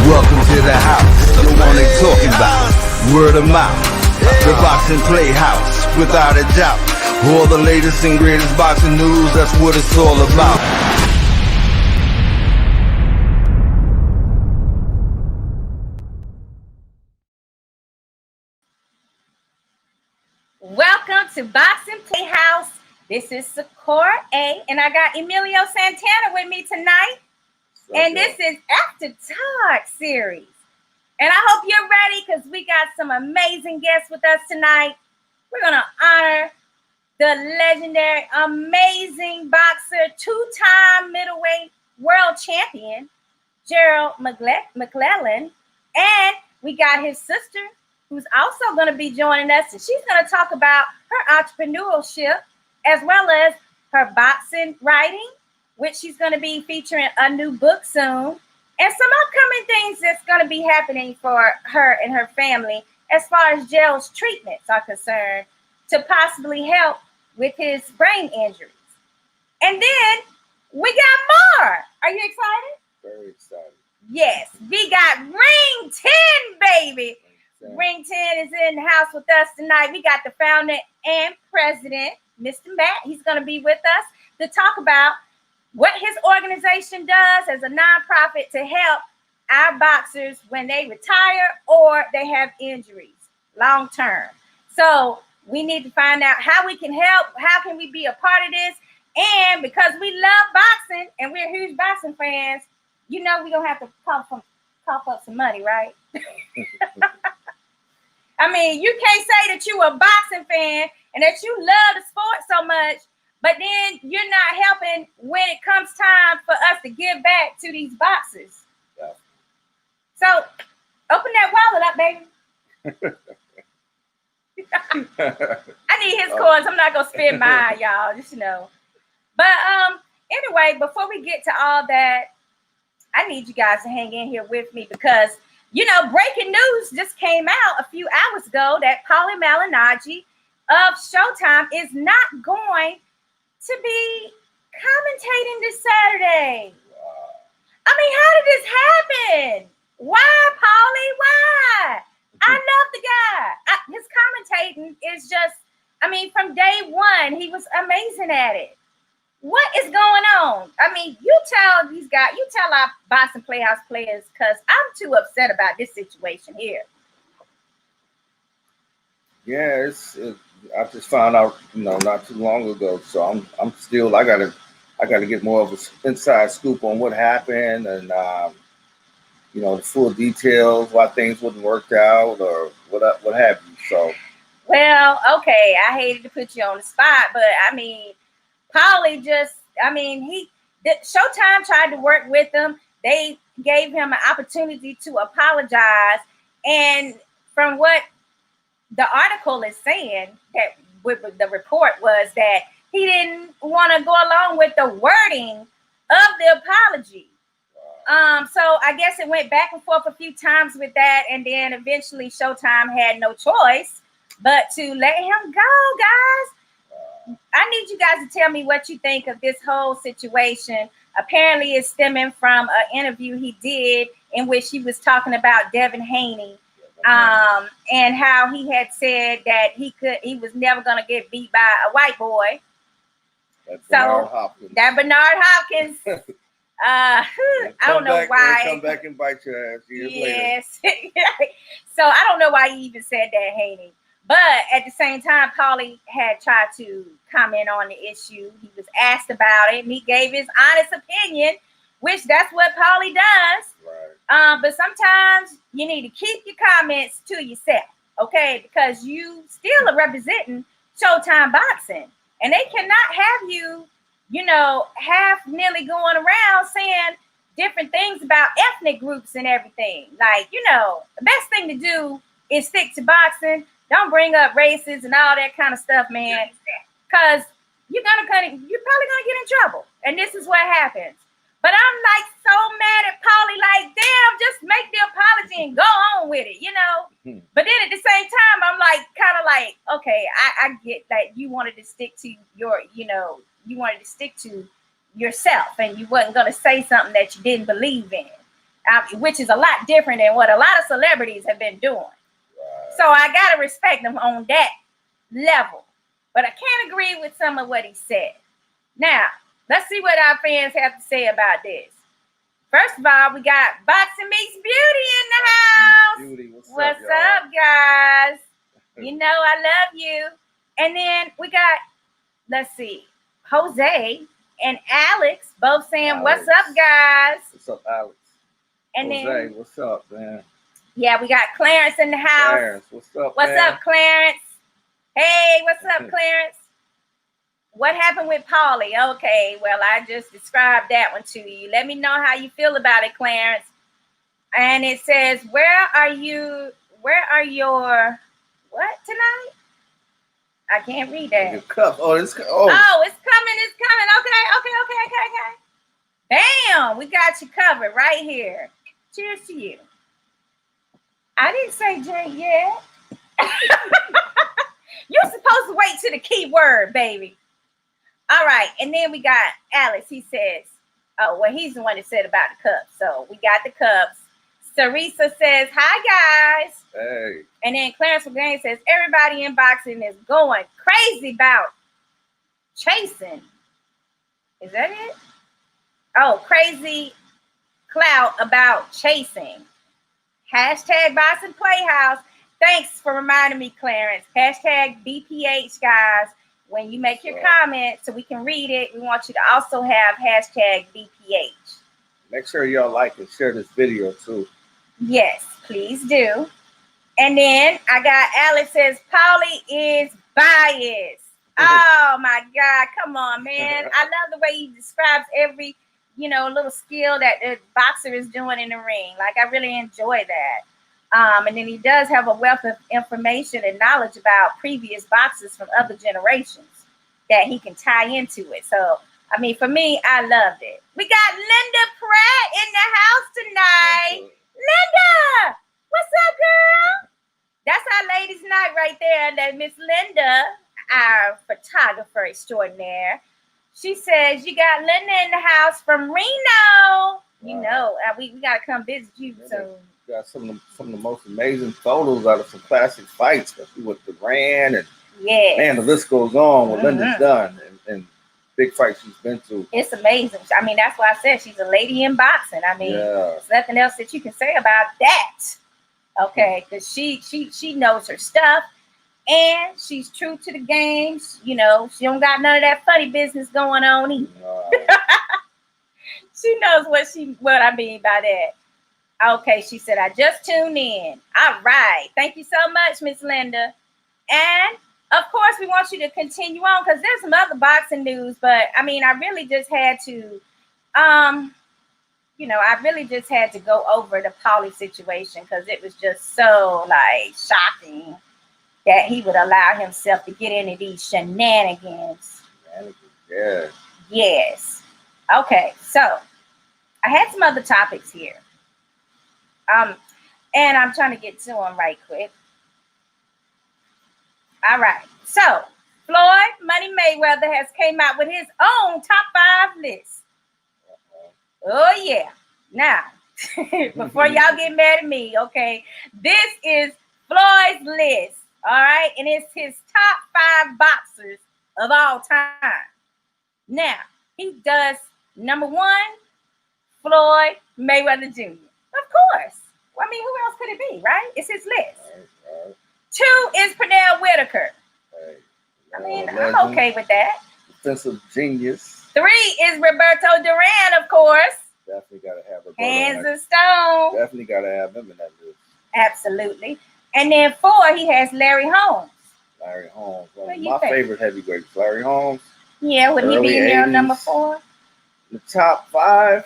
Welcome to the house, the one they talking about. Word of mouth, the boxing playhouse, without a doubt. All the latest and greatest boxing news, that's what it's all about. Welcome to Boxing Playhouse. This is Sakura A, and I got Emelio Santana with me tonight. And this is After Dark series. And I hope you're ready because we got some amazing guests with us tonight. We're going to honor the legendary, amazing boxer, two-time middleweight world champion, Gerald McClellan. And we got his sister, who's also going to be joining us. And she's going to talk about her entrepreneurship as well as her boxing writing, which she's going to be featuring a new book soon, and some upcoming things that's going to be happening for her and her family as far as Gerald's treatments are concerned to possibly help with his brain injuries. And then we got more. Are you excited? Very excited. Yes, we got Ring 10, baby. Ring 10 is in the house with us tonight. We got the founder and president, Mr. Matt. He's going to be with us to talk about what his organization does as a nonprofit to help our boxers when they retire or they have injuries long term. So we need to find out how we can help. How can we be a part of this? And because we love boxing and we're huge boxing fans, you know we're going to have to cough up some money, right? I mean, you can't say that you're a boxing fan and that you love the sport so much, but then you're not helping when it comes time for us to give back to these boxers. Yeah. So open that wallet up, baby. I need his coins. I'm not gonna spend mine, y'all. Just But anyway, before we get to all that, I need you guys to hang in here with me because breaking news just came out a few hours ago that Paulie Malignaggi of Showtime is not going to be commentating this Saturday. I mean, how did this happen? Why, Paulie? Why? I love the guy. His commentating is just, from day one, he was amazing at it. What is going on? I mean, you tell these guys, you tell our Boxing Playhouse players, because I'm too upset about this situation here. Yeah, I just found out, not too long ago. So I'm still, I gotta get more of an inside scoop on what happened and the full details, why things wouldn't work out or what have you. So, well, okay, I hated to put you on the spot, but Paulie Showtime tried to work with him. They gave him an opportunity to apologize. And from what the article is saying, that with the report was that he didn't want to go along with the wording of the apology. So I guess it went back and forth a few times with that. And then eventually Showtime had no choice but to let him go, guys. I need you guys to tell me what you think of this whole situation. Apparently it's stemming from an interview he did in which he was talking about Devin Haney, and how he had said that he was never going to get beat by a white boy. That Bernard Hopkins. I don't know why. Come back and bite your ass years later. Yes. So I don't know why he even said that, Haney. But at the same time, Paulie had tried to comment on the issue. He was asked about it, and he gave his honest opinion, which that's what Paulie does. Right. But sometimes you need to keep your comments to yourself, okay? Because you still are representing Showtime Boxing, and they cannot have you, half-nearly going around saying different things about ethnic groups and everything. Like, the best thing to do is stick to boxing. Don't bring up races and all that kind of stuff, man, because you're probably gonna get in trouble. And this is what happens. But I'm so mad at Paulie, damn, just make the apology and go on with it, But then at the same time, I'm okay, I get that you wanted to stick to you wanted to stick to yourself and you wasn't gonna say something that you didn't believe in. which is a lot different than what a lot of celebrities have been doing. Right. So I gotta respect him on that level, but I can't agree with some of what he said. Now, let's see what our fans have to say about this. First of all, we got Boxing Meets Beauty in the house. Beauty. What's up, guys? You know I love you. And then we got, let's see, Jose and Alex both saying, what's up, guys? What's up, Alex? And Jose, then, what's up, man? Yeah, we got Clarence in the house. Clarence, what's up, What's man? up, Clarence? Hey, what's up, Clarence? What happened with Paulie? Okay, well, I just described that one to you. Let me know how you feel about it, Clarence. And it says, where are your, what tonight? I can't read that. Your cup. Oh, it's it's coming. Okay. Bam, we got you covered right here. Cheers to you. I didn't say drink yet. You're supposed to wait to the key word, baby. All right, and then we got Alex. He says, oh, well, he's the one that said about the cups. So we got the cups. Sarisa says, hi, guys. Hey. And then Clarence McGrain says, everybody in boxing is going crazy about chasing. Is that it? Oh, crazy clout about chasing. Hashtag Boxing PlayHouse. Thanks for reminding me, Clarence. Hashtag BPH, guys. When you make your comment so we can read it, we want you to also have hashtag BPH. Make sure y'all like and share this video too. Yes, please do. And then I got Alex says, Paulie is biased. Oh my God, come on, man. I love the way he describes every, little skill that the boxer is doing in the ring. Like, I really enjoy that. And then he does have a wealth of information and knowledge about previous boxers from other generations that he can tie into it. So, I mean, for me, I loved it. We got Linda Pratt in the house tonight. Linda, what's up, girl? That's our ladies' night right there. That Miss Linda, our photographer extraordinaire. She says, you got Linda in the house from Reno. You know, we got to come visit you soon. Got some of the most amazing photos out of some classic fights, especially with Duran and man, the list goes on. What Linda's done and big fights she's been to. It's amazing. I mean, that's why I said she's a lady in boxing. I mean, there's nothing else that you can say about that. Okay, because she knows her stuff and she's true to the games. She don't got none of that funny business going on either. She knows what I mean by that. Okay, she said, I just tuned in. All right. Thank you so much, Miss Linda. And, of course, we want you to continue on because there's some other boxing news. But, I mean, I really just had to, I really just had to go over the Paulie situation because it was just so, shocking that he would allow himself to get into these shenanigans. Yeah. Yes. Okay, so I had some other topics here. And I'm trying to get to them right quick. All right. So, Floyd Money Mayweather has came out with his own top 5 list. Oh, yeah. Now, before y'all get mad at me, okay, this is Floyd's list, all right? And it's his top 5 boxers of all time. Now, he does number 1, Floyd Mayweather Jr. Of course. Well, I mean, who else could it be, right? It's his list. Right. 2 is Pernell Whitaker. Right. I mean, I'm okay with that. Defensive genius. 3 is Roberto Duran, of course. Definitely got to have Roberto. Hands of stone. Definitely got to have him in that list. Absolutely. And then 4, he has Larry Holmes. Larry Holmes. One of my favorite heavyweights. Larry Holmes. Yeah, would he be in there number 4? The top 5?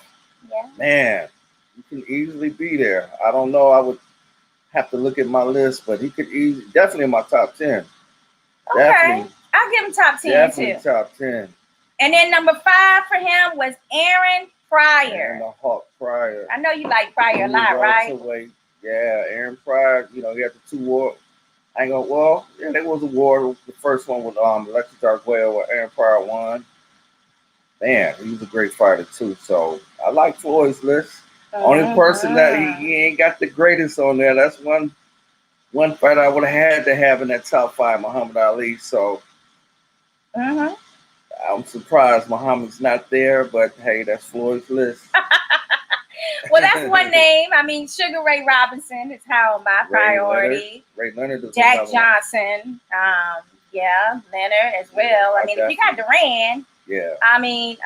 Yeah. Man, you can easily be there. I don't know. I would have to look at my list, but he could definitely in my top 10. Okay. Definitely, I'll give him top 10 definitely too. Top 10. And then number 5 for him was Aaron Pryor. Aaron the Hawk Pryor. I know you like Pryor a lot, right? Yeah, Aaron Pryor, he had the 2 war. There was a war. The first one with Alexis Arguello where Aaron Pryor won. Man, he was a great fighter too. So I like Floyd's list. Only person that he ain't got the greatest on there. That's one fight I would have had to have in that top 5, Muhammad Ali. So I'm surprised Muhammad's not there, but hey, that's Floyd's list. Well, that's one name. I mean, Sugar Ray Robinson is how my priority. Ray Leonard is Jack Johnson. Yeah, Leonard as well. I mean, if you got Duran, yeah. I mean,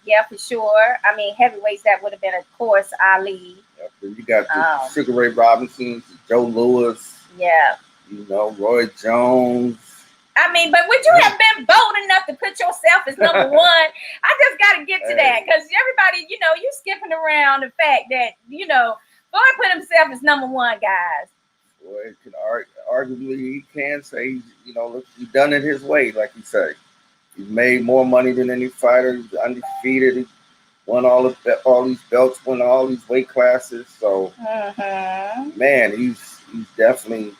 yeah, for sure. I mean, heavyweights, that would have been, of course, Ali. Yeah, you got the Sugar Ray Robinson, Joe Louis. Yeah. You know, Roy Jones. I mean, but would you have been bold enough to put yourself as number one? I just got to get to that because everybody, you know, you skipping around the fact that, you know, Floyd put himself as number one, guys. Floyd can arguably, he can say, you know, look, he's done it his way, like you say. He's made more money than any fighter. He's undefeated. He won all these belts, won all these weight classes. So, man, he's definitely,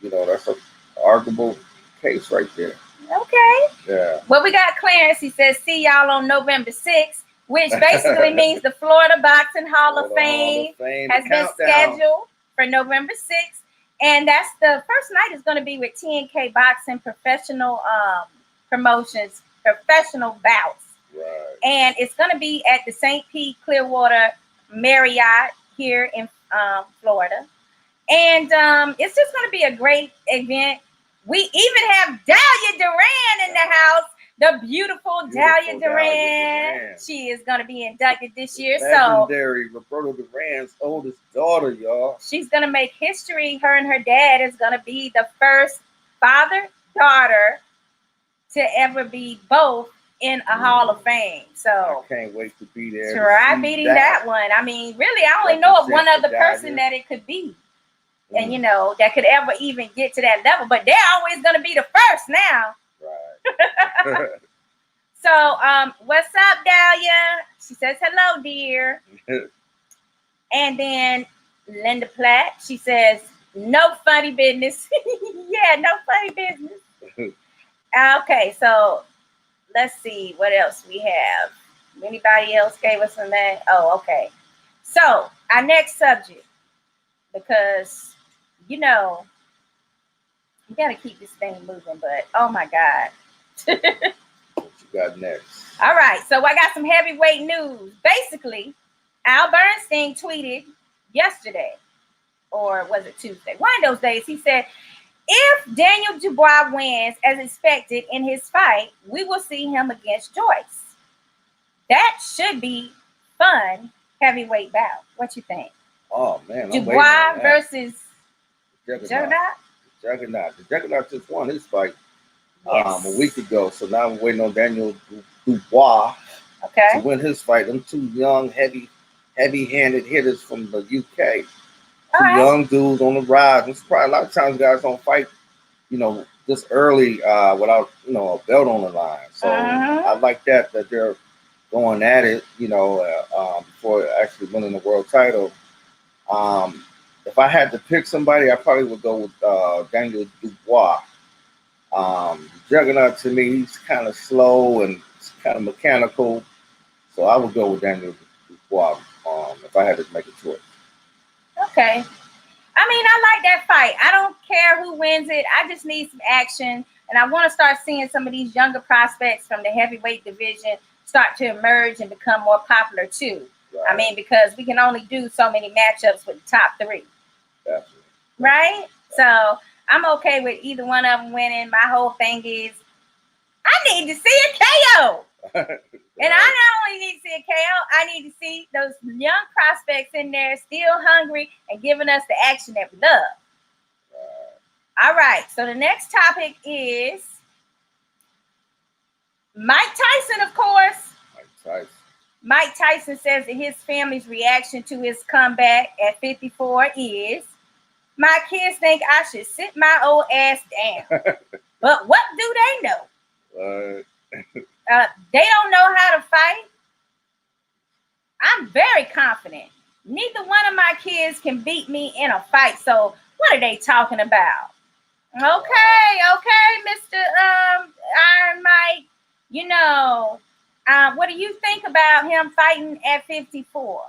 you know, that's an arguable case right there. Okay. Yeah. Well, we got Clarence. He says, see y'all on November 6th, which basically means the Florida Boxing Hall of Fame has been scheduled for November 6th. And that's the first night is going to be with TNK Boxing professional promotions, professional bouts. Right. And it's going to be at the St. Pete Clearwater Marriott here in Florida. And it's just going to be a great event. We even have Dahlia Duran in the house. The beautiful Dahlia Duran. She is going to be inducted this year. Legendary Roberto Duran's oldest daughter, y'all. She's going to make history. Her and her dad is going to be the first father-daughter to ever be both in a Hall of Fame. So I can't wait to be there. Try beating that one. I mean, really, I only know of one other person that it could be. And, you know, that could ever even get to that level. But they're always going to be the first now. Right. So, what's up, Dahlia? She says, hello, dear. And then Linda Platt, she says, no funny business. Yeah, no funny business. Okay, so let's see what else we have. Anybody else gave us some that? Oh, okay. So, our next subject, because you know, you got to keep this thing moving, but oh my God. What you got next? All right, so I got some heavyweight news. Basically, Al Bernstein tweeted yesterday, or was it Tuesday? One of those days, he said, if Daniel Dubois wins as expected in his fight, we will see him against Joyce. That should be fun heavyweight bout. What you think? Oh, man. Dubois versus Juggernaut. The Juggernaut just won his fight a week ago. So now we're waiting on Daniel Dubois to win his fight. Them two young, heavy-handed hitters from the UK. Two young dudes on the rise. I'm surprised a lot of times guys don't fight, you know, this early without, you know, a belt on the line. So I like that they're going at it, you know, before actually winning the world title. If I had to pick somebody, I probably would go with Daniel Dubois. Juggernaut, to me, he's kind of slow and kind of mechanical. So I would go with Daniel Dubois if I had to make a choice. Okay. I mean, I like that fight. I don't care who wins it. I just need some action. And I want to start seeing some of these younger prospects from the heavyweight division start to emerge and become more popular too. Right. I mean, because we can only do so many matchups with the top three. Definitely. Right? So I'm okay with either one of them winning. My whole thing is I need to see a KO. And I not only need to see a KO, I need to see those young prospects in there still hungry and giving us the action that we love. All right. So the next topic is Mike Tyson, of course. Mike Tyson says that his family's reaction to his comeback at 54 is, my kids think I should sit my old ass down. But what do they know? They don't know how to fight. I'm very confident. Neither one of my kids can beat me in a fight. So what are they talking about? Okay, Mr. Iron Mike. You know, what do you think about him fighting at 54?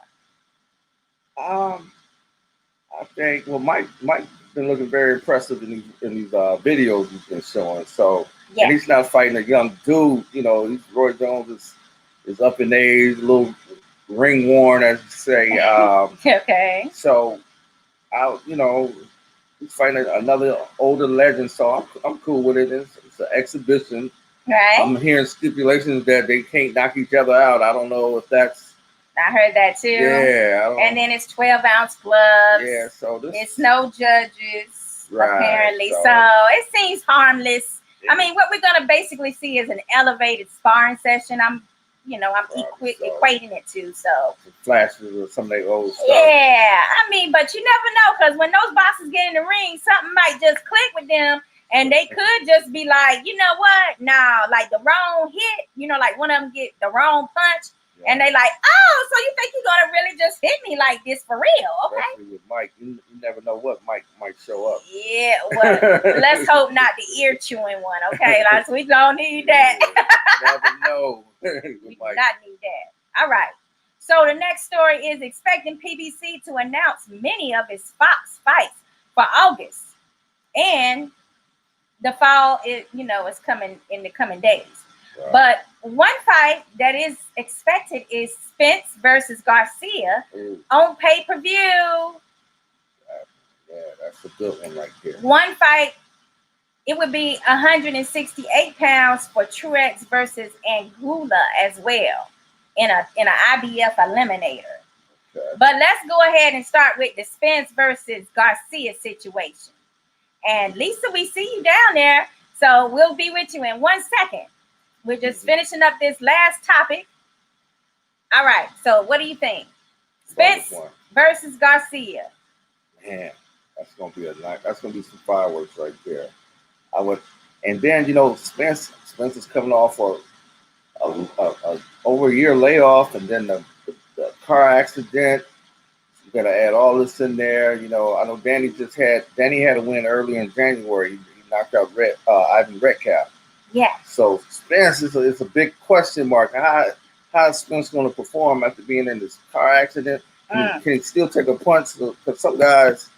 I think Mike been looking very impressive in these videos he's been showing. So and he's not fighting a young dude. You know, Roy Jones is up in age, a little ring worn, as you say. Okay. So he's fighting another older legend. So I'm cool with it. It's an exhibition. Right. I'm hearing stipulations that they can't knock each other out. I don't know if that's. I heard that too. Yeah. And then it's 12-ounce gloves. Yeah. So it's no judges apparently. So it seems harmless. Yeah. I mean, what we're gonna basically see is an elevated sparring session. I'm equating it to flashes of some of their old stuff. Yeah. I mean, but you never know, because when those bosses get in the ring, something might just click with them. And they could just be like, you know what? Nah, like the wrong hit, like one of them get the wrong punch. Yeah. And they like, oh, so you think you're going to really just hit me like this for real? Okay. Especially with Mike. You never know what Mike might show up. Yeah, well, let's hope not the ear chewing one, okay? Like, we don't need that. Never know. We do not need that. All right. So the next story is expecting PBC to announce many of its Fox fights for August. And the fall is coming in the coming days. Right. But one fight that is expected is Spence versus Garcia on pay-per-view. Yeah, that's a good one right there. One fight, it would be 168 pounds for Truex versus Anguilla as well in a IBF eliminator. Okay. But let's go ahead and start with the Spence versus Garcia situation. And Lisa, we see you down there, so we'll be with you in 1 second. We're just finishing up this last topic. All right, so what do you think? Spence versus Garcia. Man, that's gonna be some fireworks right there. And then Spence is coming off a over a year layoff, and then the car accident. You got to add all this in there. I know Danny had a win earlier in January. He knocked out Ivan Redcap. Yeah. So Spence is a big question mark. How is Spence going to perform after being in this car accident? Can he still take a punch? Because some guys,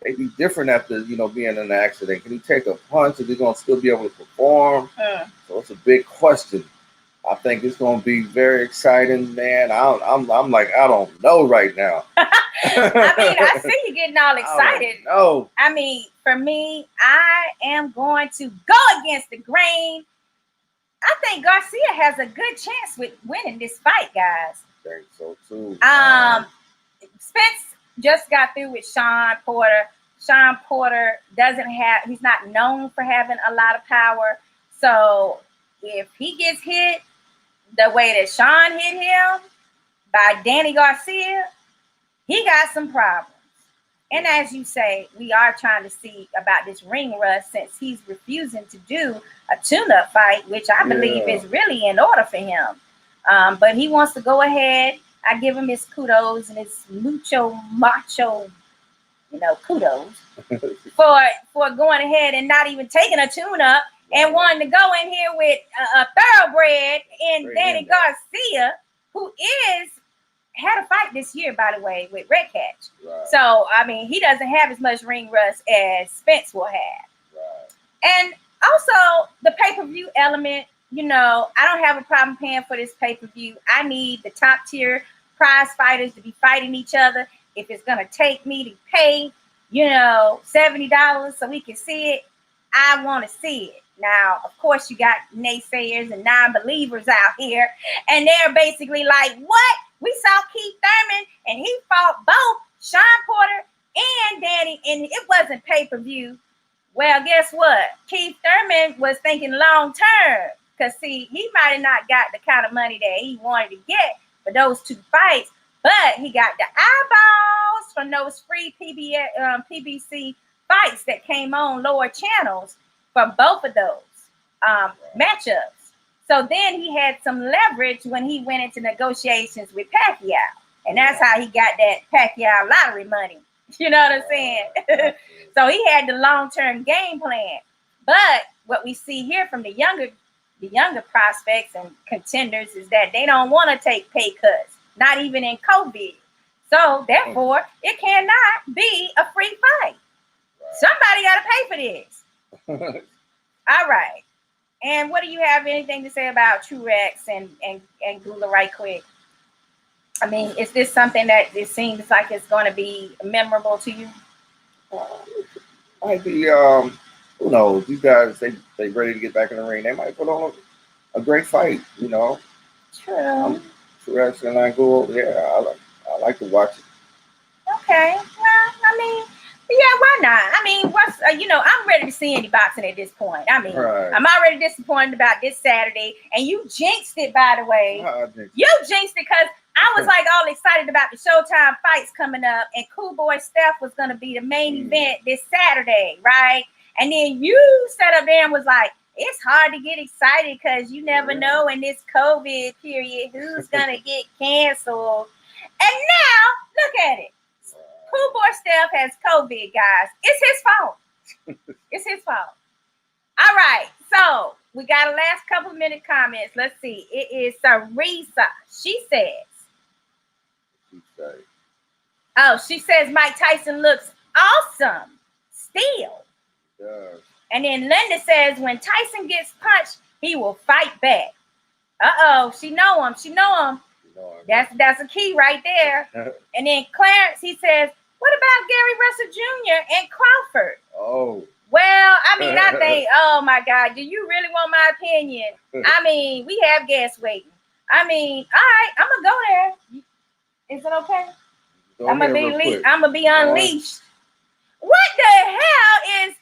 they be different after being in an accident. Can he take a punch? Is he going to still be able to perform? So it's a big question. I think it's going to be very exciting, man. I'm like, I don't know right now. I mean, I see you getting all excited. No. I mean, for me, I am going to go against the grain. I think Garcia has a good chance with winning this fight, guys. I think so too. Spence just got through with Sean Porter. Sean Porter he's not known for having a lot of power. So if he gets hit the way that Sean hit him by Danny Garcia, he got some problems. And as you say, we are trying to see about this ring rust, since he's refusing to do a tune-up fight, which I believe is really in order for him. But he wants to go ahead. I give him his kudos and his macho, kudos for going ahead and not even taking a tune-up and wanting to go in here with a thoroughbred in Danny Garcia, who had a fight this year, by the way, with Red Catch. Right. So, I mean, he doesn't have as much ring rust as Spence will have. Right. And also, the pay-per-view element, I don't have a problem paying for this pay-per-view. I need the top-tier prize fighters to be fighting each other. If it's going to take me to pay, $70 so we can see it, I want to see it. Now, of course, you got naysayers and non-believers out here, and they're basically like, what? We saw Keith Thurman, and he fought both Sean Porter and Danny, and it wasn't pay-per-view. Well, guess what? Keith Thurman was thinking long-term, because, see, he might have not got the kind of money that he wanted to get for those two fights, but he got the eyeballs from those free PBC fights that came on lower channels for both of those matchups. So then he had some leverage when he went into negotiations with Pacquiao. And that's how he got that Pacquiao lottery money. You know what I'm saying? So he had the long-term game plan. But what we see here from the younger prospects and contenders is that they don't want to take pay cuts, not even in COVID. So therefore, it cannot be a free fight. Somebody got to pay for this. All right. And what do you have anything to say about Truex and Gula right quick? I mean, is this something that it seems like it's going to be memorable to you? Might be, who knows? These guys, they ready to get back in the ring. They might put on a great fight, you know. True. Truex and Angulo, yeah, I like to watch it. Okay. Well, I mean, yeah, why not? I mean, what's I'm ready to see any boxing at this point. I mean, Right. I'm already disappointed about this Saturday, and you jinxed it, by the way. You jinxed it because I was like all excited about the Showtime fights coming up, and Cool Boy Steph was going to be the main event this Saturday, right? And then you sat up there and was like, it's hard to get excited because you never know in this COVID period who's going to get canceled. And now, look at it. Cool Boy Steph has COVID, guys. It's his fault. It's his fault. All right. So we got a last couple of minute comments. Let's see. It is Sarisa. She says Mike Tyson looks awesome still. Yeah. And then Linda says when Tyson gets punched, he will fight back. Uh-oh. She know him. That's a key right there. And then Clarence, he says, what about Gary Russell Jr. and Crawford? Oh. Well, I mean, I think, oh my God, do you really want my opinion? I mean, we have guests waiting. I mean, all right, I'm gonna go there. Is it okay? I'm gonna be unleashed. What the hell is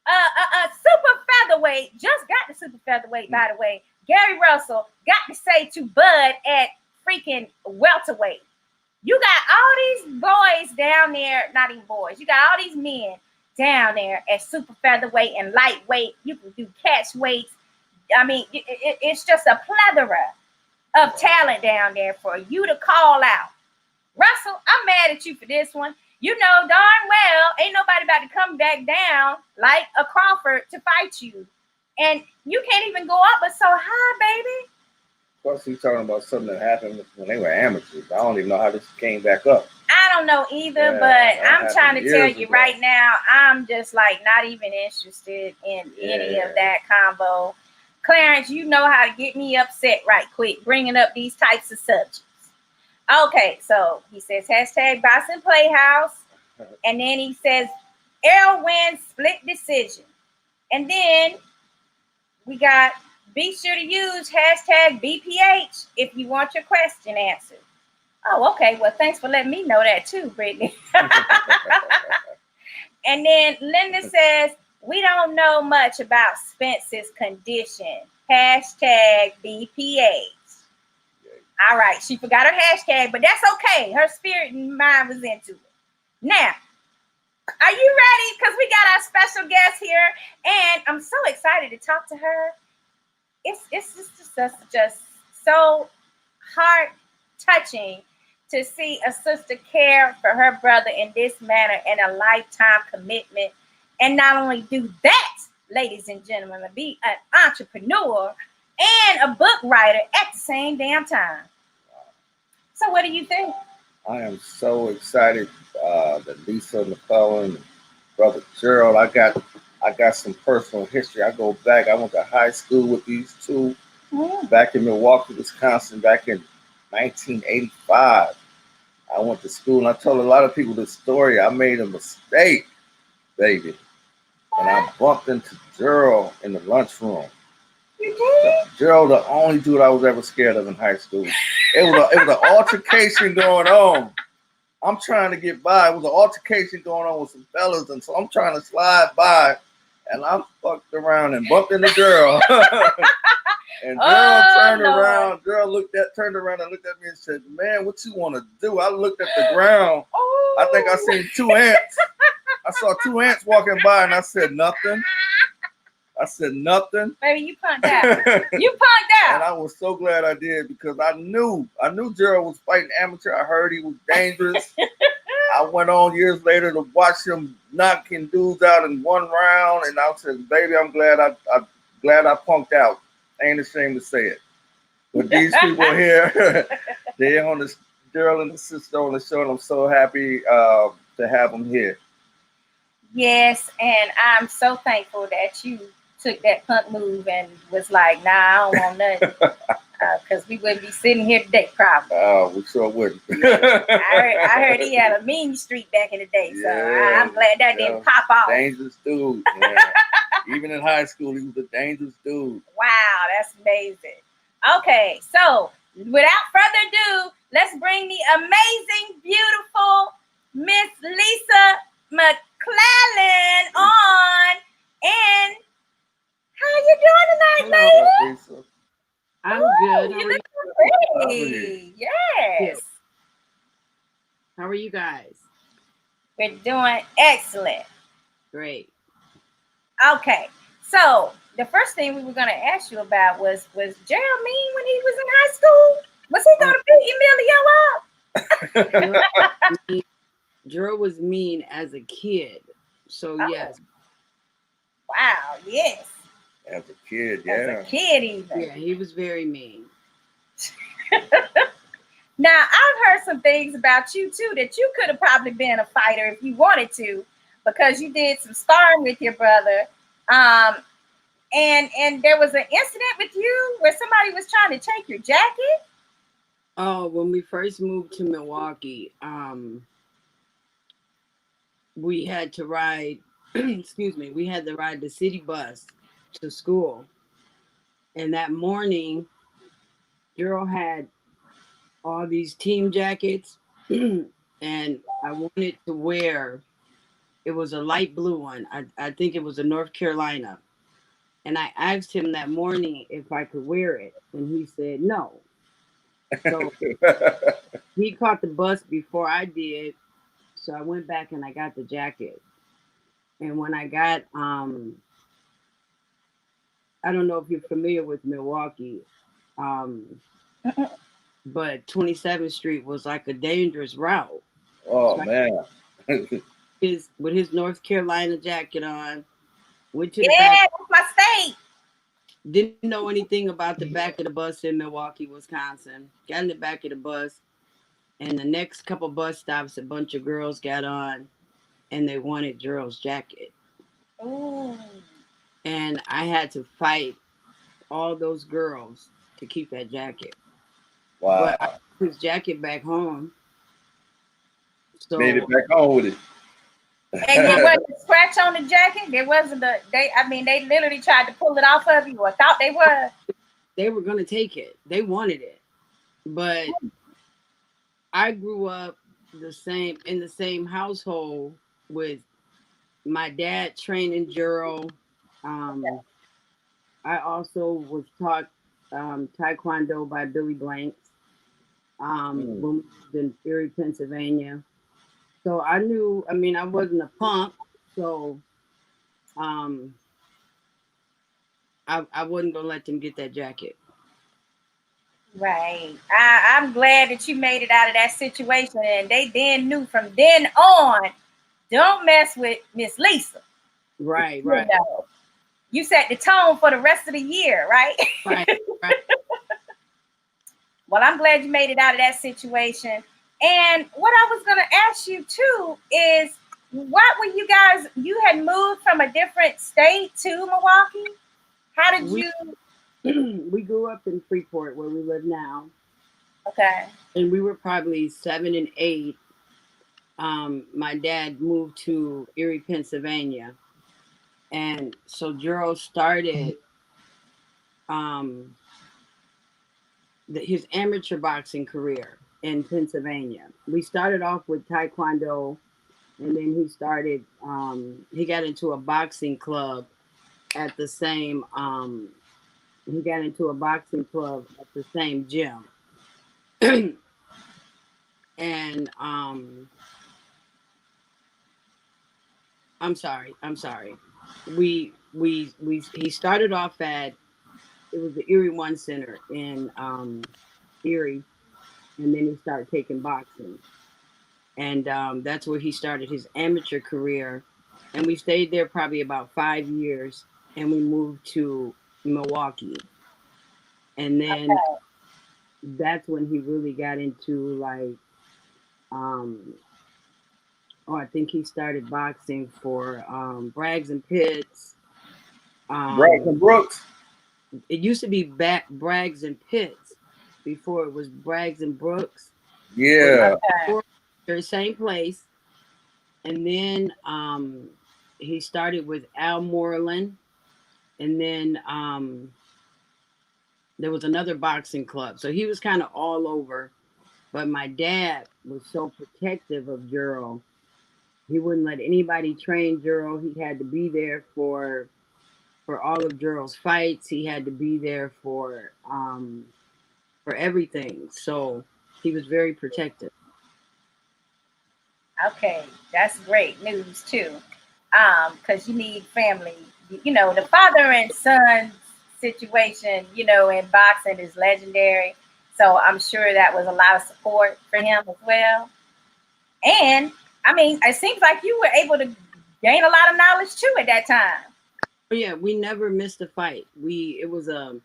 a super featherweight? Just got the super featherweight, by the way. Gary Russell got to say to Bud at freaking welterweight. You got all these boys down there, not even boys. You got all these men down there at super featherweight and lightweight. You can do catch weights. I mean, it's just a plethora of talent down there for you to call out. Russell, I'm mad at you for this one. You know darn well ain't nobody about to come back down like a Crawford to fight you. And you can't even go up but so high, baby. Plus, he's talking about something that happened when they were amateurs. I don't even know how this came back up. I don't know either, but I'm trying to tell you right now, I'm just like not even interested in any of that combo. Clarence, you know how to get me upset right quick, bringing up these types of subjects. Okay, so he says hashtag Boxing Playhouse, and then he says Errol wins split decision, and then we got be sure to use hashtag BPH if you want your question answered. Oh, okay. Well, thanks for letting me know that too, Brittany. And then Linda says, we don't know much about Spence's condition. Hashtag BPH. All right. She forgot her hashtag, but that's okay. Her spirit and mind was into it. Now, are you ready? Because we got our special guest here, and I'm so excited to talk to her. It's just so heart-touching to see a sister care for her brother in this manner and a lifetime commitment. And not only do that, ladies and gentlemen, be an entrepreneur and a book writer at the same damn time. So what do you think? I am so excited that Lisa McClellan and brother Gerald, I got some personal history. I go back. I went to high school with these two back in Milwaukee, Wisconsin, back in 1985. I went to school and I told a lot of people this story. I made a mistake, baby. And I bumped into Gerald in the lunchroom. You did? Gerald, the only dude I was ever scared of in high school. It was an altercation going on. I'm trying to get by. It was an altercation going on with some fellas, and so I'm trying to slide by, and I fucked around and bumped into Gerald. And Gerald turned around. Gerald turned around and looked at me and said, "Man, what you want to do?" I looked at the ground. I think I seen 2 ants. I saw 2 ants walking by, and I said nothing. Baby, you punked out. You punked out. And I was so glad I did because I knew Gerald was fighting amateur. I heard he was dangerous. I went on years later to watch him knocking dudes out in 1 round, and I said, "Baby, I'm glad I punked out. I ain't ashamed to say it." But these people here, Gerald and the sister on the show, and I'm so happy to have them here. Yes, and I'm so thankful that you took that punk move and was like, nah, I don't want nothing. Because we wouldn't be sitting here today, probably. Oh, we sure wouldn't. I heard he had a mean streak back in the day, so I'm glad that didn't pop off. Dangerous dude, man. Even in high school, he was a dangerous dude. Wow, that's amazing. Okay, so without further ado, let's bring the amazing, beautiful Miss Lisa McClellan on. And how you doing tonight, lady? Lisa. I'm good. You look pretty. Yes. How are you guys? We're doing excellent. Great. Okay, so the first thing we were going to ask you about was Gerald mean when he was in high school? Was he going to beat Emelio up? Gerald was mean as a kid. So, yes. Wow, yes. As a kid, yeah. As a kid, even. Yeah, he was very mean. Now, I've heard some things about you, too, that you could have probably been a fighter if you wanted to, because you did some sparring with your brother. And there was an incident with you where somebody was trying to take your jacket. Oh, when we first moved to Milwaukee, we had to ride, we had to ride the city bus to school. And that morning, Gerald had all these team jackets, and I wanted to wear, it was a light blue one. I think it was a North Carolina. And I asked him that morning if I could wear it, and he said no. So he caught the bus before I did, so I went back and I got the jacket. And when I got, I don't know if you're familiar with Milwaukee, but 27th Street was like a dangerous route. Oh, so man. With his North Carolina jacket on, went to the back. That's my state. Didn't know anything about the back of the bus in Milwaukee, Wisconsin. Got in the back of the bus, and the next couple bus stops, a bunch of girls got on, and they wanted Gerald's jacket. Ooh. And I had to fight all those girls to keep that jacket. Wow. But I took his jacket back home. So made it back home with it. And there wasn't a scratch on the jacket. There wasn't they literally tried to pull it off of you or thought they were. They were gonna take it. They wanted it. But I grew up in the same household with my dad training Gerald. I also was taught Taekwondo by Billy Blanks when we lived in Erie, Pennsylvania. So I knew, I wasn't a punk, so I wasn't gonna let them get that jacket. Right. I'm glad that you made it out of that situation, and they then knew from then on, don't mess with Miss Lisa. Right. You know, you set the tone for the rest of the year, right? Right. Well, I'm glad you made it out of that situation. And what I was going to ask you too is, what were you had moved from a different state to Milwaukee? How did you? We grew up in Freeport, where we live now. Okay. And we were probably 7 and 8. My dad moved to Erie, Pennsylvania. And so Gerald started his amateur boxing career in Pennsylvania. We started off with Taekwondo, and then he started, he got into a boxing club at the same, gym. And I'm sorry. He started off at, it was the Erie One Center in Erie, and then he started taking boxing. And that's where he started his amateur career. And we stayed there probably about 5 years, and we moved to Milwaukee. And then that's when he really got into like, I think he started boxing for Braggs and Pitts. Braxton Brooks. It used to be Braggs and Pitts before it was Braggs and Brooks. Yeah. They're the same place. And then he started with Al Moreland. And then there was another boxing club. So he was kind of all over. But my dad was so protective of Gerald. He wouldn't let anybody train Gerald. He had to be there for all of Gerald's fights. He had to be there for everything. So he was very protective. Okay, that's great news too. Because you need family. You know, the father and son situation, you know, in boxing is legendary. So I'm sure that was a lot of support for him as well. And I mean, it seems like you were able to gain a lot of knowledge too at that time. Oh yeah, we never missed a fight. It was a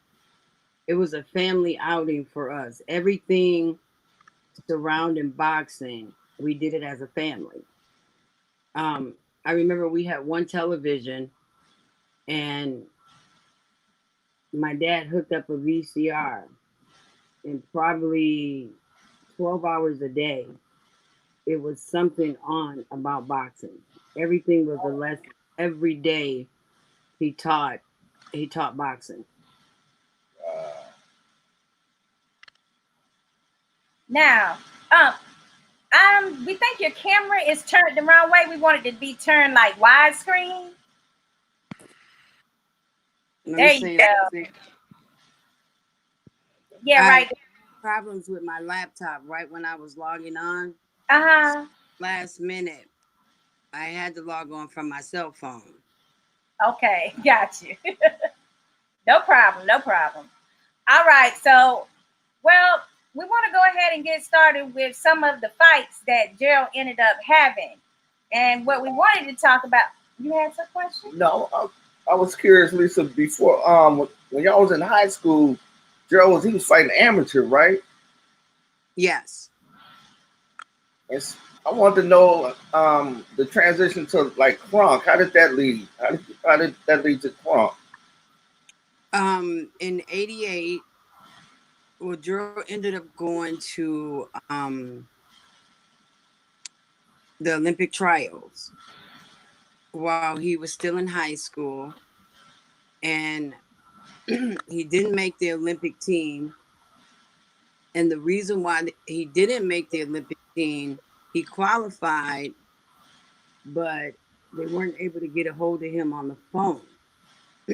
family outing for us. Everything surrounding boxing, we did it as a family. I remember we had one television, and my dad hooked up a VCR, and probably 12 hours a day, it was something on about boxing. Everything was a lesson. Every day he taught boxing. Now, we think your camera is turned the wrong way. We want it to be turned like widescreen. There you go. Yeah, right. Problems with my laptop right when I was logging on. Last minute, I had to log on from my cell phone. Okay, got you. No problem, no problem. All right, so, well, we want to go ahead and get started with some of the fights that Gerald ended up having. And what we wanted to talk about, you had some questions? No, I was curious, Lisa, before when y'all was in high school, Gerald was fighting amateur, right? Yes. And I want to know the transition to like Kronk. How did that lead? How did that lead to Kronk? In '88, well, Gerald ended up going to the Olympic trials while he was still in high school, and he didn't make the Olympic team. And the reason why he didn't make the Olympic team, he qualified, but they weren't able to get a hold of him on the phone.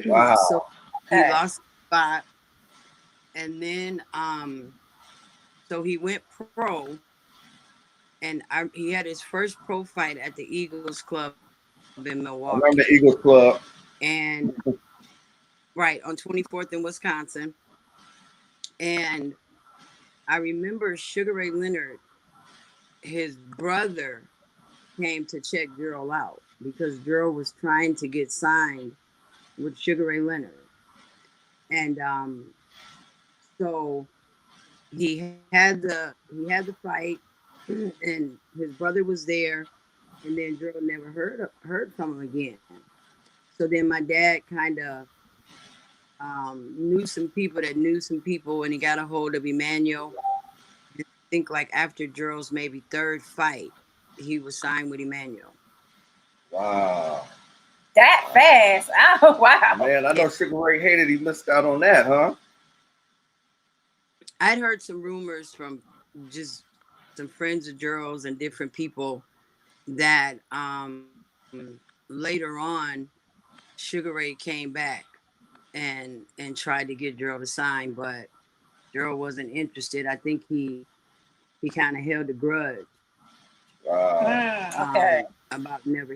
Wow. So he lost the spot. And then so he went pro, and he had his first pro fight at the Eagles Club in Milwaukee. I remember the Eagles Club. And right on 24th in Wisconsin. And I remember Sugar Ray Leonard, his brother, came to check Gerald out because Gerald was trying to get signed with Sugar Ray Leonard. And so he had the fight, and his brother was there, and then Gerald never heard from him again. So then my dad kind of knew some people that knew some people, and he got a hold of Emmanuel. I think like after Gerald's maybe third fight, he was signed with Emmanuel. Wow. That fast. Oh, wow. Man, I know Sugar Ray hated he missed out on that, huh? I'd heard some rumors from just some friends of Gerald's and different people that later on Sugar Ray came back and tried to get Gerald to sign, but Gerald wasn't interested. I think he kind of held a grudge. Okay. About never.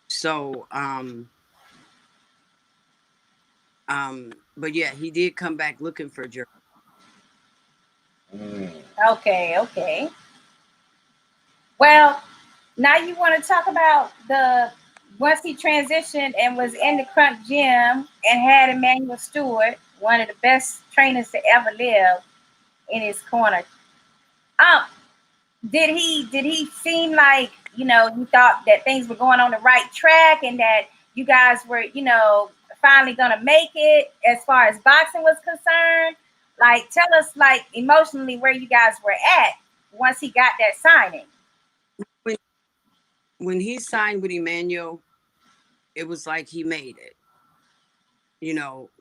So but yeah, he did come back looking for Gerald. Okay. Well, now you want to talk about once he transitioned and was in the Crunk Gym and had Emmanuel Stewart. one of the best trainers to ever live in his corner. Um, did he seem like, you thought that things were going on the right track and that you guys were, finally gonna make it as far as boxing was concerned? Like, tell us, like, emotionally where you guys were at once he got that signing. When he signed with Emmanuel, it was like he made it.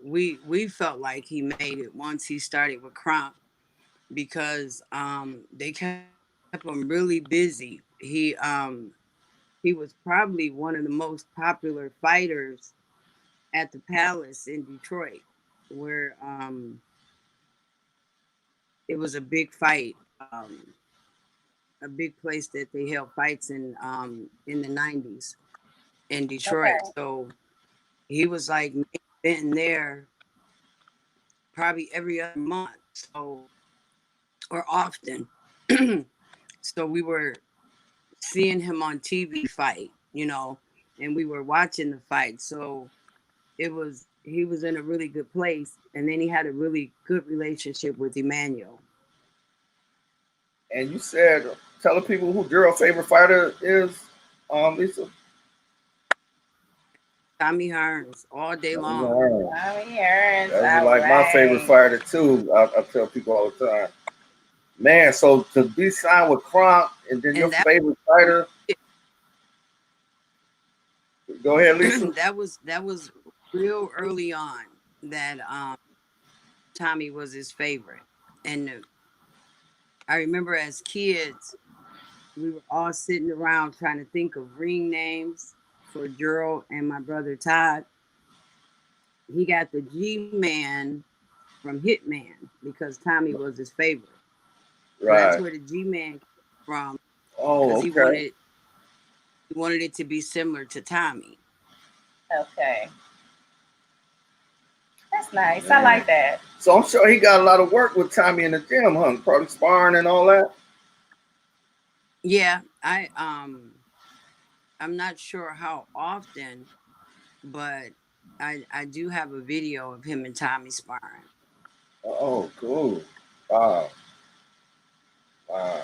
We felt like he made it once he started with Kronk, because they kept him really busy. He was probably one of the most popular fighters at the Palace in Detroit, where it was a big fight, a big place that they held fights in the 90s in Detroit. Okay. So he was like been there probably every other month, so, or often. So we were seeing him on TV fight, and we were watching the fight. So he was in a really good place, and then he had a really good relationship with Emmanuel. And you said, tell the people who Gerald's favorite fighter is, Lisa. Tommy Hearns all day long. Tommy Hearns. That's like my favorite fighter too. I tell people all the time. Man, so to be signed with Kronk and then your favorite fighter. Go ahead, Lisa. that was real early on that Tommy was his favorite. And I remember as kids, we were all sitting around trying to think of ring names for Gerald and my brother Todd. He got the G-Man from Hitman because Tommy was his favorite. Right. That's where the G-Man came from. Oh, okay. He wanted it to be similar to Tommy. Okay. That's nice. Yeah. I like that. So I'm sure he got a lot of work with Tommy in the gym, huh? Probably sparring and all that. Yeah, I'm not sure how often, but I do have a video of him and Tommy sparring. Oh, cool. Wow. All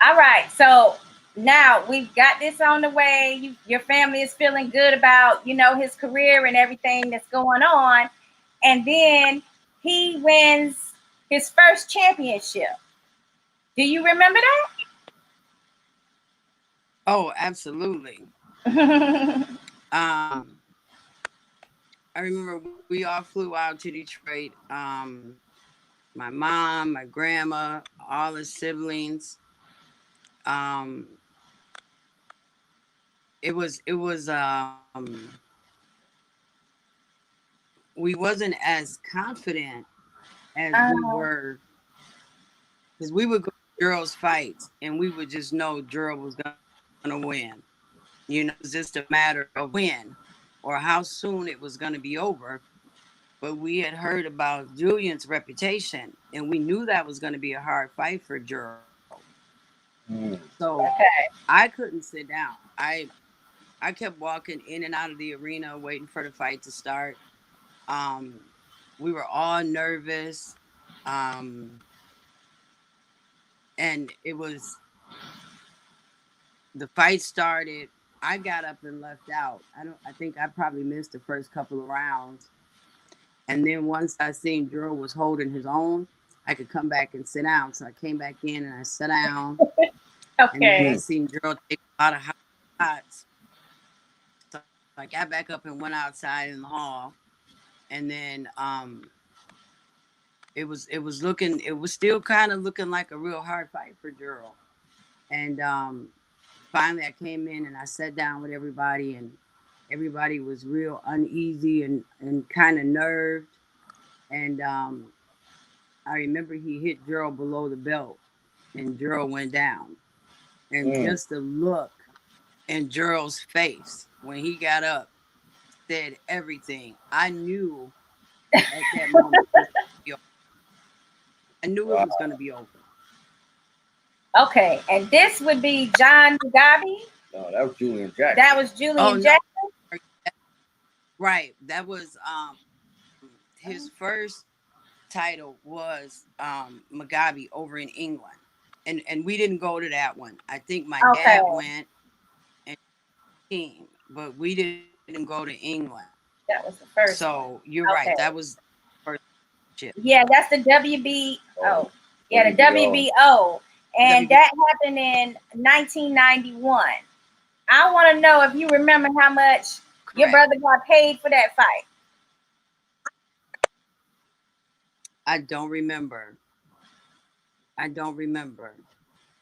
right. So now we've got this on the way. Your family is feeling good about, his career and everything that's going on. And then he wins his first championship. Do you remember that? Oh, absolutely. I remember we all flew out to Detroit. My mom, my grandma, all the siblings. It was we wasn't as confident as we were, because we would go to Gerald's fights and we would just know Gerald was gonna win. It was just a matter of when or how soon it was gonna be over. But we had heard about Julian's reputation, and we knew that was gonna be a hard fight for Gerald. So I couldn't sit down. I kept walking in and out of the arena waiting for the fight to start. We were all nervous. And it was, the fight started. I got up and left out. I think I probably missed the first couple of rounds. And then once I seen Gerald was holding his own, I could come back and sit down. So I came back in and I sat down. And then I seen Gerald take a lot of shots. So I got back up and went outside in the hall. And then it was still kind of looking like a real hard fight for Gerald. And finally I came in and I sat down with everybody, and everybody was real uneasy and kind of nerved. And I remember he hit Gerald below the belt and Gerald went down. And just the look in Gerald's face when he got up said everything. I knew at that moment I knew it was going to be over. Okay, and this would be John Mugabe? No, that was Julian Jackson. That was Julian Jackson? No. Right. That was his first title was Mugabe over in England, and we didn't go to that one. I think my Okay. dad went and came, but we didn't go to England. That was the first So one. you're right. Okay. That was the first ship. Yeah, that's the WBO. Yeah, the WBO. WBO. And WB. that happened in 1991. I want to know if you remember how much your Correct. brother got paid for that fight. I don't remember. I don't remember.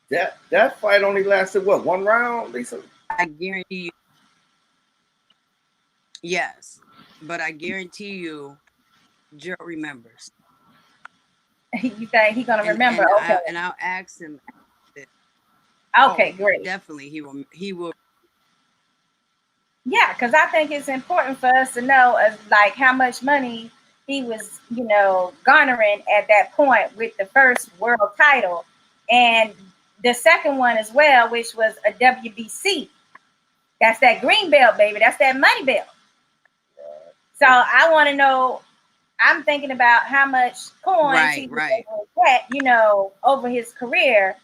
That fight only lasted what, one round, Lisa? I guarantee you. Yes, but I guarantee you, Joe remembers. You think he's gonna remember? Okay. I'll ask him. Okay, great. Definitely, he will. He will. Yeah, because I think it's important for us to know like how much money he was, garnering at that point with the first world title and the second one as well, which was a WBC. That's that green belt, baby. That's that money belt. So I want to know. I'm thinking about how much coins he was able to get, over his career,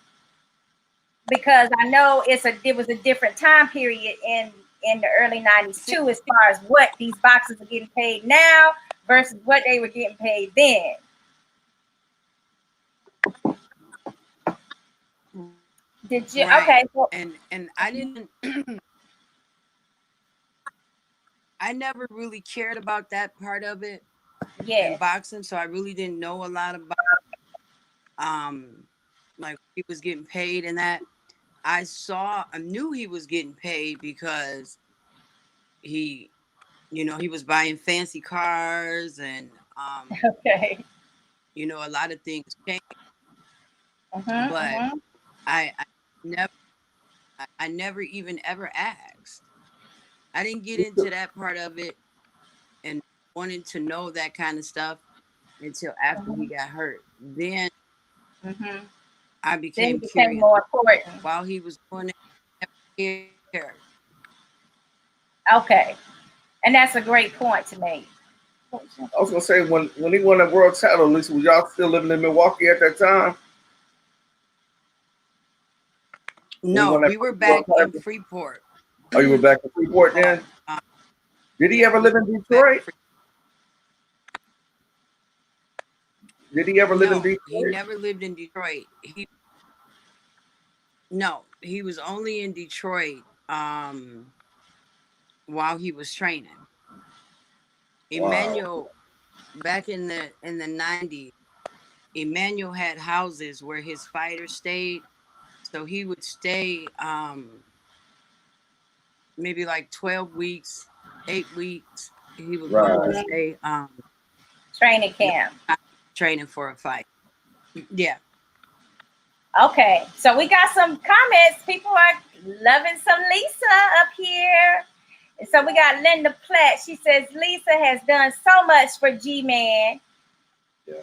because I know it was a different time period in the early 90s too, as far as what these boxers are getting paid now versus what they were getting paid then. Did you? Right. Okay. So, and I didn't. I never really cared about that part of it in boxing, so I really didn't know a lot about like he was getting paid and that. I knew he was getting paid because he was buying fancy cars and okay. a lot of things changed. But I never even ever asked. I didn't get into that part of it and wanted to know that kind of stuff until after he got hurt. Then I became curious. More important. While he was doing it, okay. And that's a great point to make. I was gonna say when he won that world title, Lisa, was y'all still living in Milwaukee at that time? No, we were back in Freeport. Oh, you were back in Freeport then? Did he ever live in Detroit? Did he ever live in Detroit? He never lived in Detroit. He was only in Detroit while he was training. Emelio, back in the 90s, Emelio had houses where his fighters stayed. So he would stay maybe like 12 weeks, 8 weeks. He would go and stay training camp. Training for a fight. Yeah. Okay. So we got some comments. People are loving some Lisa up here. And so we got Linda Platt. She says Lisa has done so much for G-Man. Yeah.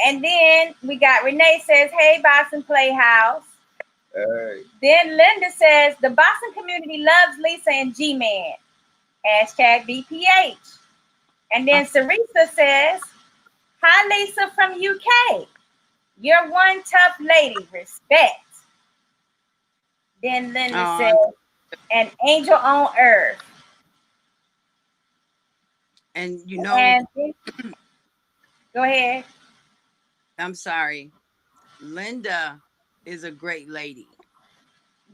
And then we got Renee says, hey, Boxing Playhouse. Hey. Then Linda says the boxing community loves Lisa and G-Man. Hashtag BPH. And then Sarisa says, hi, Lisa from UK. You're one tough lady. Respect. Then Linda says, an angel on earth. And go ahead. I'm sorry. Linda is a great lady.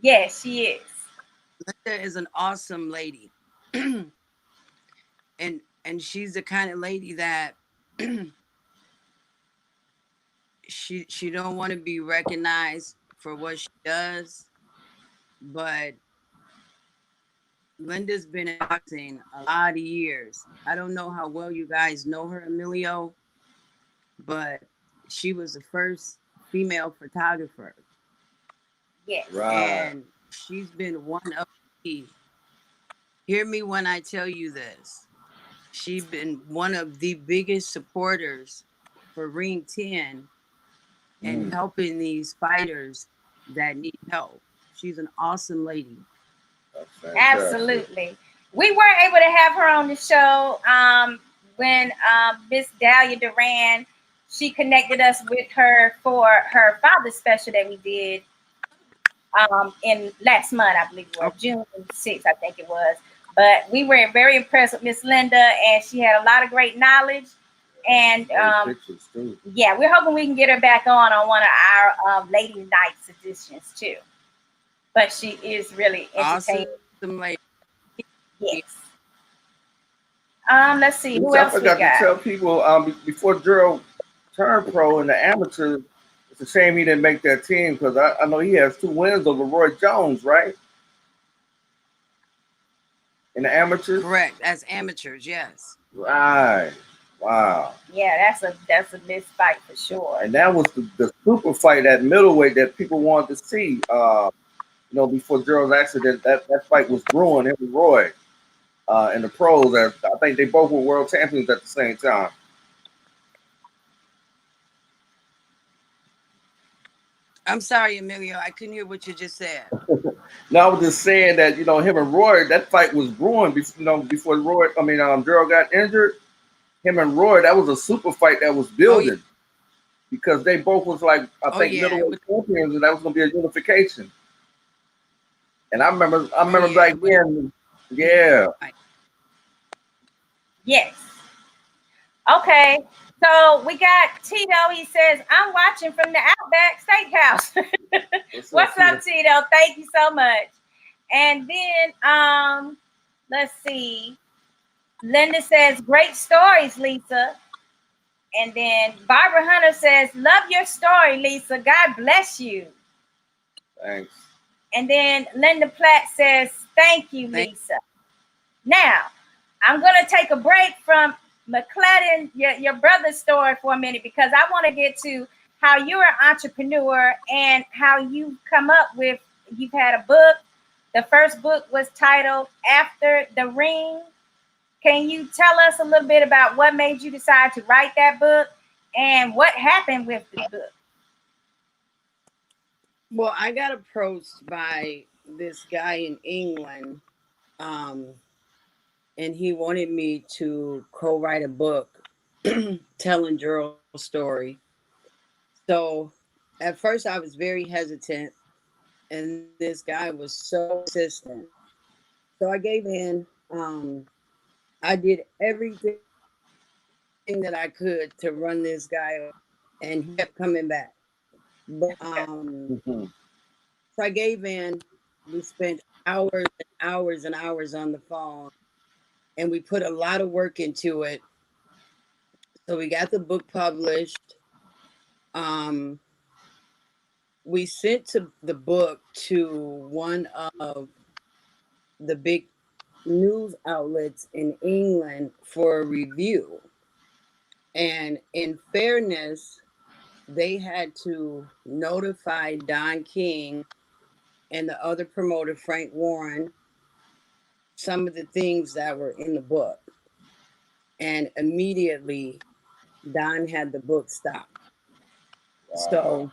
Yes, she is. Linda is an awesome lady. and she's the kind of lady that she don't want to be recognized for what she does, but Linda's been in boxing a lot of years. I don't know how well you guys know her, Emelio, but she was the first female photographer. Yes. Right. And she's been one of the, hear me when I tell you this, she's been one of the biggest supporters for Ring 10 and helping these fighters that need help. She's an awesome lady. Absolutely. We weren't able to have her on the show when Miss Dahlia Duran, she connected us with her for her father's special that we did in last month, I believe it was June 6th, I think it was. But we were very impressed with Miss Linda, and she had a lot of great knowledge. And yeah, we're hoping we can get her back on one of our Lady Nights editions too. But she is really entertaining. Awesome lady. Yes. Let's see who I else we forgot got. to tell people before Gerald turned pro in the amateur. It's a shame he didn't make that team because I know he has 2 wins over Roy Jones, right? In the amateurs? Correct. As amateurs, yes. Right. Wow. Yeah, that's a missed fight for sure. And that was the super fight at middleweight that people wanted to see. Before Gerald's accident, that fight was brewing. Him and Roy in the pros. I think they both were world champions at the same time. I'm sorry, Emelio. I couldn't hear what you just said. No, I was just saying that him and Roy, that fight was brewing. Before Gerald got injured. Him and Roy, that was a super fight that was building because they both was like middleweight champions, and that was going to be a unification. And I remember back then, yeah. Yes. Okay. So we got Tito. He says, I'm watching from the Outback Steakhouse. What's up, Tito? Thank you so much. And then let's see. Linda says, great stories, Lisa. And then Barbara Hunter says, love your story, Lisa. God bless you. Thanks. And then Linda Platt says, thank you, Lisa. Now, I'm going to take a break from McClellan, your brother's story for a minute, because I want to get to how you're an entrepreneur and how you've come up with, you've had a book. The first book was titled After the Ring. Can you tell us a little bit about what made you decide to write that book and what happened with the book? Well, I got approached by this guy in England, and he wanted me to co-write a book telling Gerald's story. So at first I was very hesitant, and this guy was so insistent. So I gave in. I did everything that I could to run this guy, and he kept coming back. But so I gave in. We spent hours and hours and hours on the phone, and we put a lot of work into it. So we got the book published. We sent the book to one of the big news outlets in England for a review. And in fairness, they had to notify Don King and the other promoter, Frank Warren, some of the things that were in the book. And immediately, Don had the book stopped. Wow. So,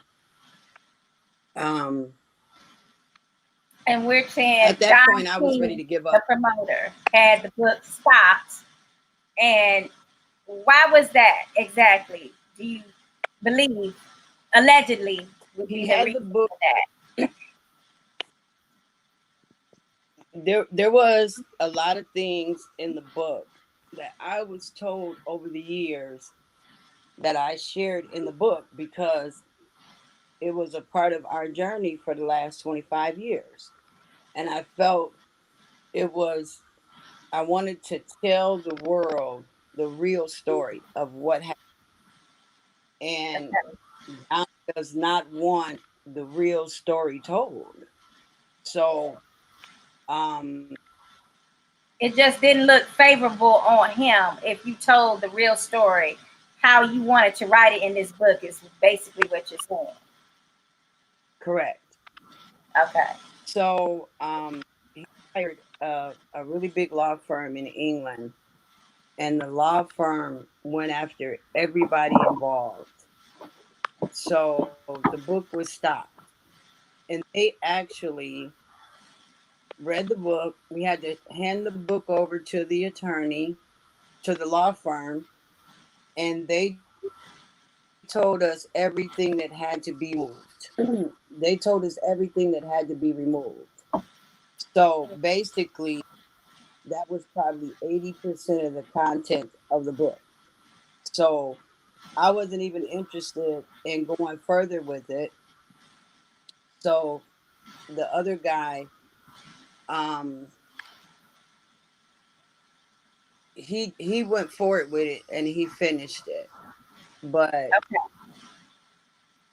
and we're saying at that point, I was ready to give up. The promoter had the book stopped. And why was that exactly? Do you believe, allegedly, would he had the book? There was a lot of things in the book that I was told over the years that I shared in the book because it was a part of our journey for the last 25 years. And I felt I wanted to tell the world the real story of what happened. And Don does not want the real story told. So, it just didn't look favorable on him if you told the real story. How you wanted to write it in this book is basically what you're saying. Correct. Okay. So he hired a really big law firm in England, and the law firm went after everybody involved. So the book was stopped, and they actually read the book. We had to hand the book over to the attorney to the law firm, and they told us everything that had to be moved. They told us everything that had to be removed. So basically, that was probably 80% of the content of the book. So I wasn't even interested in going further with it. So the other guy, um, he went forward with it and he finished it, but Okay.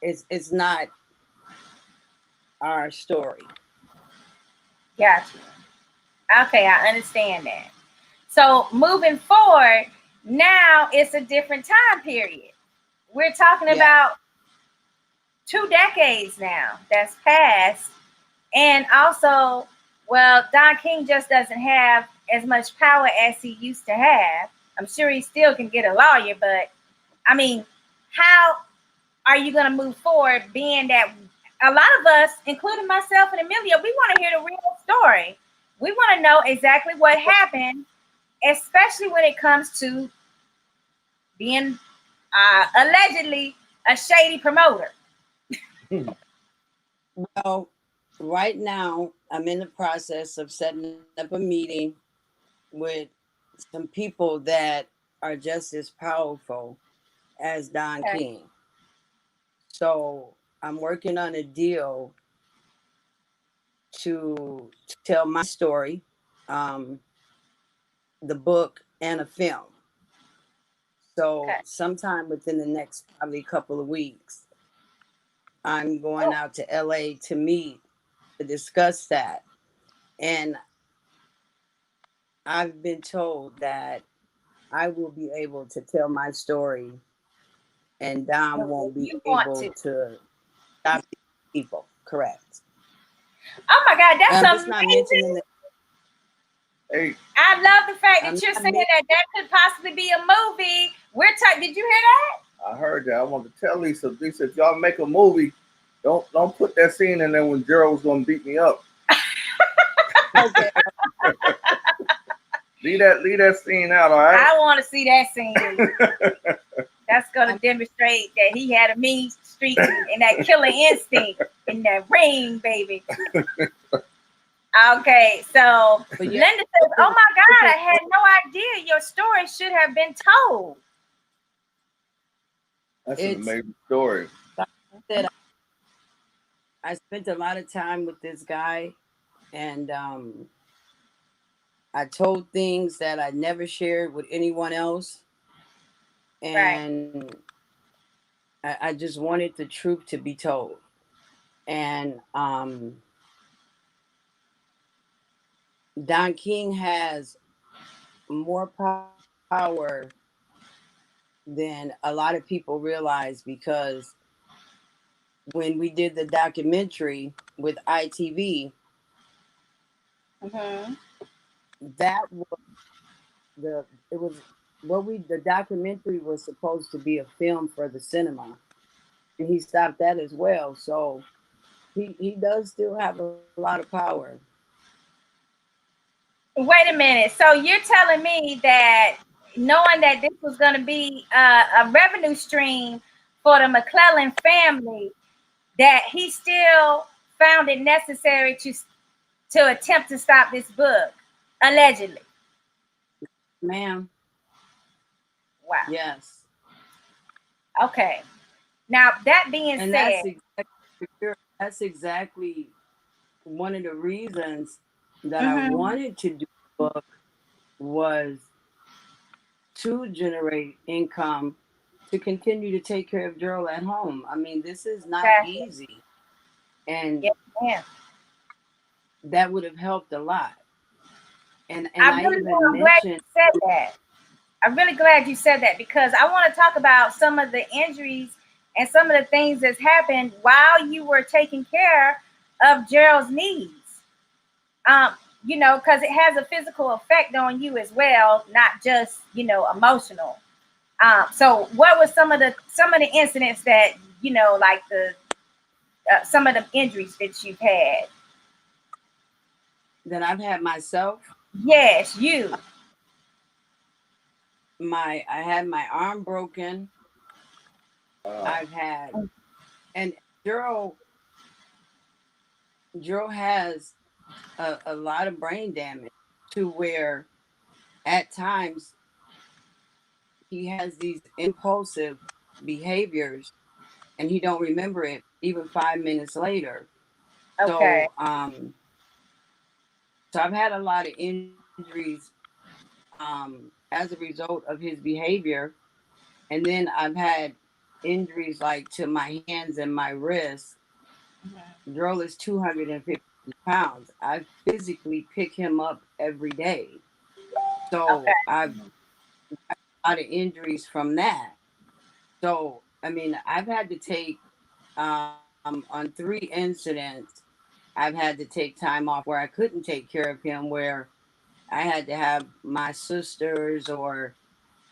it's not our story. Gotcha. Okay, I understand that. So moving forward, now it's a different time period. We're talking Yeah. about 2 decades now that's passed. And also, well, Don King just doesn't have as much power as he used to have. I'm sure he still can get a lawyer, but I mean, how are you going to move forward being that a lot of us, including myself and Emelio, we want to hear the real story. We want to know exactly what happened, especially when it comes to being allegedly a shady promoter. Well, right now I'm in the process of setting up a meeting with some people that are just as powerful as Don Okay. King. So I'm working on a deal to tell my story, um, the book, and a film. So Okay. sometime within the next probably couple of weeks, I'm going out to LA to meet to discuss that. And I've been told that I will be able to tell my story and Don won't be You want able to. to stop people. Correct. Oh my God, that's I'm just not amazing. mentioning that. Hey, I love the fact I'm that you're not saying men- that could possibly be a movie. Did you hear that? I heard that. I want to tell Lisa, if y'all make a movie, don't put that scene in there when Gerald was gonna beat me up. Okay. Leave that scene out, all right? I want to see that scene. That's going to demonstrate that he had a mean streak and that killer instinct in that ring, baby. Okay, so But yeah, Linda says, "Oh my God, I had no idea your story should have been told." That's an it's amazing story. like I said, I spent a lot of time with this guy, and I told things that I never shared with anyone else, Right. and I just wanted the truth to be told. And Don King has more power than a lot of people realize, because when we did the documentary with ITV, Mm-hmm. that was the documentary was supposed to be a film for the cinema, and he stopped that as well. So he does still have a lot of power. Wait a minute. So you're telling me that knowing that this was going to be a revenue stream for the McClellan family, that he still found it necessary to attempt to stop this book, allegedly. Ma'am, Wow. yes. Okay. Now that being And said, that's exactly one of the reasons that I mm-hmm, wanted to do the book, was to generate income to continue to take care of Gerald at home. I mean, this is not exactly. easy. And Yes, ma'am. that would have helped a lot. And I'm I really even glad you mentioned, said that. I'm really glad you said that because I want to talk about some of the injuries and some of the things that's happened while you were taking care of Gerald's needs. Um, because it has a physical effect on you as well, not just emotional. So what were some of the incidents that like the some of the injuries that you've had? that I've had myself. Yes, you. I had my arm broken. Uh, I've had, and Jero has a lot of brain damage to where at times he has these impulsive behaviors and he don't remember it even 5 minutes later. Okay. So I've had a lot of injuries as a result of his behavior. And then I've had injuries like to my hands and my wrists. Dro is 250 pounds. I physically pick him up every day. Okay. So I've got a lot of injuries from that. So, I mean, I've had to take, on 3 incidents, I've had to take time off where I couldn't take care of him, where I had to have my sisters or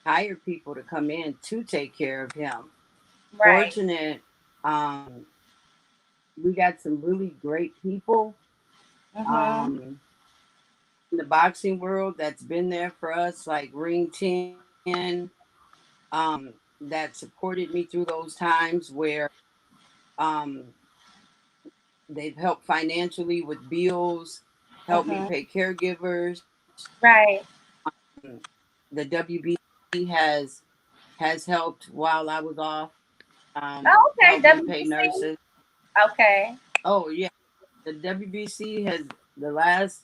hire people to come in to take care of him. Right. Fortunate, we got some really great people in the boxing world that's been there for us, like Ring 10, that supported me through those times where um, they've helped financially with bills, helped me pay caregivers. Right. The WBC has helped while I was off, Oh, okay. helped me pay WBC. nurses. Okay. Oh yeah, the WBC has the last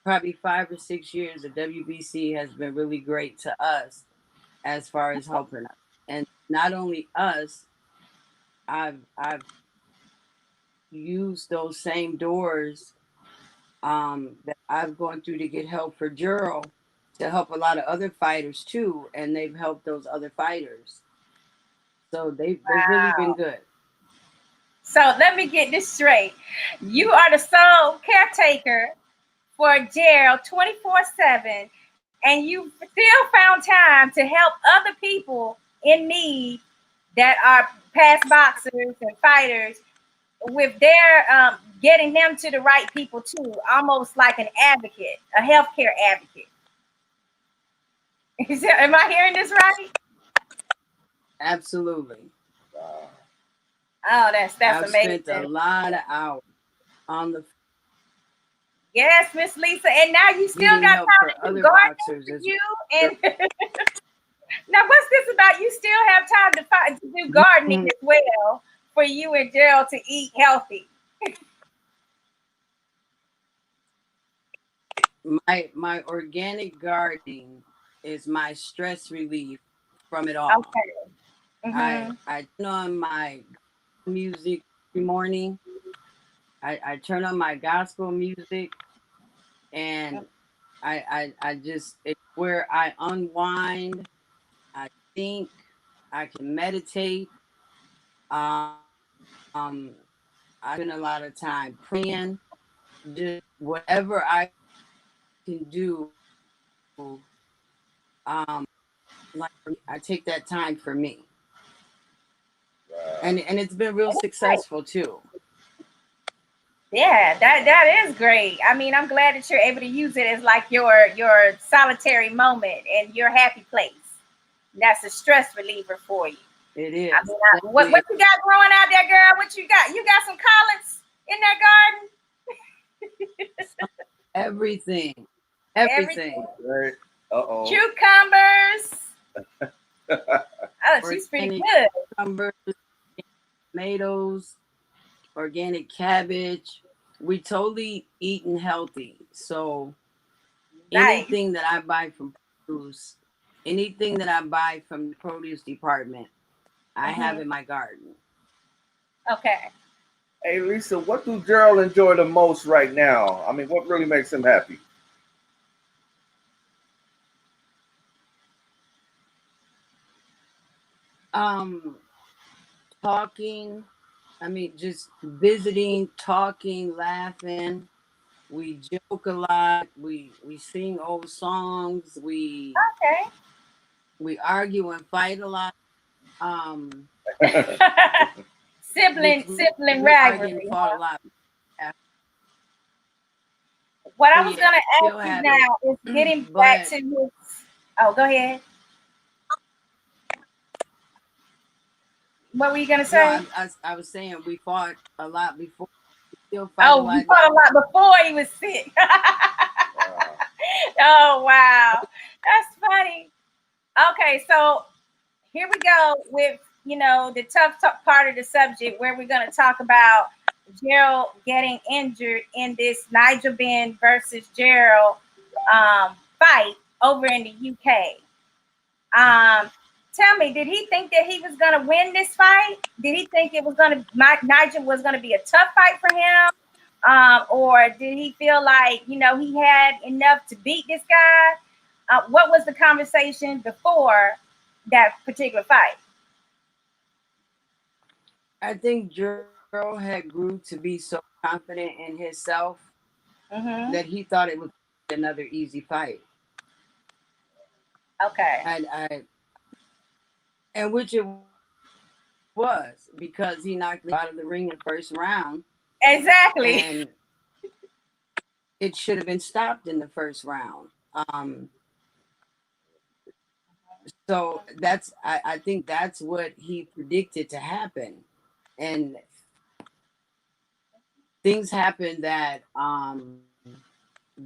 probably 5 or 6 years. The WBC has been really great to us as far as helping us, and not only us. I've used those same doors that I've gone through to get help for Juro to help a lot of other fighters too, and they've helped those other fighters. So they've really been Wow. good. So let me get this straight. You are the sole caretaker for Gerald 24/7, and you still found time to help other people in need that are past boxers and fighters with their getting them to the right people too, almost like an advocate, a healthcare advocate. Am I hearing this right? Absolutely. Oh, that's I've spent a amazing. lot of hours on the Yes, Miss Lisa. And now you still getting got help time for to do other gardening boxers for as you. well. And now what's this about? You still have time to do gardening as well for you and Gerald to eat healthy. My organic gardening is my stress relief from it all. Okay. Mm-hmm. I turn on my music every morning. I turn on my gospel music, and I just, it's where I unwind. I think, I can meditate. Um, I spend a lot of time praying. Just whatever I can do. Like I take that time for me, and it's been real successful too. Yeah, that is great. I mean, I'm glad that you're able to use it as like your solitary moment and your happy place. That's a stress reliever for you. It I is mean, what definitely you got growing out there, girl? What you got? You got some collards in that everything, garden? everything. right. Uh-oh. Cucumbers. Oh, she's pretty Organic good. cucumbers, tomatoes, organic cabbage. We totally eating healthy. So Nice. anything that I buy from produce, anything that I buy from the produce department, I have in my garden. Okay. Hey, Lisa, what do Gerald enjoy the most right now? I mean, what really makes him happy? Talking. I mean, just visiting, talking, laughing. We joke a lot. We sing old songs. Okay. We argue and fight a lot. Um, sibling which sibling we argued and rivalry. fought a lot. What So I was yeah, gonna still ask you have it. now is getting back But to his Oh, go ahead. What were you gonna No, say? I was saying we fought a lot before. We still fight a Oh, you lot fought a now. lot before he was sick. Wow. Oh wow, that's funny. Okay, so here we go with the tough part of the subject where we're going to talk about Gerald getting injured in this Nigel Ben versus Gerald fight over in the UK. Tell me, did he think that he was going to win this fight? Did he think it was going to Nigel was going to be a tough fight for him? Or did he feel like he had enough to beat this guy? What was the conversation before that particular fight? I think Gerald had grew to be so confident in himself Mm-hmm. that he thought it was another easy fight. Okay. And which it was, because he knocked him out of the ring in the first round, Exactly. and it should have been stopped in the first round. So I think that's what he predicted to happen, and things happened that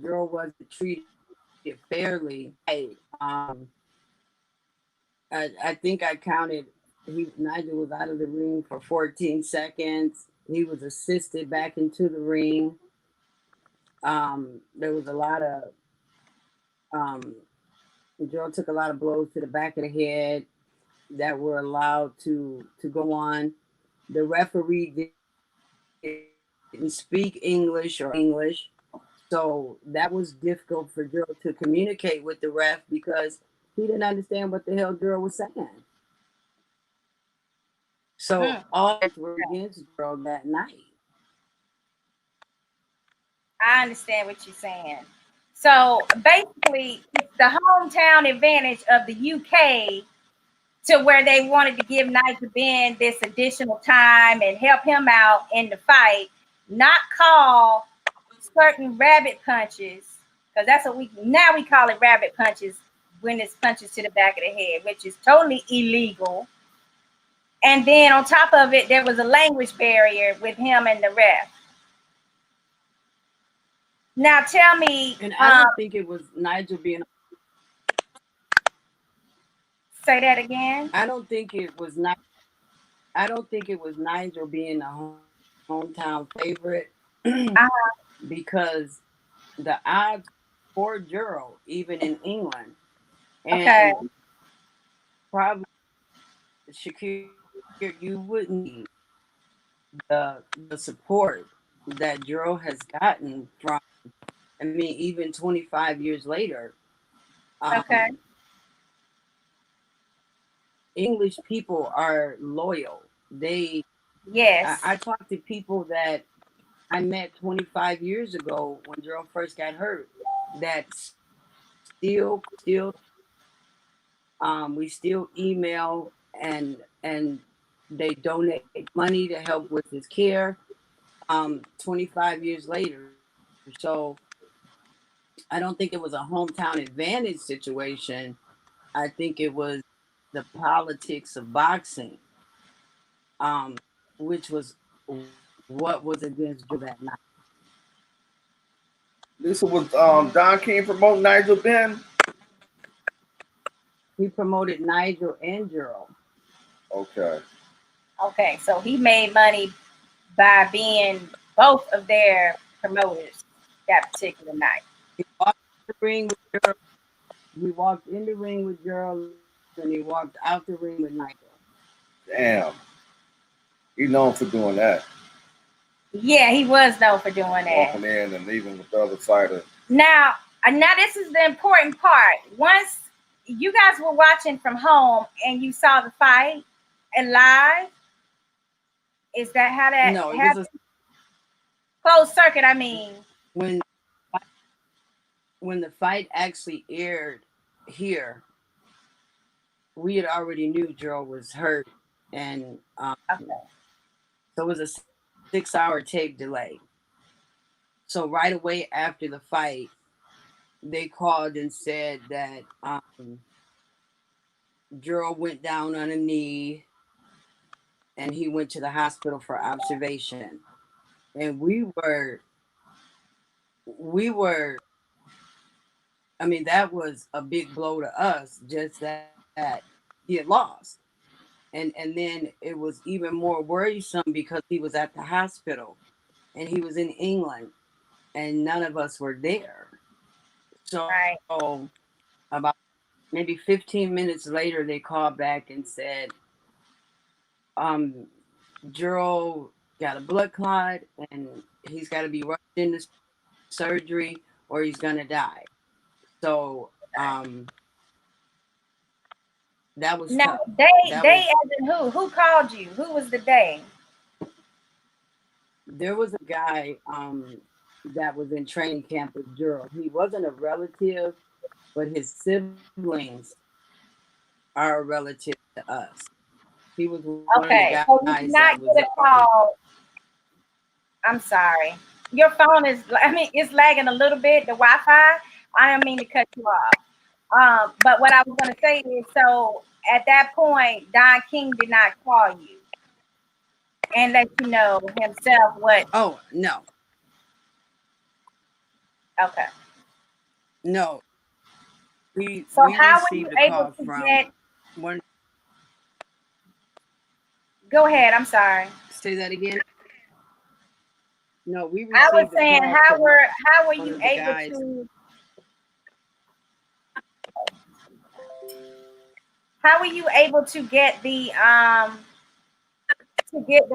girl wasn't treated fairly. I think I counted. Nigel was out of the ring for 14 seconds. He was assisted back into the ring. There was a lot of Joe took a lot of blows to the back of the head that were allowed to go on. The referee didn't speak English, so that was difficult for Joe to communicate with the ref because he didn't understand what the hell Joe was saying. So Mm, all were against Joe that night. I understand what you're saying. So basically, it's the hometown advantage of the UK to where they wanted to give Nigel Ben this additional time and help him out in the fight, not call certain rabbit punches, because that's what we call it, rabbit punches, when it's punches to the back of the head, which is totally illegal. And then on top of it, there was a language barrier with him and the ref. Now tell me, And I don't think it was Nigel being. say that again. I don't think it was not. I don't think it was Nigel being a hometown favorite Uh, because the odds for Gerald, even in England, okay. and probably Shakir, you wouldn't need the support that Gerald has gotten from. I mean, even 25 years later, Okay. um, English people are loyal. Yes. I talk to people that I met 25 years ago when Gerald first got hurt that still we still email, and they donate money to help with his care 25 years later. So I don't think it was a hometown advantage situation. I think it was the politics of boxing, um, which was what was against Joe that night. This was Don King promoting Nigel Ben. He promoted Nigel and Gerald. Okay. Okay. So he made money by being both of their promoters that particular night. He walked in the ring with Gerald. He walked in the ring with Gerald, and he walked out the ring with Nigel. Damn. He's known for doing that. Yeah, he was known for doing that. Walking in and leaving with the other fighter. Now this is the important part. Once you guys were watching from home and you saw the fight and live, is that how that No, it happened? was Closed circuit, I mean. when the fight actually aired here. We had already knew Gerald was hurt, and Okay. so it was a 6-hour tape delay. So right away after the fight, they called and said that Gerald went down on a knee and he went to the hospital for observation. And we were, I mean, that was a big blow to us, just that he had lost. And then it was even more worrisome because he was at the hospital and he was in England and none of us were there. So Right. about maybe 15 minutes later, they called back and said, um, Gerald got a blood clot and he's got to be rushed into surgery or he's gonna die. So that was Now, tough. That they was as in who? Who called you? Who was the they? There was a guy that was in training camp with Gerald. He wasn't a relative, but his siblings are a relative to us. He was one of the Okay, so you did guys not that was get a call. I'm sorry. Your phone is, I mean, it's lagging a little bit, the Wi-Fi. I don't mean to cut you off. But what I was going to say is, so at that point, Don King did not call you and let you know himself what. Oh no, Okay. no. We So we how were you received a able call to from get? one. Go ahead. I'm sorry. Say that again. No, we I was received a saying, call from how were one you of the able guys. to? How were you able to get the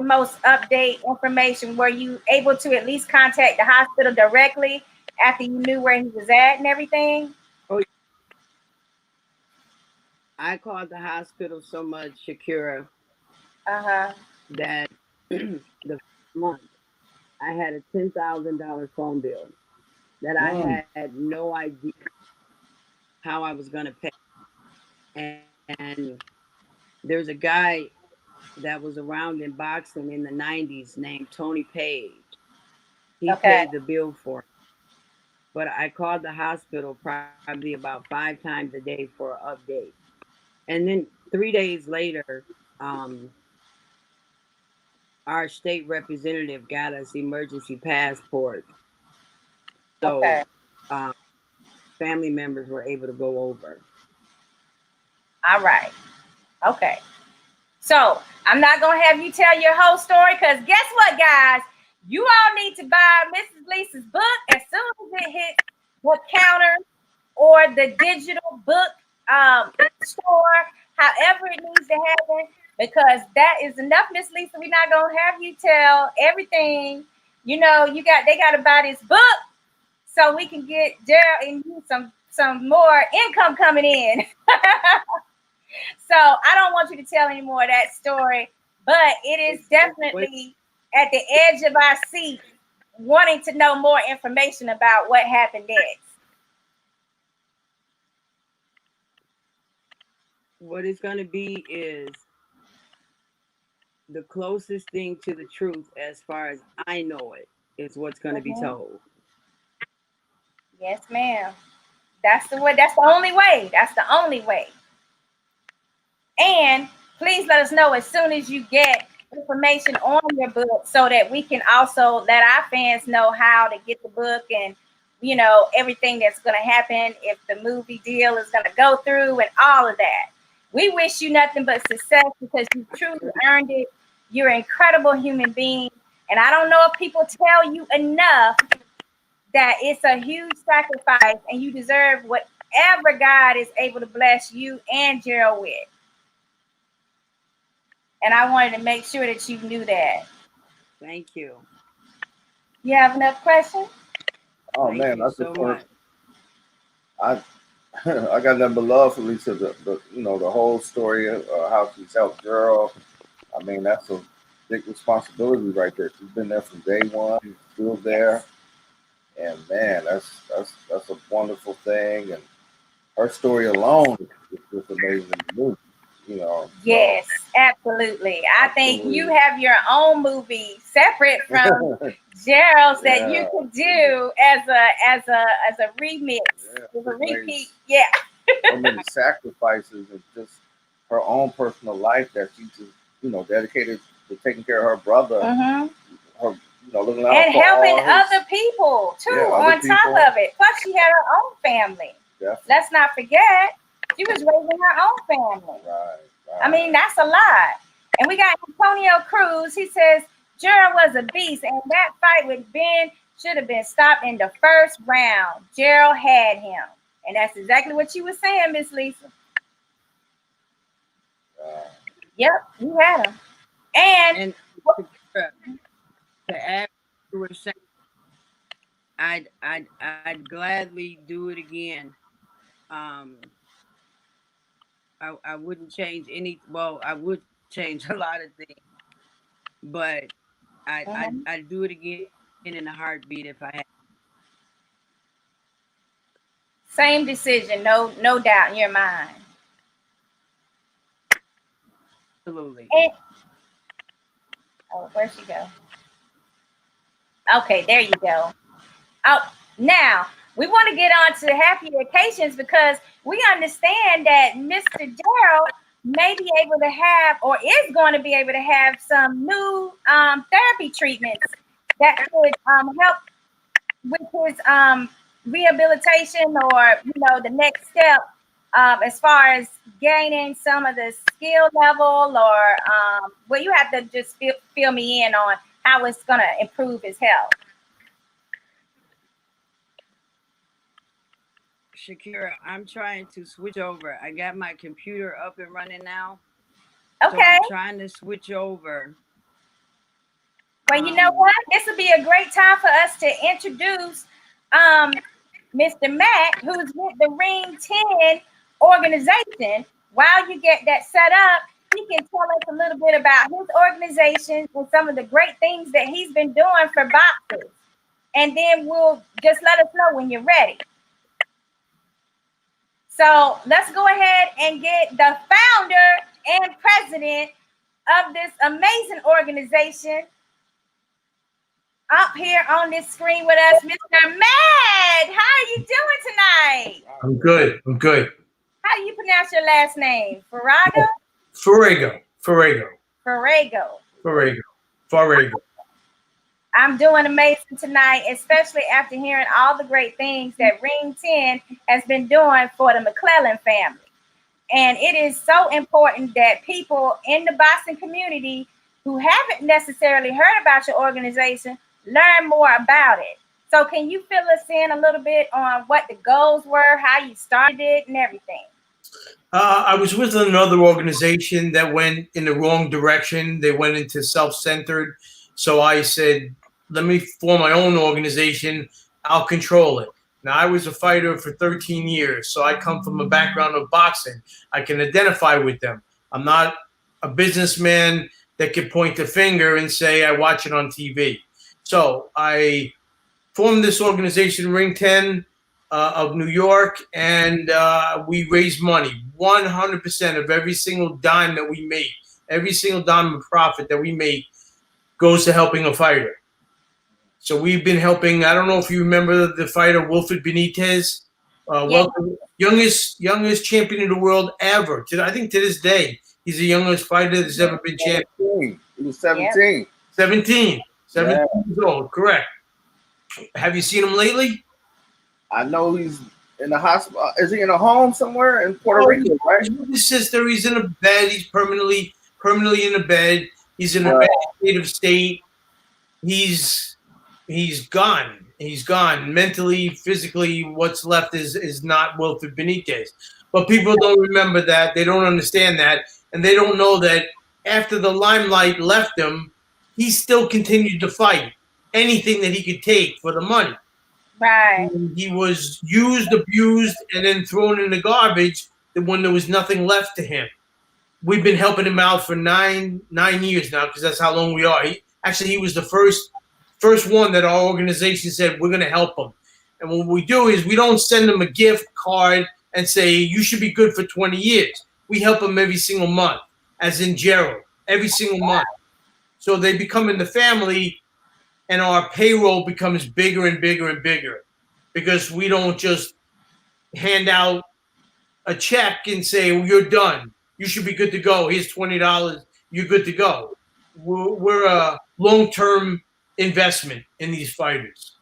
most update information? Were you able to at least contact the hospital directly after you knew where he was at and everything? Oh, I called the hospital so much, Shakira, Uh-huh. that the first month I had a $10,000 phone bill that Mm. I had no idea how I was going to pay. And there's a guy that was around in boxing in the 90s named Tony Page. He Okay. paid the bill for it. But I called the hospital probably about 5 times a day for an update. And then 3 days later, um, our state representative got us emergency passports. So Okay. um, family members were able to go over. All right. Okay. So I'm not gonna have you tell your whole story because guess what, guys? You all need to buy Mrs. Lisa's book as soon as it hits the counter or the digital book store, however it needs to happen, because that is enough, Miss Lisa. We're not gonna have you tell everything. You know, they gotta buy this book so we can get Gerald and you some more income coming in. So I don't want you to tell any more of that story, but it is What, definitely at the edge of our seat wanting to know more information about what happened next. what it's going to be is the closest thing to the truth, as far as I know it, is what's going to be Mhm. told. Yes, ma'am. That's the way. That's the only way. That's the only way. And please let us know as soon as you get information on your book so that we can also let our fans know how to get the book and everything that's going to happen if the movie deal is going to go through and all of that. We wish you nothing but success because you truly earned it. You're an incredible human being. And I don't know if people tell you enough that it's a huge sacrifice and you deserve whatever God is able to bless you and Gerald with. And I wanted to make sure that you knew that. Thank you. You have enough questions? Oh Thank man, you I so just want much. I I got nothing but love for Lisa. The the whole story of how she's helped girl. I mean, that's a big responsibility right there. She's been there from day one, still there, Yes. and man, that's a wonderful thing. And her story alone is just amazing to me. you know. Yes, absolutely. I think you have your own movie separate from Gerald's that you could do as a remix, as a repeat. Yeah. So many sacrifices and just her own personal life that she just, you know, dedicated to taking care of her brother. Mm-hmm. Her, you know, looking out and for helping all his, other people too other on top of it. Plus, she had her own family. Definitely. Let's not forget, she was raising her own family. Right. I mean, that's a lot. And we got Antonio Cruz. He says Gerald was a beast, and that fight with Ben should have been stopped in the first round. Gerald had him, and that's exactly what you were saying, Miss Lisa. Yep, you had him. And to add to what saying, I'd gladly do it again. I wouldn't change any. Well, I would change a lot of things, but I'd do it again in a heartbeat if I had. Same decision, no doubt in your mind. Absolutely. And, oh, where'd she go? Okay, there you go. Oh, now we want to get on to happier occasions because we understand that Mr. Gerald may be able to have, or is going to be able to have, some new therapy treatments that could help with his rehabilitation, or the next step as far as gaining some of the skill level, or well, you have to just fill me in on how it's going to improve his health. Shakira, I'm trying to switch over. I got my computer up and running now. Okay. So I'm trying to switch over. Well, you know what? This would be a great time for us to introduce Mr. Matt, who's with the Ring 10 organization. While you get that set up, he can tell us a little bit about his organization and some of the great things that he's been doing for boxers. And then we'll just let us know when you're ready. So let's go ahead and get the founder and president of this amazing organization up here on this screen with us, Mr. Matt. How are you doing tonight? I'm good. How do you pronounce your last name? Farrago? Farrago. I'm doing amazing tonight, especially after hearing all the great things that Ring 10 has been doing for the McClellan family. And it is so important that people in the boxing community who haven't necessarily heard about your organization learn more about it. So can you fill us in a little bit on what the goals were, how you started it, and everything? I was with another organization that went in the wrong direction. They went into self-centered. So I said, let me form my own organization. I'll control it. Now, I was a fighter for 13 years, so I come from a background of boxing. I can identify with them. I'm not a businessman that can point the finger and say, I watch it on TV. So I formed this organization, Ring 10 of New York, and we raise money. 100% of every single dime that we make, every single dime of profit that we make goes to helping a fighter. So we've been helping. I don't know if you remember the fighter Wilfred Benitez, youngest champion in the world ever. I think to this day, he's the youngest fighter that's ever been champion. He was 17. 17 years old, correct. Have you seen him lately? I know he's in the hospital. Is he in a home somewhere in Puerto Rico, right? His sister, he's in a bed. He's permanently in a bed. He's in a vegetative state. He's gone. He's gone. Mentally, physically, what's left is not Wilfred Benitez. But people don't remember that. They don't understand that. And they don't know that after the limelight left him, he still continued to fight anything that he could take for the money. Right. And he was used, abused, and then thrown in the garbage when there was nothing left to him. We've been helping him out for nine years now, because that's how long we are. He was the first one that our organization said we're going to help him. And what we do is we don't send him a gift card and say you should be good for 20 years. we help them every single month, as in Gerald, every single month. So they become in the family, and our payroll becomes bigger and bigger and bigger, because we don't just hand out a check and say, well, you're done. You should be good to go. Here's $20. You're good to go. We're a long-term investment in these fighters.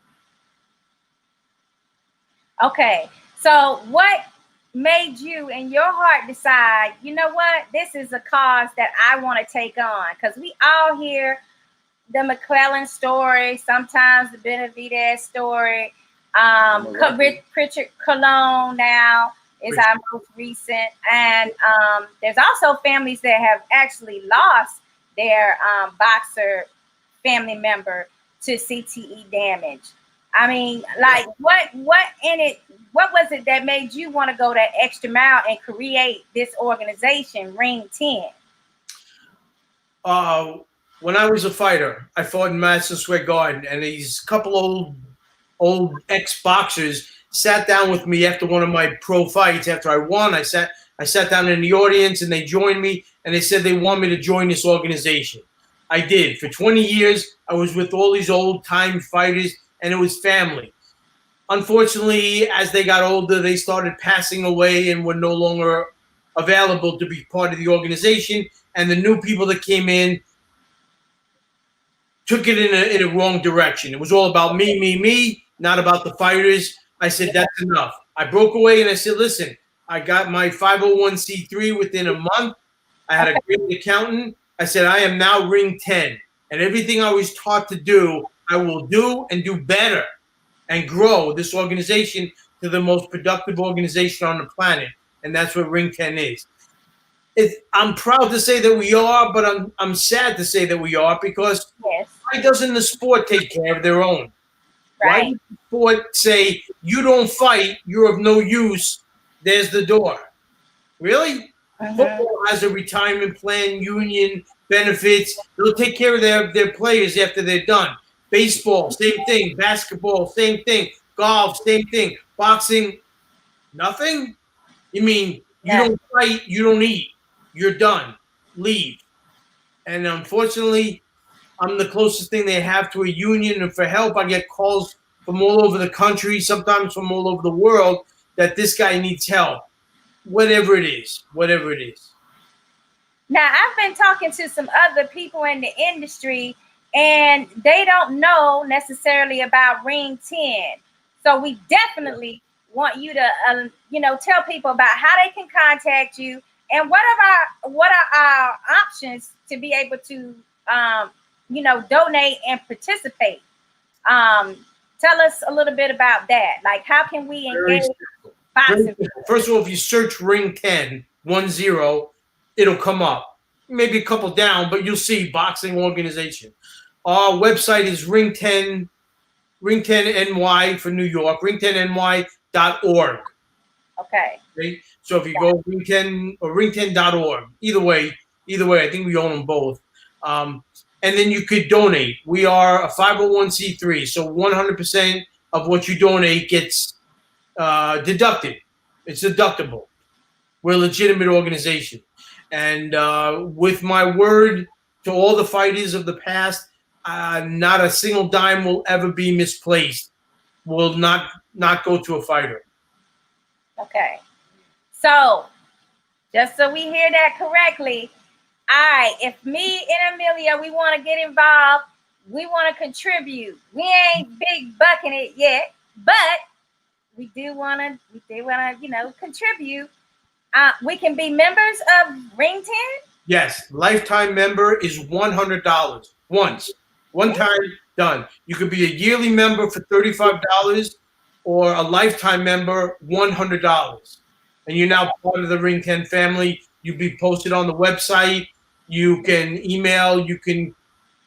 Okay. So what made you in your heart decide, you know what, this is a cause that I want to take on? Because we all hear the McClellan story, sometimes the Benavidez story. Richard Colon now is our most recent. And there's also families that have actually lost their boxer family member to CTE damage. I mean, like, what was it that made you want to go that extra mile and create this organization, Ring 10? When I was a fighter, I fought in Madison Square Garden, and these couple old ex-boxers sat down with me after one of my pro fights. After I won, I sat down in the audience, and they joined me, and they said they want me to join this organization. I did. For 20 years, I was with all these old-time fighters, and it was family. Unfortunately, as they got older, they started passing away and were no longer available to be part of the organization. And the new people that came in took it in a wrong direction. It was all about me, not about the fighters. I said, that's enough. I broke away and I said, listen, I got my 501c3 within a month. I had a great accountant. I said, I am now Ring 10. And everything I was taught to do, I will do and do better and grow this organization to the most productive organization on the planet. And that's what Ring 10 is. I'm proud to say that we are, but I'm sad to say that we are, because why doesn't the sport take care of their own? Why does the sport say, you don't fight, you're of no use, there's the door? Really? Football has a retirement plan, union, benefits. They'll take care of their players after they're done. Baseball, same thing. Basketball, same thing. Golf, same thing. Boxing, nothing? You mean you don't fight, you don't eat. You're done. Leave. And unfortunately, I'm the closest thing they have to a union, and for help, I get calls from all over the country, sometimes from all over the world, that this guy needs help. Whatever it is. Now, I've been talking to some other people in the industry, and they don't know necessarily about Ring 10. So we definitely want you to, tell people about how they can contact you, and what are our options to be able to, donate and participate. Tell us a little bit about that. Like, how can we engage boxing? First of all, if you search Ring 10, 10, it'll come up. Maybe a couple down, but you'll see boxing organization. Our website is Ring 10 NY for New York, ring10ny.org. Okay. So if you go Ring 10 or ring10.org, either way, I think we own them both. And then you could donate. We are a 501c3, so 100% of what you donate gets deducted. It's deductible. We're a legitimate organization. And with my word to all the fighters of the past, not a single dime will ever be misplaced. Will not go to a fighter. Okay. So, just so we hear that correctly, if me and Emelio, we want to get involved, we want to contribute. We ain't big bucking it yet, but we do want to, contribute. We can be members of Ring 10? Yes. Lifetime member is $100. One time, done. You could be a yearly member for $35 or a lifetime member, $100. And you're now part of the Ring 10 family. You'll be posted on the website. You can email. You can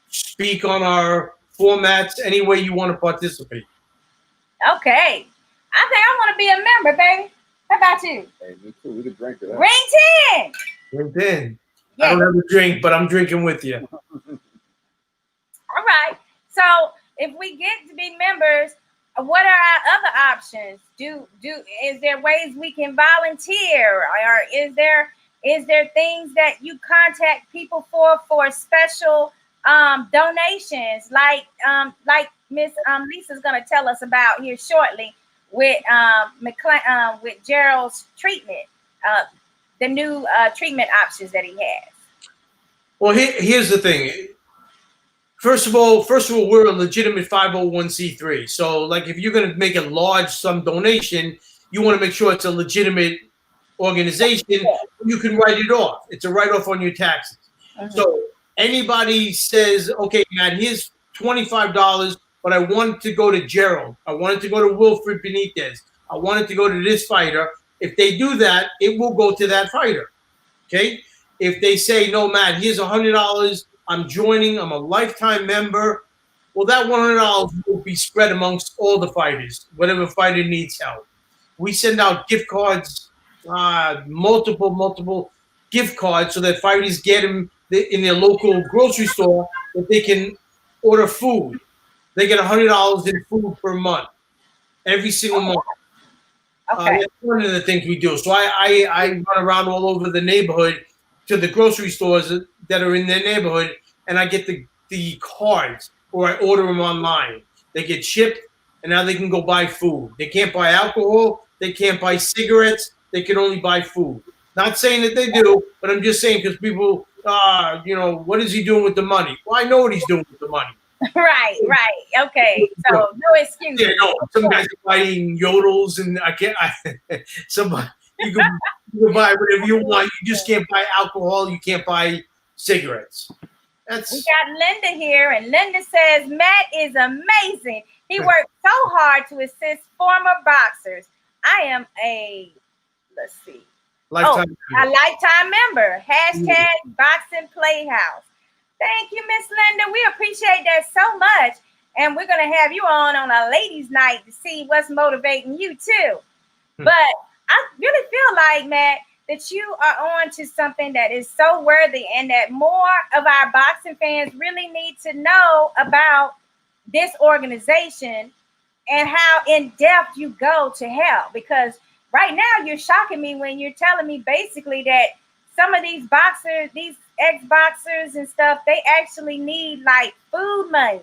speak on our formats any way you want to participate. Okay. I think I want to be a member, baby. How about you? Hey, me too. We could drink to that. Ring 10. Ring 10. Yeah. I don't have a drink, but I'm drinking with you. All right. So if we get to be members, what are our other options? Is there ways we can volunteer, or is there Is there things that you contact people for special donations, like Miss Lisa's gonna tell us about here shortly with McClellan, with Gerald's treatment, the new treatment options that he has? Well, here's the thing. First of all, we're a legitimate 501c3. So, like, if you're going to make a large sum donation, you want to make sure it's a legitimate organization. You can write it off. It's a write-off on your taxes. So, anybody says, okay, Matt, here's $25, but I want it to go to Gerald. I want it to go to Wilfred Benitez. I want it to go to this fighter. If they do that, it will go to that fighter. Okay? If they say, no, Matt, here's $100, I'm joining, I'm a lifetime member, well, that $100 will be spread amongst all the fighters, whatever fighter needs help. We send out gift cards, multiple gift cards, so that fighters get them in their local grocery store, that they can order food. They get $100 in food per month, every single month. Okay. That's one of the things we do. So I run around all over the neighborhood to the grocery stores that are in their neighborhood, and I get the cards, or I order them online. They get shipped, and now they can go buy food. They can't buy alcohol. They can't buy cigarettes. They can only buy food. Not saying that they do, but I'm just saying because people, what is he doing with the money? Well, I know what he's doing with the money. Right. Okay. So no excuse. Yeah, no. Some guys are buying yodels, and I can't. Somebody you can buy whatever you want. You just can't buy alcohol. You can't buy cigarettes. We got Linda here, and Linda says Matt is amazing. He worked so hard to assist former boxers. I am a lifetime member. Hashtag Boxing Playhouse. Thank you, Miss Linda. We appreciate that so much. And we're going to have you on a ladies' night to see what's motivating you too. But I really feel like, Matt, that you are on to something that is so worthy, and that more of our boxing fans really need to know about this organization and how in depth you go to help. Because right now you're shocking me when you're telling me basically that some of these boxers, these ex-boxers and stuff, they actually need like food money.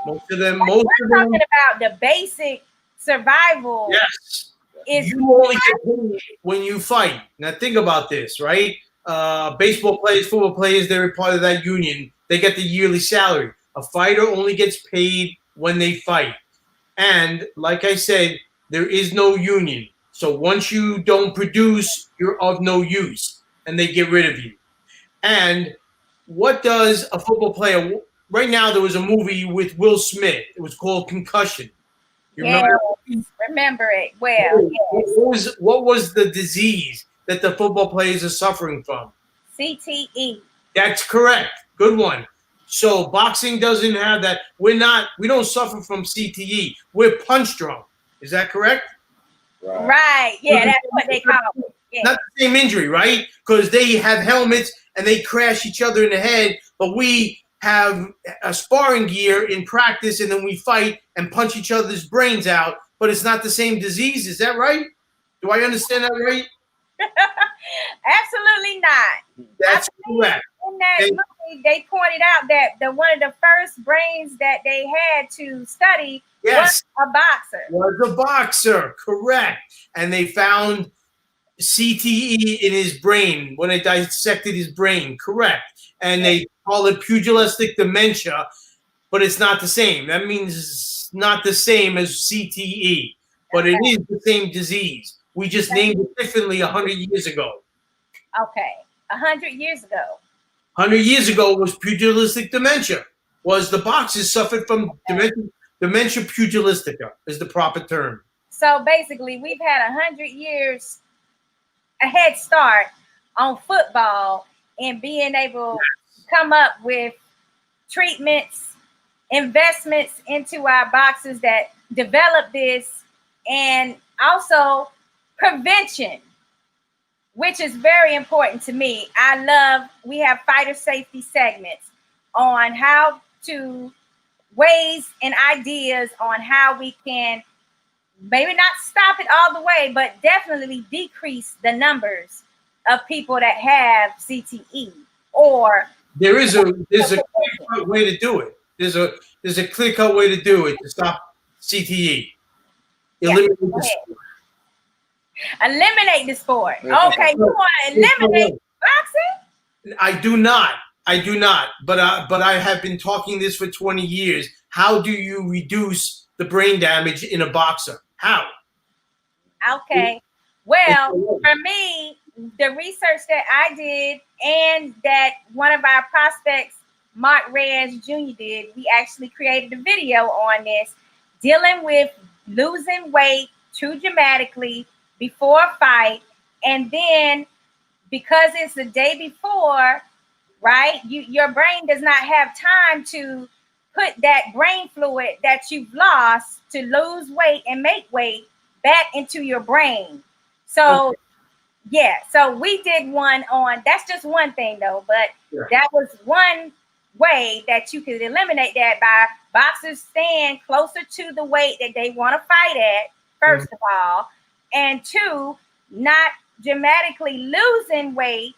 Most of them. We're talking about the basic survival. Yes. You only get paid when you fight. Now think about this, right? Baseball players, football players, they're part of that union. They get the yearly salary. A fighter only gets paid when they fight. And like I said, there is no union. So once you don't produce, you're of no use, and they get rid of you. And what does a football player? Right now, there was a movie with Will Smith. It was called Concussion. You remember it well. Yes. What was the disease that the football players are suffering from? CTE. That's correct. Good one. So boxing doesn't have that. We don't suffer from CTE. We're punch drunk. Is that correct? Right. Yeah, that's what they call it. Yeah. Not the same injury, right? Because they have helmets and they crash each other in the head, but we have a sparring gear in practice, and then we fight and punch each other's brains out, but it's not the same disease. Is that right? Do I understand that right? Absolutely not. That's correct. In that movie, they pointed out that one of the first brains that they had to study was a boxer. Correct. And they found CTE in his brain when they dissected his brain. Correct. And they call it pugilistic dementia, but it's not the same. That means it's not the same as CTE, but it is the same disease. We just named it differently 100 years ago. Okay, 100 years ago. 100 years ago was pugilistic dementia. Was the boxers suffered from dementia pugilistica is the proper term. So basically, we've had 100 years a head start on football and being able to come up with treatments, investments into our boxers that develop this, and also prevention, which is very important to me. We have fighter safety segments on how to ways and ideas on how we can maybe not stop it all the way, but definitely decrease the numbers of people that have CTE or there's a clear-cut way to do it. There's a clear-cut way to do it to stop CTE. Eliminate go the ahead. sport. Eliminate the sport. Okay, you want to eliminate boxing? I do not. But I have been talking this for 20 years. How do you reduce the brain damage in a boxer? How? Okay. Well, for me, the research that I did and that one of our prospects, Mark Reyes Jr. did, we actually created a video on this, dealing with losing weight too dramatically before a fight, and then because it's the day before, right? Your brain does not have time to put that brain fluid that you've lost to lose weight and make weight back into your brain. So yeah, so we did one on, that's just one thing though, but that was one way that you could eliminate that by boxers staying closer to the weight that they want to fight at, first of all, and two, not dramatically losing weight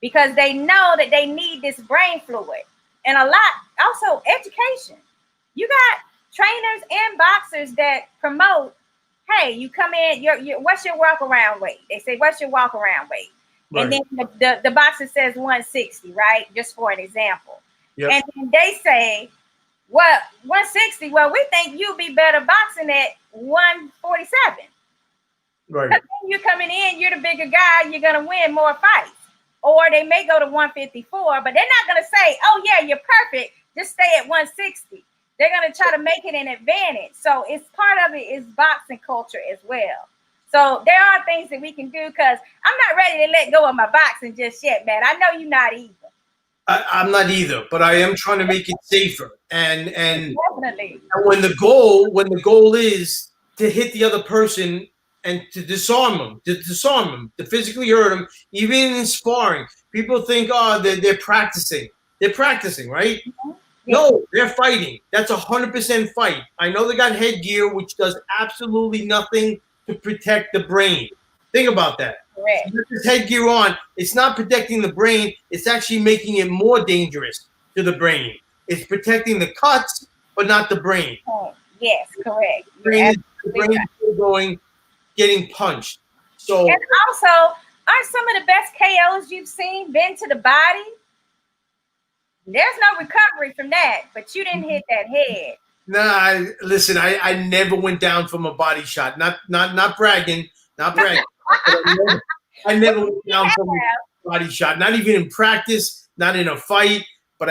because they know that they need this brain fluid. And a lot, also education. You got trainers and boxers that promote, hey, you come in, what's your walk around weight? They say, what's your walk around weight? Right. And then the boxer says 160, right? Just for an example. Yep. And then they say, well, 160, well, we think you'll be better boxing at 147. Right. Because then you're coming in, you're the bigger guy, you're going to win more fights. Or they may go to 154, but they're not going to say, oh, yeah, you're perfect. Just stay at 160. They're going to try to make it an advantage. So it's part of it is boxing culture as well. So there are things that we can do because I'm not ready to let go of my boxing just yet, man. I know you're not either. I'm not either, but I am trying to make it safer. And definitely. when the goal is to hit the other person and to disarm them, to physically hurt them, even in sparring. People think, oh, they're practicing. They're practicing, right? Mm-hmm. No, they're fighting. That's 100% fight. I know they got headgear, which does absolutely nothing to protect the brain. Think about that. Correct. You put this headgear on, it's not protecting the brain. It's actually making it more dangerous to the brain. It's protecting the cuts, but not the brain. Oh, yes, correct. The brain is still going, getting punched. So, and also, aren't some of the best KOs you've seen been to the body? There's no recovery from that, but you didn't hit that head. Nah, listen, I never went down from a body shot. Not bragging, not bragging. I never went down from a body shot. Not even in practice, not in a fight, but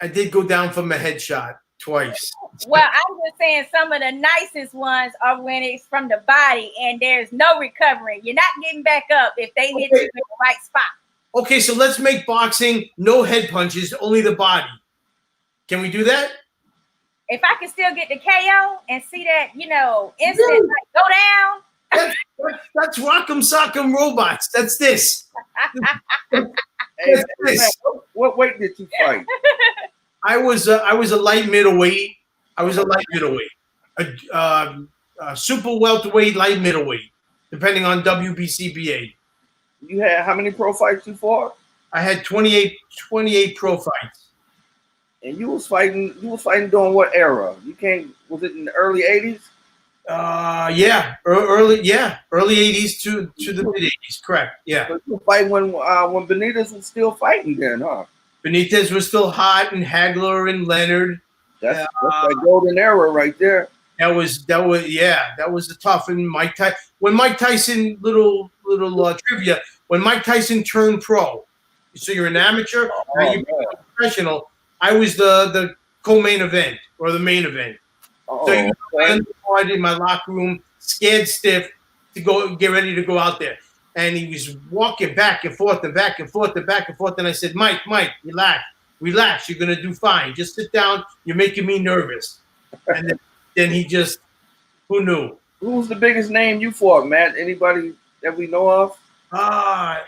I did go down from a headshot twice. Well, I'm just saying some of the nicest ones are when it's from the body and there's no recovery. You're not getting back up if they hit you in the right spot. Okay, so let's make boxing no head punches, only the body. Can we do that? If I can still get the KO and see that, instant go down. That's Rock'em Sock'em Robots. That's this. That's this. What weight did you fight? I was a light middleweight. A super welterweight, light middleweight, depending on WBCBA. You had how many pro fights you fought? I had 28 pro fights. And you was fighting during what era? Was it in the early 80s? Early 80s to the mid 80s, correct. Yeah. But you were fighting when Benitez was still fighting then, huh? Benitez was still hot, and Hagler and Leonard. That's that golden era right there. That was the tough. And Mike Tyson, when Mike Tyson, little trivia, when Mike Tyson turned pro, so you're an amateur, now you're a professional. I was the co-main event or the main event. So I in my locker room, scared stiff to get ready to go out there. And he was walking back and forth and back and forth and back and forth. And I said, Mike, relax. You're going to do fine. Just sit down. You're making me nervous. And then he just, who knew? Who was the biggest name you fought, Matt? Anybody that we know of? I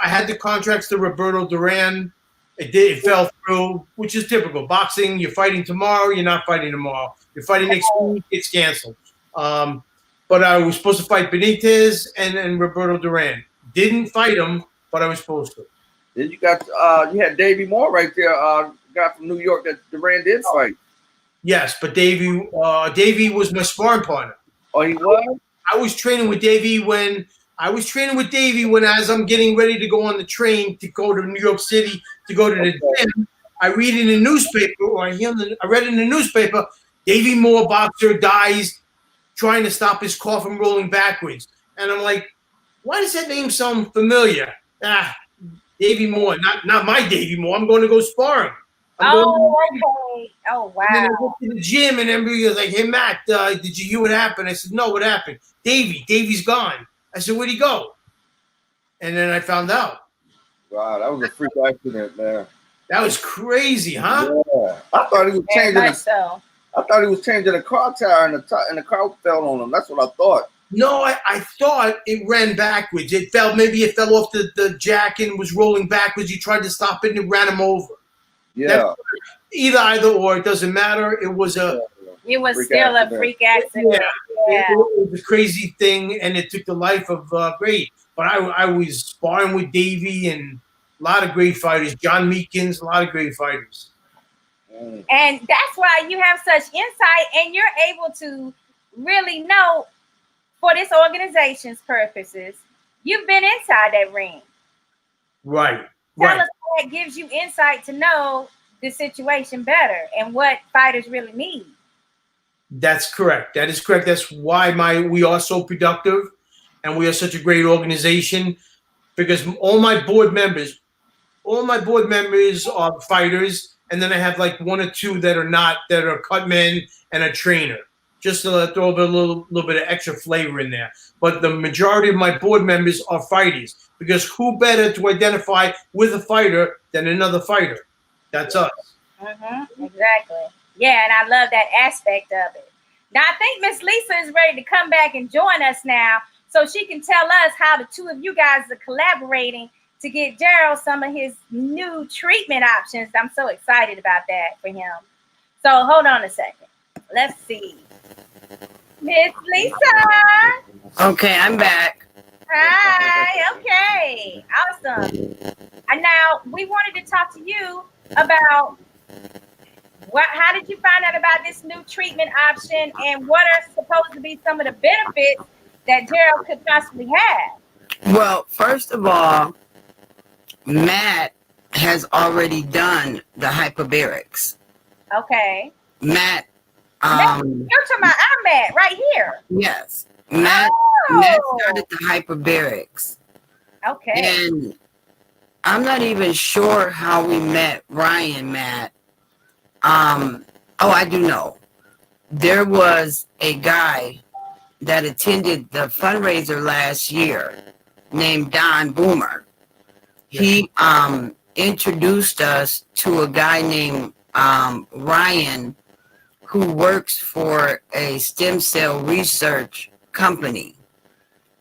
had the contracts to Roberto Duran. It fell through, which is typical. Boxing, you're fighting tomorrow, you're not fighting tomorrow. You're fighting next week, it's canceled. But I was supposed to fight Benitez and Roberto Duran. Didn't fight him, but I was supposed to. Then you got you had Davey Moore right there, guy from New York that Duran did fight. Yes, but Davey was my sparring partner. Oh, he was? I was training with Davey when as I'm getting ready to go on the train to go to New York City to go to the gym, I read in the newspaper, or I read in the newspaper, Davey Moore, boxer, dies trying to stop his car from rolling backwards. And I'm like, why does that name sound familiar? Davey Moore, not my Davey Moore. I'm going to go spar him. Okay. Oh, wow. And then I went to the gym, and everybody was like, hey, Matt, did you hear what happened? I said, no, what happened? Davey's gone. I said, where'd he go? And then I found out. Wow, that was a freak accident, man. That was crazy, huh? Yeah. I thought he was changing I thought he was changing the car tire and the car fell on him. That's what I thought. No, I thought it ran backwards. Maybe it fell off the jack and was rolling backwards. You tried to stop it and it ran him over. Yeah. Either or, it doesn't matter. It was still a freak accident. Yeah. It was a crazy thing, and it took the life of great. But I was sparring with Davey and a lot of great fighters. John Meekins, a lot of great fighters. And that's why you have such insight, and you're able to really know, for this organization's purposes, you've been inside that ring. Right. Tell us how that gives you insight to know the situation better and what fighters really need. That's correct. That is correct. That's why we are so productive, and we are such a great organization, because all my board members are fighters, and then I have like one or two that are cut men and a trainer, just to throw a little bit of extra flavor in there. But the majority of my board members are fighters, because who better to identify with a fighter than another fighter? That's us. Exactly. Yeah, and I love that aspect of it. Now, I think Miss Lisa is ready to come back and join us now, so she can tell us how the two of you guys are collaborating to get Gerald some of his new treatment options. I'm so excited about that for him. So hold on a second. Let's see. Miss Lisa. Okay, I'm back. Hi. Okay. Awesome. And now we wanted to talk to you about how did you find out about this new treatment option, and what are supposed to be some of the benefits that Gerald could possibly have? Well, first of all, Matt has already done the hyperbarics. Okay. Matt, you're talking about I'm Matt right here. Yes. Matt started the hyperbarics. Okay. And I'm not even sure how we met Ryan, Matt. I do know. There was a guy that attended the fundraiser last year named Don Boomer. He introduced us to a guy named Ryan, who works for a stem cell research company.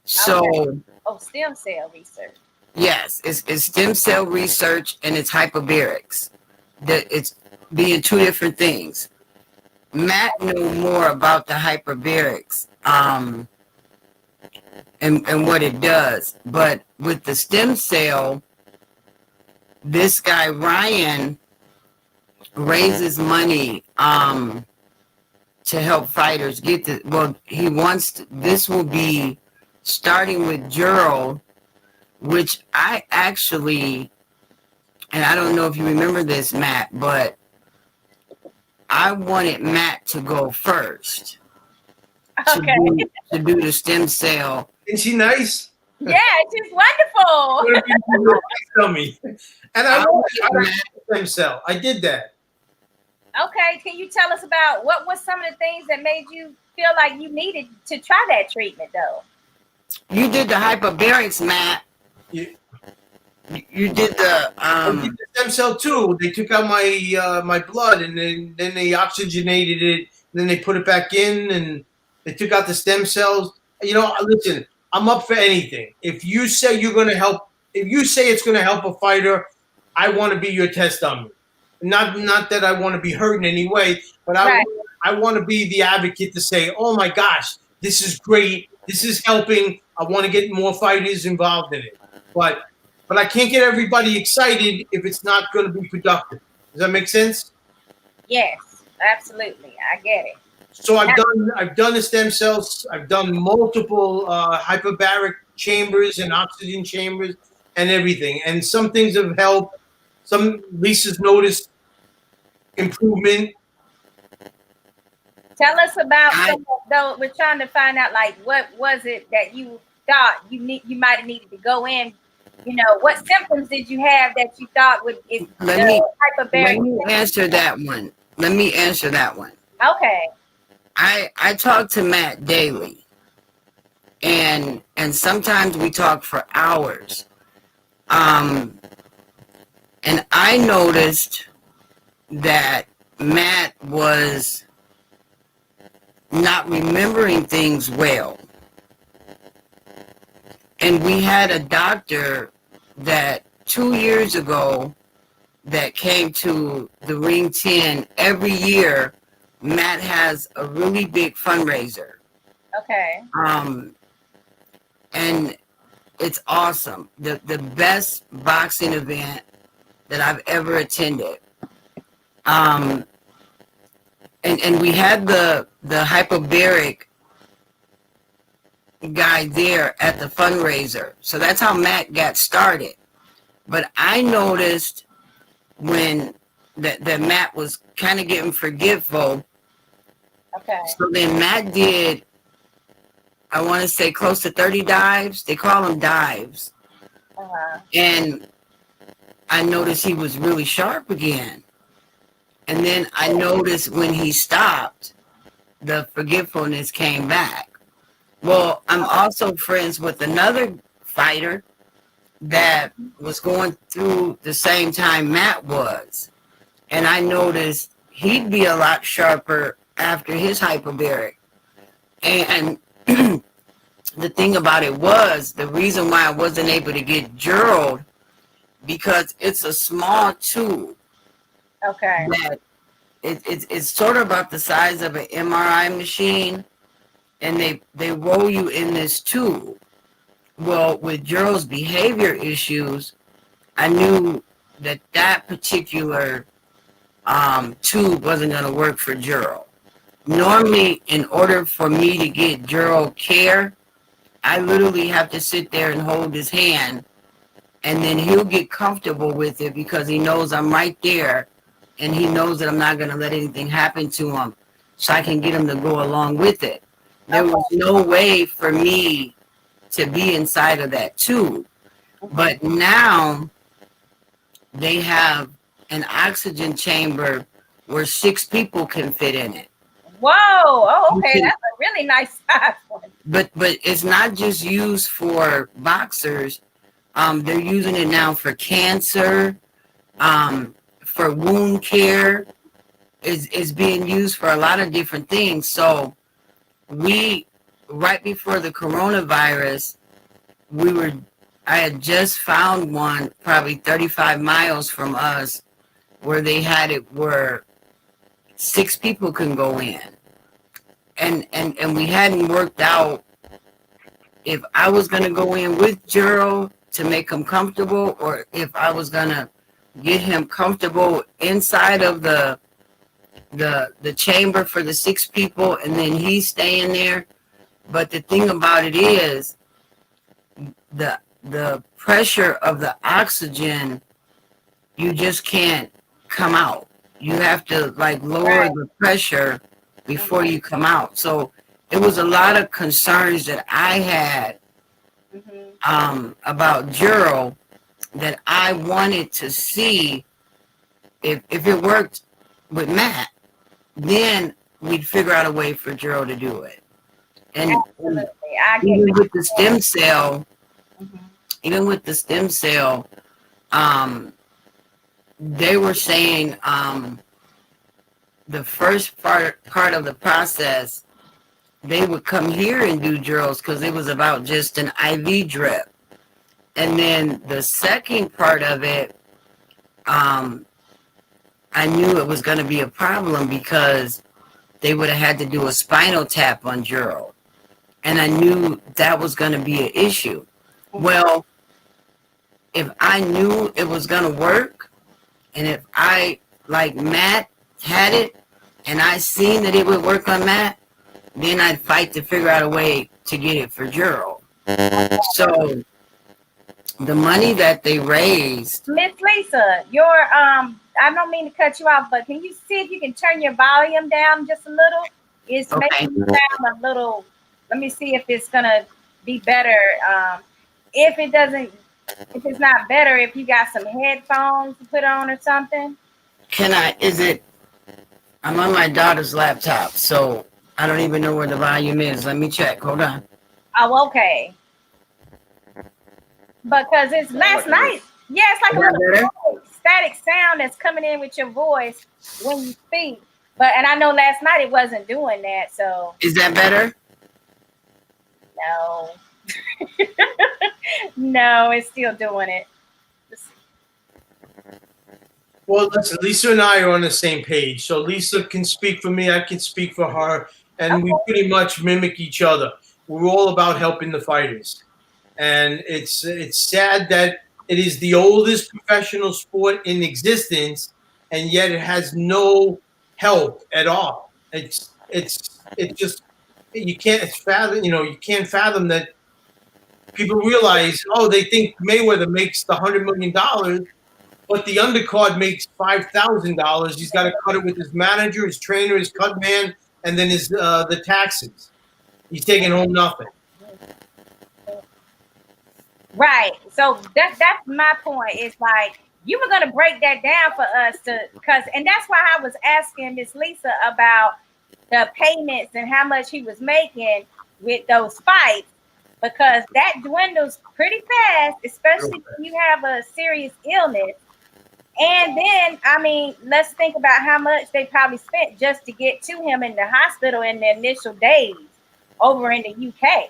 So, stem cell research. Yes, it's stem cell research and it's hyperbarics. It's being two different things. Matt knew more about the hyperbarics and what it does, but with the stem cell, this guy Ryan raises money to help fighters get he wants this will be starting with Gerald, which I actually, and I don't know if you remember this, Matt, but I wanted Matt to go first. Okay. To do the stem cell. Isn't she nice? Yeah, she's wonderful. Tell me. And I wanted stem cell. I did that. Okay, can you tell us about what was some of the things that made you feel like you needed to try that treatment, though? You did the hyperbarics, Matt. You did the I did the stem cell too. They took out my blood, and then they oxygenated it. Then they put it back in, and they took out the stem cells. Listen, I'm up for anything. If you say you're going to help, if you say it's going to help a fighter, I want to be your test dummy. Not that I want to be hurt in any way, but I want to be the advocate to say, oh my gosh, this is great. This is helping. I want to get more fighters involved in it. but I can't get everybody excited if it's not going to be productive. Does that make sense? Yes, absolutely. I get it. So I've done the stem cells. I've done multiple hyperbaric chambers and oxygen chambers and everything. And some things have helped. Some Lisa's noticed improvement. Tell us about some of those. We're trying to find out, like, what was it that you thought you might have needed to go in? You know, what symptoms did you have that you thought would Let me hyperbaric? answer that one. Let me answer that one. Okay. I talk to Matt daily, and sometimes we talk for hours. And I noticed that Matt was not remembering things well. And we had a doctor that 2 years ago that came to the Ring 10 every year. Matt has a really big fundraiser. Okay. And it's awesome. The best boxing event that I've ever attended. And we had the hyperbaric guy there at the fundraiser. So that's how Matt got started. But I noticed when that Matt was kind of getting forgetful. Okay. So then Matt did, I want to say, close to 30 dives. They call them dives. Uh-huh. And I noticed he was really sharp again. And then I noticed when he stopped, the forgetfulness came back. Well, I'm also friends with another fighter that was going through the same time Matt was. And I noticed he'd be a lot sharper after his hyperbaric. And the thing about it was, the reason why I wasn't able to get Gerald, because it's a small tube. Okay. That it's sort of about the size of an MRI machine, and they roll you in this tube. Well, with Gerald's behavior issues, I knew that particular tube wasn't going to work for Gerald. Normally, in order for me to get Gerald care, I literally have to sit there and hold his hand, and then he'll get comfortable with it because he knows I'm right there, and he knows that I'm not going to let anything happen to him, so I can get him to go along with it. There was no way for me to be inside of that tube. But now they have an oxygen chamber where 6 people can fit in it. Whoa. Oh, okay. That's a really nice size one. But it's not just used for boxers. They're using it now for cancer, for wound care. It's being used for a lot of different things. So we, right before the coronavirus, I had just found one probably 35 miles from us where they had it where 6 people can go in. And we hadn't worked out if I was going to go in with Gerald to make him comfortable, or if I was going to get him comfortable inside of the chamber for the 6 people, and then he's staying there. But the thing about it is, the pressure of the oxygen, you just can't come out. You have to like lower the pressure before you come out. So it was a lot of concerns that I had about Gerald, that I wanted to see if it worked with Matt, then we'd figure out a way for Gerald to do it. And even with the stem cell, they were saying the first part of the process, they would come here and do Gerald's because it was about just an IV drip. And then the second part of it, I knew it was going to be a problem because they would have had to do a spinal tap on Gerald. And I knew that was going to be an issue. Well, if I knew it was gonna work, and if I, like Matt had it, and I seen that it would work on Matt, then I'd fight to figure out a way to get it for Gerald. So the money that they raised. Miss Lisa, I don't mean to cut you off, but can you see if you can turn your volume down just a little? It's Okay. making you sound a little. Let me see if it's gonna be better. If it doesn't, if it's not better, if you got some headphones to put on or something. I'm on my daughter's laptop, so I don't even know where the volume is. Let me check. Hold on. Oh, okay. Because it's last night. Yeah, it's like a little static sound that's coming in with your voice when you speak. And I know last night it wasn't doing that. So is that better? No. No, it's still doing it. Well, listen, Lisa and I are on the same page. So Lisa can speak for me, I can speak for her, and we pretty much mimic each other. We're all about helping the fighters. And it's sad that it is the oldest professional sport in existence, and yet it has no help at all. It's just you can't fathom. You can't fathom that people realize. Oh, they think Mayweather makes the $100 million, but the undercard makes $5,000. He's got to cut it with his manager, his trainer, his cut man, and then his the taxes. He's taking home nothing. Right. So that's my point. It's like you were gonna break that down for us and that's why I was asking Miss Lisa about the payments and how much he was making with those fights, because that dwindles pretty fast, especially when you have a serious illness. And then, I mean, let's think about how much they probably spent just to get to him in the hospital in the initial days over in the UK,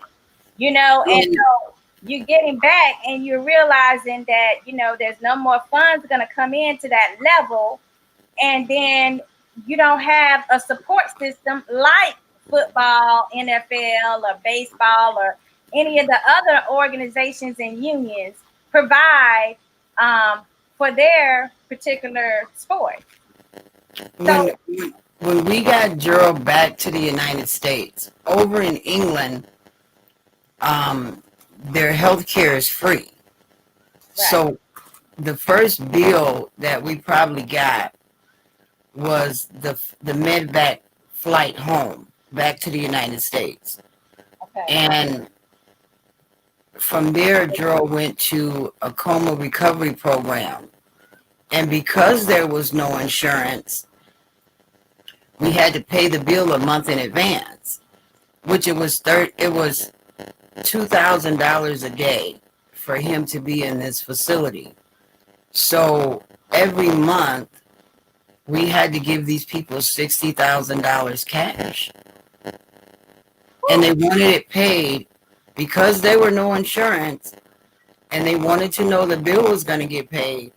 and so you're getting back and you're realizing that, there's no more funds going to come into that level. And then you don't have a support system like football, NFL, or baseball, or any of the other organizations and unions provide for their particular sport. So, when we got Gerald back to the United States, over in England, their health care is free. Right. So the first bill that we probably got was the medvac flight home back to the United States. Okay. And from there, Gerald went to a coma recovery program. And because there was no insurance, we had to pay the bill a month in advance, which it was $2,000 a day for him to be in this facility. So every month we had to give these people $60,000 cash. And they wanted it paid because there were no insurance, and they wanted to know the bill was going to get paid.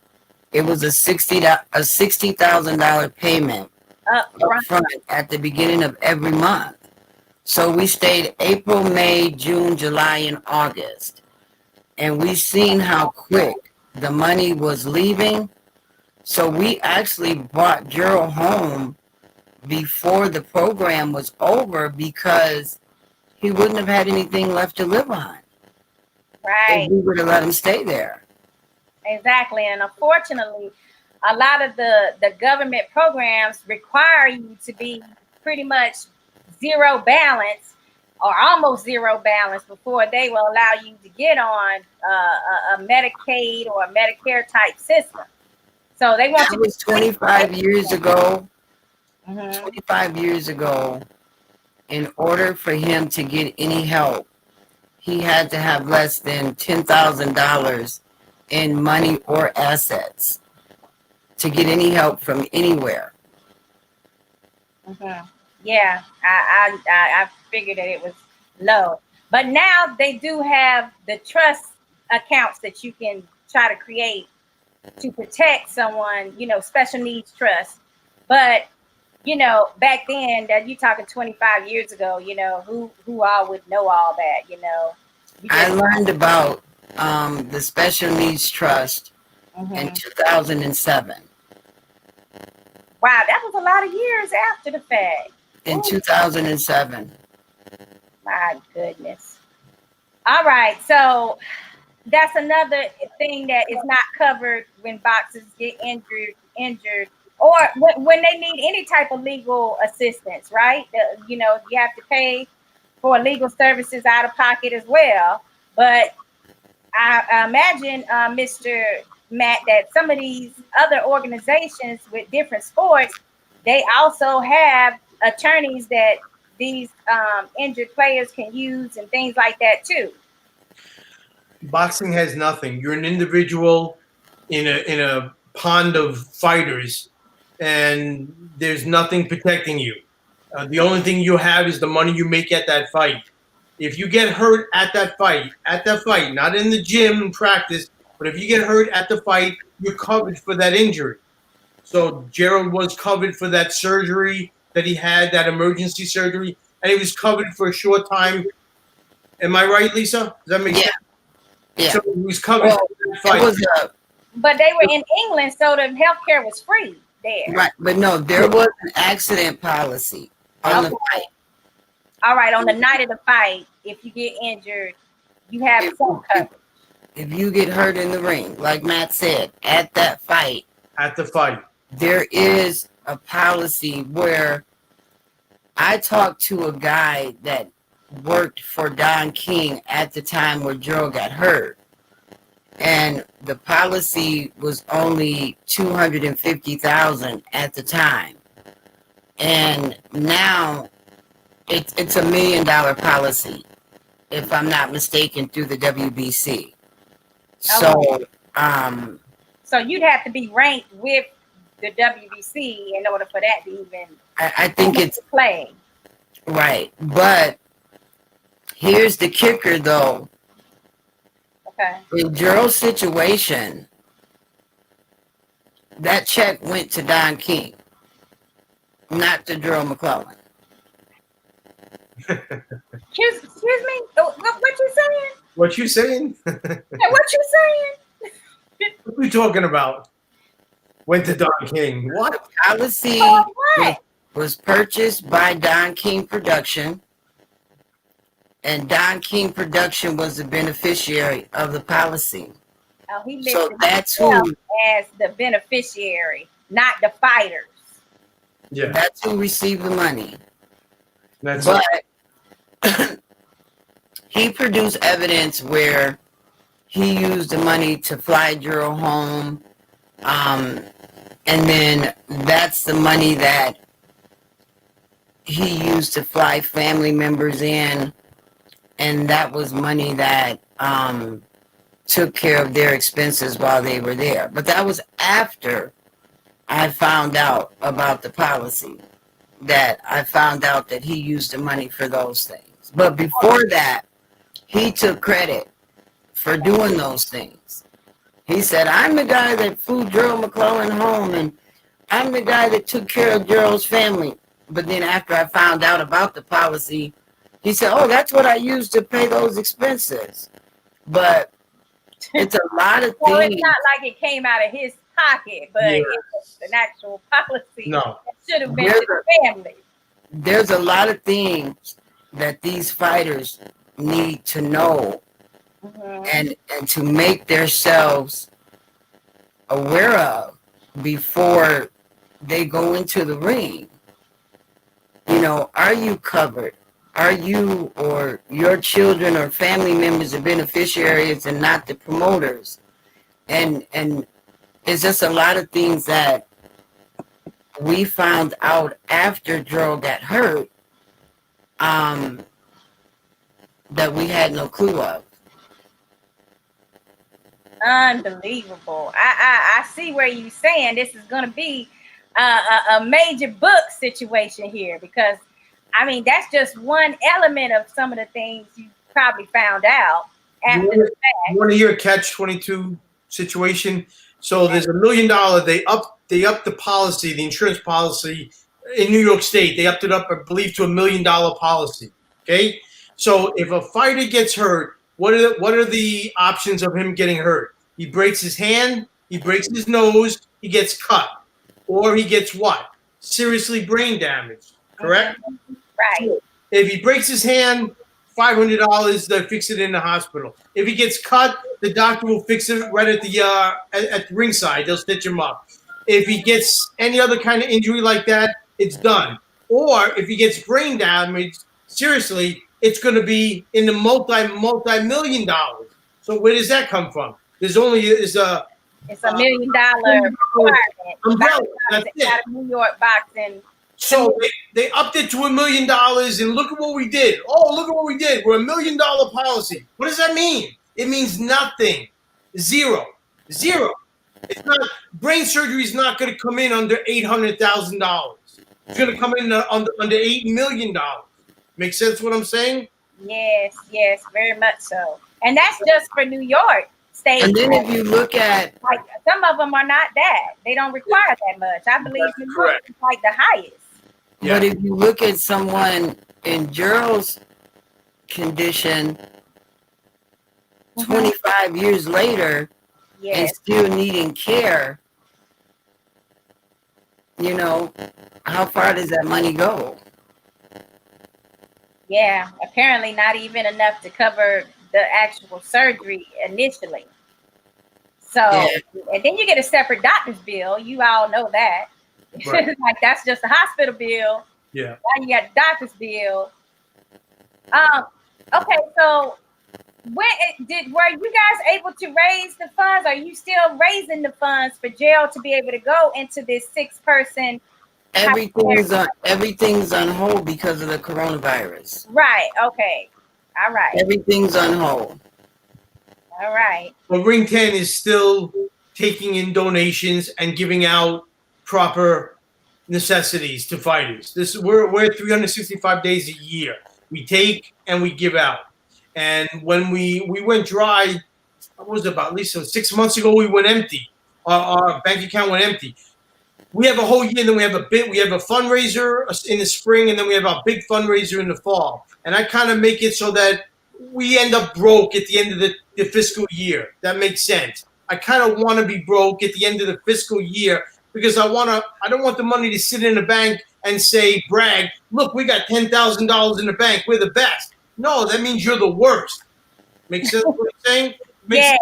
It was a $60,000 payment up front at the beginning of every month. So we stayed April, May, June, July, and August. And we seen how quick the money was leaving. So we actually brought Gerald home before the program was over, because he wouldn't have had anything left to live on. Right. If we would have let him stay there. Exactly. And unfortunately, a lot of the government programs require you to be pretty much zero balance or almost zero balance before they will allow you to get on a Medicaid or a Medicare type system. So they want that was 25 years ago. Mm-hmm. 25 years ago, in order for him to get any help, he had to have less than $10,000 in money or assets to get any help from anywhere. Mm-hmm. Yeah, I figured that it was low. But now they do have the trust accounts that you can try to create to protect someone, special needs trust. But, back then, that you're talking 25 years ago, who all would know all that, I learned about the Special Needs Trust in 2007. Wow, that was a lot of years after the fact. In Ooh. 2007. My goodness. All right, so that's another thing that is not covered when boxers get injured, or when they need any type of legal assistance, right? You have to pay for legal services out of pocket as well. But I imagine, Mr. Matt, that some of these other organizations with different sports, they also have attorneys that these injured players can use and things like that too. Boxing has nothing. You're an individual in a pond of fighters, and there's nothing protecting you. The only thing you have is the money you make at that fight. If you get hurt at that fight, not in the gym and practice, but if you get hurt at the fight, you're covered for that injury. So Gerald was covered for that surgery that he had, that emergency surgery, and he was covered for a short time. Am I right, Lisa? Does that make sense? Yeah. So he was covered for that fight. But they were in England, so the healthcare was free there. Right, but no, there was an accident policy on the fight. All right, on the night of the fight, if you get injured, you have some coverage. If you get hurt in the ring, like Matt said, at that fight. At the fight. There is a policy where I talked to a guy that worked for Don King at the time where Gerald got hurt. And the policy was only $250,000 at the time. And now it's $1 million policy, if I'm not mistaken, through the WBC. So, so you'd have to be ranked with the WBC in order for that to even. I think it's play. Right, but here's the kicker, though. Okay. In Gerald's situation, that check went to Don King, not to Gerald McClellan. Excuse me? What you saying? What you saying? What you saying? What are we talking about? Went to Don King. What? The policy was purchased by Don King Production, and Don King Production was the beneficiary of the policy. Oh, he so listed that's himself who as the beneficiary, not the fighters. Yeah, that's who received the money. That's but he produced evidence where he used the money to fly Gerald home, and then that's the money that he used to fly family members in, and that was money that took care of their expenses while they were there. But that was after I found out about the policy, that I found out that he used the money for those things. But before that, he took credit for doing those things. He said, I'm the guy that flew Gerald McClellan home, and I'm the guy that took care of Gerald's family. But then after I found out about the policy, he said, oh, that's what I used to pay those expenses. But it's a lot of things. Well, it's not like it came out of his pocket, but it was an actual policy that should have been to the family. There's a lot of things that these fighters need to know, and to make themselves aware of before they go into the ring. You know, are you covered? Are you or your children or family members the beneficiaries and not the promoters? And it's just a lot of things that we found out after Gerald got hurt, that we had no clue of. Unbelievable. I see where you're saying this is going to be a major book situation here, because I mean, that's just one element of some of the things you probably found out after the fact. You want to hear a catch-22 situation? So there's $1 million. They upped the policy, the insurance policy in New York State. They upped it up, I believe, to $1 million policy. Okay. So if a fighter gets hurt, What are the options of him getting hurt? He breaks his hand, he breaks his nose, he gets cut, or he gets what? Seriously brain damage. Correct? Right. If he breaks his hand, $500, they'll fix it in the hospital. If he gets cut, the doctor will fix it right at the ringside. They'll stitch him up. If he gets any other kind of injury like that, it's done. Or if he gets brain damage, seriously, it's going to be in the multi-million dollars. So where does that come from? There's only It's $1 million requirement. That's it. Out of New York boxing. So they upped it to $1 million, and look at what we did. Oh, look at what we did. We're $1 million policy. What does that mean? It means nothing. Zero. It's not. Brain surgery is not going to come in under $800,000. It's going to come in under $8 million. Make sense what I'm saying? Yes, very much so. And that's just for New York State. And then if you look at, like, some of them are not that. They don't require that much. I believe New York is like the highest. but if you look at someone in Gerald's condition, 25 years later, and Yes. still needing care, you know, how far does that money go? Yeah, apparently not even enough to cover the actual surgery initially. So, and then you get a separate doctor's bill. You all know that. Right. Like, that's just a hospital bill. Yeah. Now you got the doctor's bill. Okay, so were you guys able to raise the funds? Are you still raising the funds for Gerald to be able to go into this 6-person? Everything's on hold because of the coronavirus. Right. Okay. All right. Everything's on hold. All right. Well, Ring 10 is still taking in donations and giving out proper necessities to fighters. We're 365 days a year. We take and we give out. And when we went dry, what was it, about at least 6 months ago, we went empty. Our bank account went empty. We have a whole year, and then we have a fundraiser in the spring, and then we have our big fundraiser in the fall. And I kind of make it so that we end up broke at the end of the fiscal year. That makes sense. I kind of want to be broke at the end of the fiscal year because I don't want the money to sit in the bank and say, brag, look, we got $10,000 in the bank. We're the best. No, that means you're the worst. Makes sense what I'm saying? Yeah.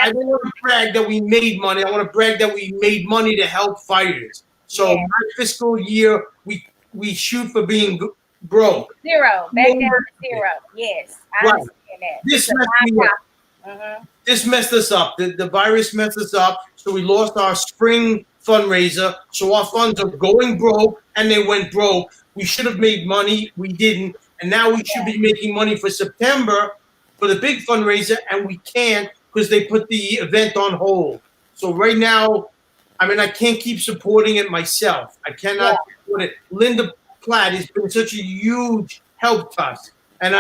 I don't want to brag that we made money. I want to brag that we made money to help fighters. So my fiscal year, we shoot for being broke. Zero. Back down to zero. Yes. I understand that. This messed me up. This messed us up. The virus messed us up. So we lost our spring fundraiser. So our funds are going broke, and they went broke. We should have made money. We didn't. And now we should be making money for September for the big fundraiser, and we can't because they put the event on hold. So right now, I mean, I can't keep supporting it myself. I cannot support it. Linda Platt has been such a huge help to us. And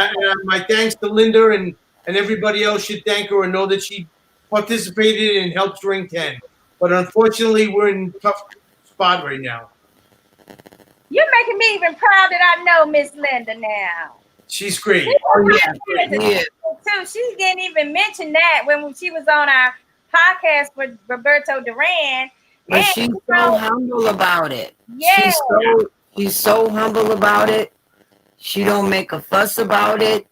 my thanks to Linda and everybody else should thank her and know that she participated and helped Ring 10. But unfortunately, we're in a tough spot right now. You're making me even proud that I know Miss Linda now. She's great. Too. She didn't even mention that when she was on our podcast with Roberto Duran. But she's so humble about it. Yeah. She's so humble about it. She don't make a fuss about it.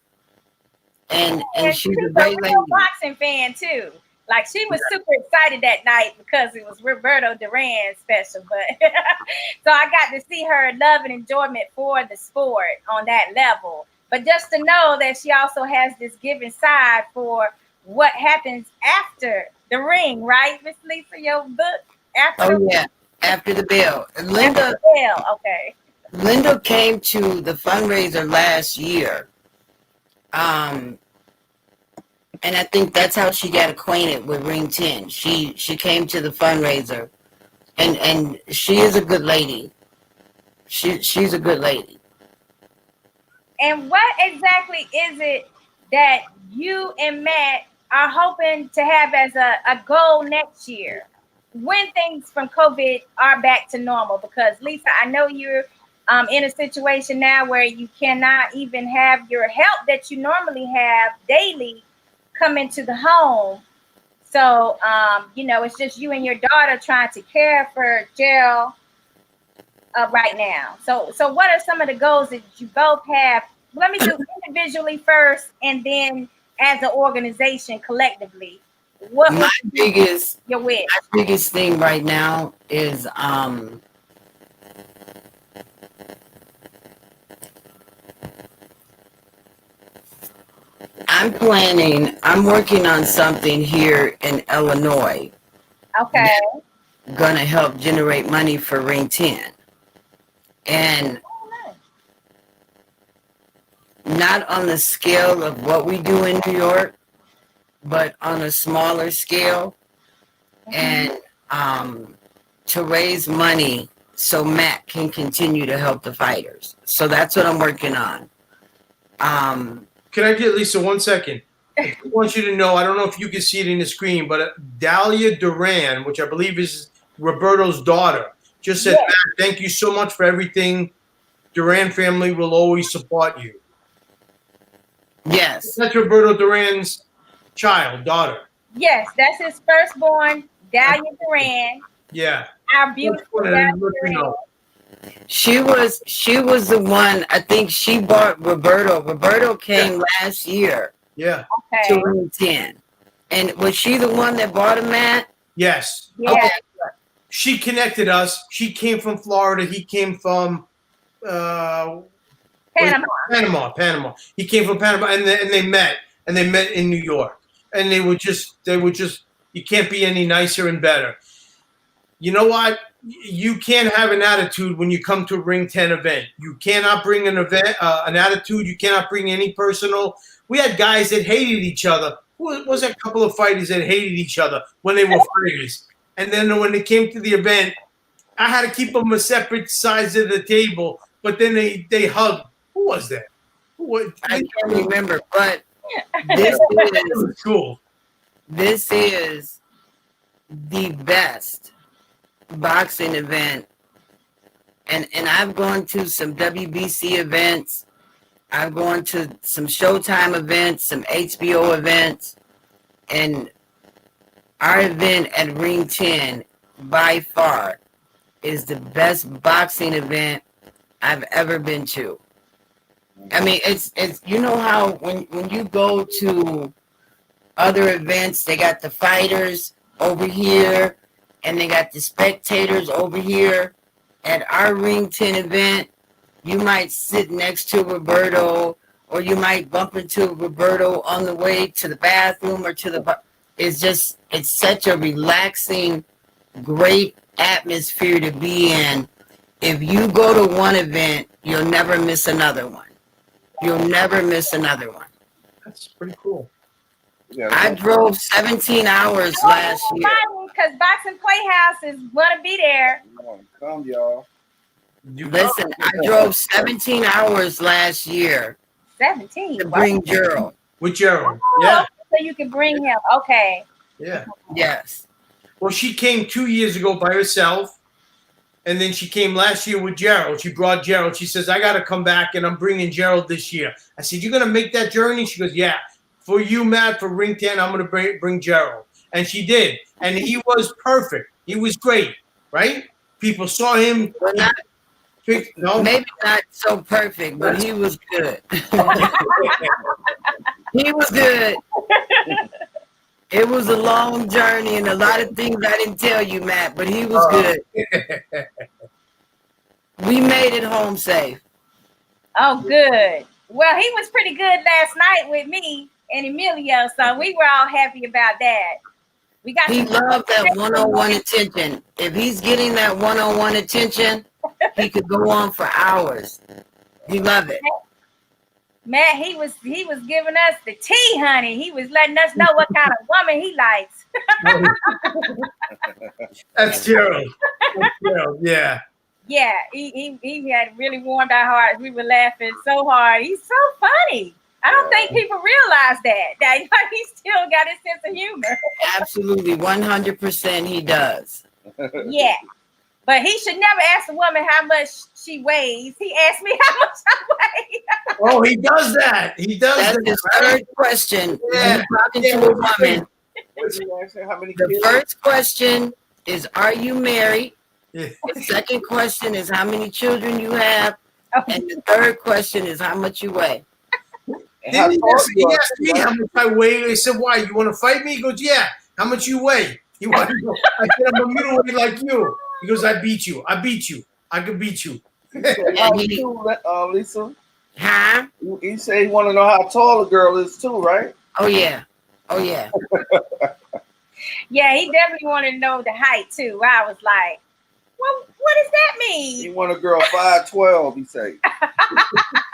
And she's a great lady. Boxing fan too. Like, she was super excited that night because it was Roberto Duran's special. But so I got to see her love and enjoyment for the sport on that level. But just to know that she also has this giving side for what happens after the ring, right, Miss Lisa? Your book after. After the bell. Linda came to the fundraiser last year. And I think that's how she got acquainted with Ring 10. She came to the fundraiser, and she is a good lady. She's a good lady. And what exactly is it that you and Matt are hoping to have as a goal next year when things from COVID are back to normal? Because Lisa, I know you're in a situation now where you cannot even have your help that you normally have daily come into the home. So, it's just you and your daughter trying to care for Gerald right now. So what are some of the goals that you both have? Let me do individually first, and then as an organization collectively. What My biggest your wish? my biggest thing right now is I'm working on something here in Illinois. Okay. Gonna help generate money for Ring 10. And not on the scale of what we do in New York, but on a smaller scale. And to raise money so Matt can continue to help the fighters. So that's what I'm working on. Can I get Lisa 1 second? I want you to know, I don't know if you can see it in the screen, but Dahlia Duran, which I believe is Roberto's daughter, just said, Matt, thank you so much for everything. Duran family will always support you. Yes. That's Roberto Duran's daughter. Yes, that's his firstborn, Dahlia Duran. Yeah. Our beautiful Dahlia Duran. She was the one, I think she bought Roberto. Roberto came last year. Yeah. Okay. To Ring 10. And was she the one that bought him, Matt? Yes. Yeah. Okay. She connected us. She came from Florida. He came from Panama. He came from Panama, and they met in New York. And they were just you can't be any nicer and better. You know what? You can't have an attitude when you come to a Ring 10 event. You cannot bring an attitude. You cannot bring any personal. We had guys that hated each other. Who was a couple of fighters that hated each other when they were fighters? And then when they came to the event, I had to keep them a separate sides of the table. But then they hugged. Who was that? I can't remember, but this is cool. This is the best boxing event, and I've gone to some WBC events. I've gone to some Showtime events, some HBO events, and our event at Ring 10 by far is the best boxing event I've ever been to. I mean, it's you know how when you go to other events, they got the fighters over here and they got the spectators over here. At our Ring 10 event, you might sit next to Roberto, or you might bump into Roberto on the way to the bathroom or to the. It's such a relaxing, great atmosphere to be in. If you go to one event, you'll never miss another one. You'll never miss another one. That's pretty cool. Yeah, I drove 17 hours last year. Because Boxing PlayHouse is gonna be there. Come, y'all. Listen, I drove 17 hours last year 17 to bring Gerald. With Gerald. Oh, Yeah. so you can bring him. Okay. Yeah. Yes. Well, she came 2 years ago by herself, and then she came last year with Gerald. She brought Gerald. She says, I got to come back, and I'm bringing Gerald this year. I said, you're going to make that journey? She goes, yeah. For you, Matt, for Ring 10, I'm going to bring Gerald. And she did. And he was perfect. He was great, right? People saw him. No? Maybe not so perfect, but he was good. He was good. It was a long journey and a lot of things I didn't tell you, Matt, but he was good. We made it home safe. Oh, good. Well, he was pretty good last night with me and Emelio, so we were all happy about that. He loved that one-on-one attention. If he's getting that one-on-one attention, he could go on for hours. He loved it. Matt, he was giving us the tea, honey. He was letting us know what kind of woman he likes. That's Gerald. Yeah. Yeah, he had really warmed our hearts. We were laughing so hard. He's so funny. I don't think people realize that he still got his sense of humor. Absolutely, 100% he does. Yeah. But he should never ask a woman how much she weighs. He asked me how much I weigh. Oh, he does that. He does That's that. his third question. When Yeah. you're talking to a woman, How many the kids? first question is, are you married? Yeah. The second question is, how many children you have? Oh, And the third question is, how much you weigh? How Didn't he tall ask, you he are, asked me how much I weigh. I said, why? You want to fight me? He goes, yeah. How much you weigh? He wanted to know. I said, I'm a middleweight like you. He goes, I beat you. I beat you. I can beat you. And he, Lisa? huh? He said he want to know how tall a girl is too, right? Oh, yeah. Oh, yeah. yeah, he definitely wanted to know the height too. I was like, well, what does that He mean? want a girl 5'12", he say.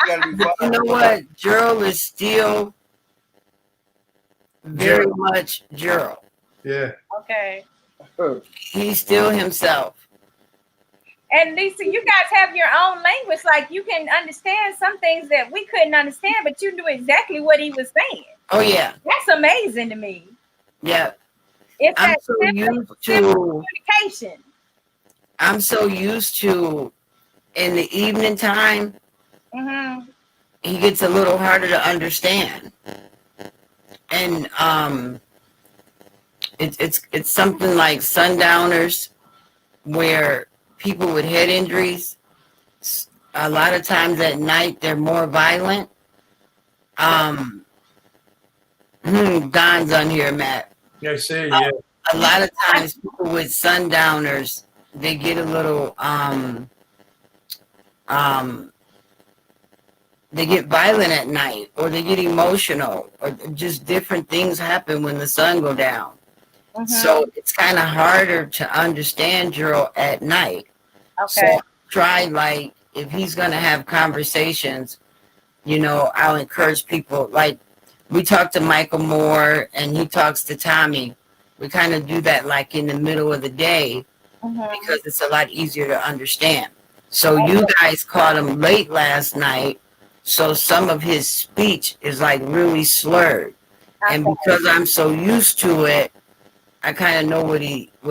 Gotta be You know 5'12". what? Gerald is still very much Gerald. Yeah. Okay. He's still himself. And Lisa, you guys have your own language. Like you can understand some things that we couldn't understand, but you knew exactly what he was saying. Oh, yeah. That's amazing to me. Yeah. It's I'm that so simple used to communication. I'm so used to in the evening time, Mm-hmm. he gets a little harder to understand. And it's something like sundowners where people with head injuries, a lot of times at night they're more violent. Don's on here, Matt. Yeah, I say, yeah. A lot of times people with sundowners, they get a little they get violent at night, or they get emotional, or just different things happen when the sun go down. Mm-hmm. So it's kind of harder to understand Gerald at night. Okay. So try, like, if he's gonna have conversations, you know, I'll encourage people, like we talk to Michael Moore and he talks to Tommy. We kind of do that like in the middle of the day because it's a lot easier to understand. So you guys caught him late last night, so some of his speech is like really slurred. And because I'm so used to it, I kind of know what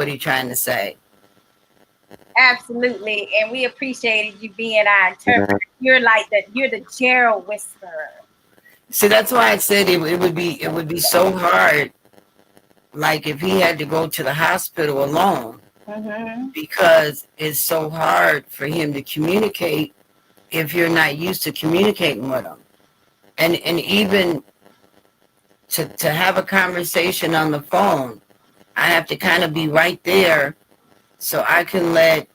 he trying to say. Absolutely, and we appreciated you being our interpreter. You're the Gerald whisperer. See, that's why I said it would be so hard, like if he had to go to the hospital alone, because it's so hard for him to communicate if you're not used to communicating with him, and even to have a conversation on the phone, I have to kind of be right there so I can let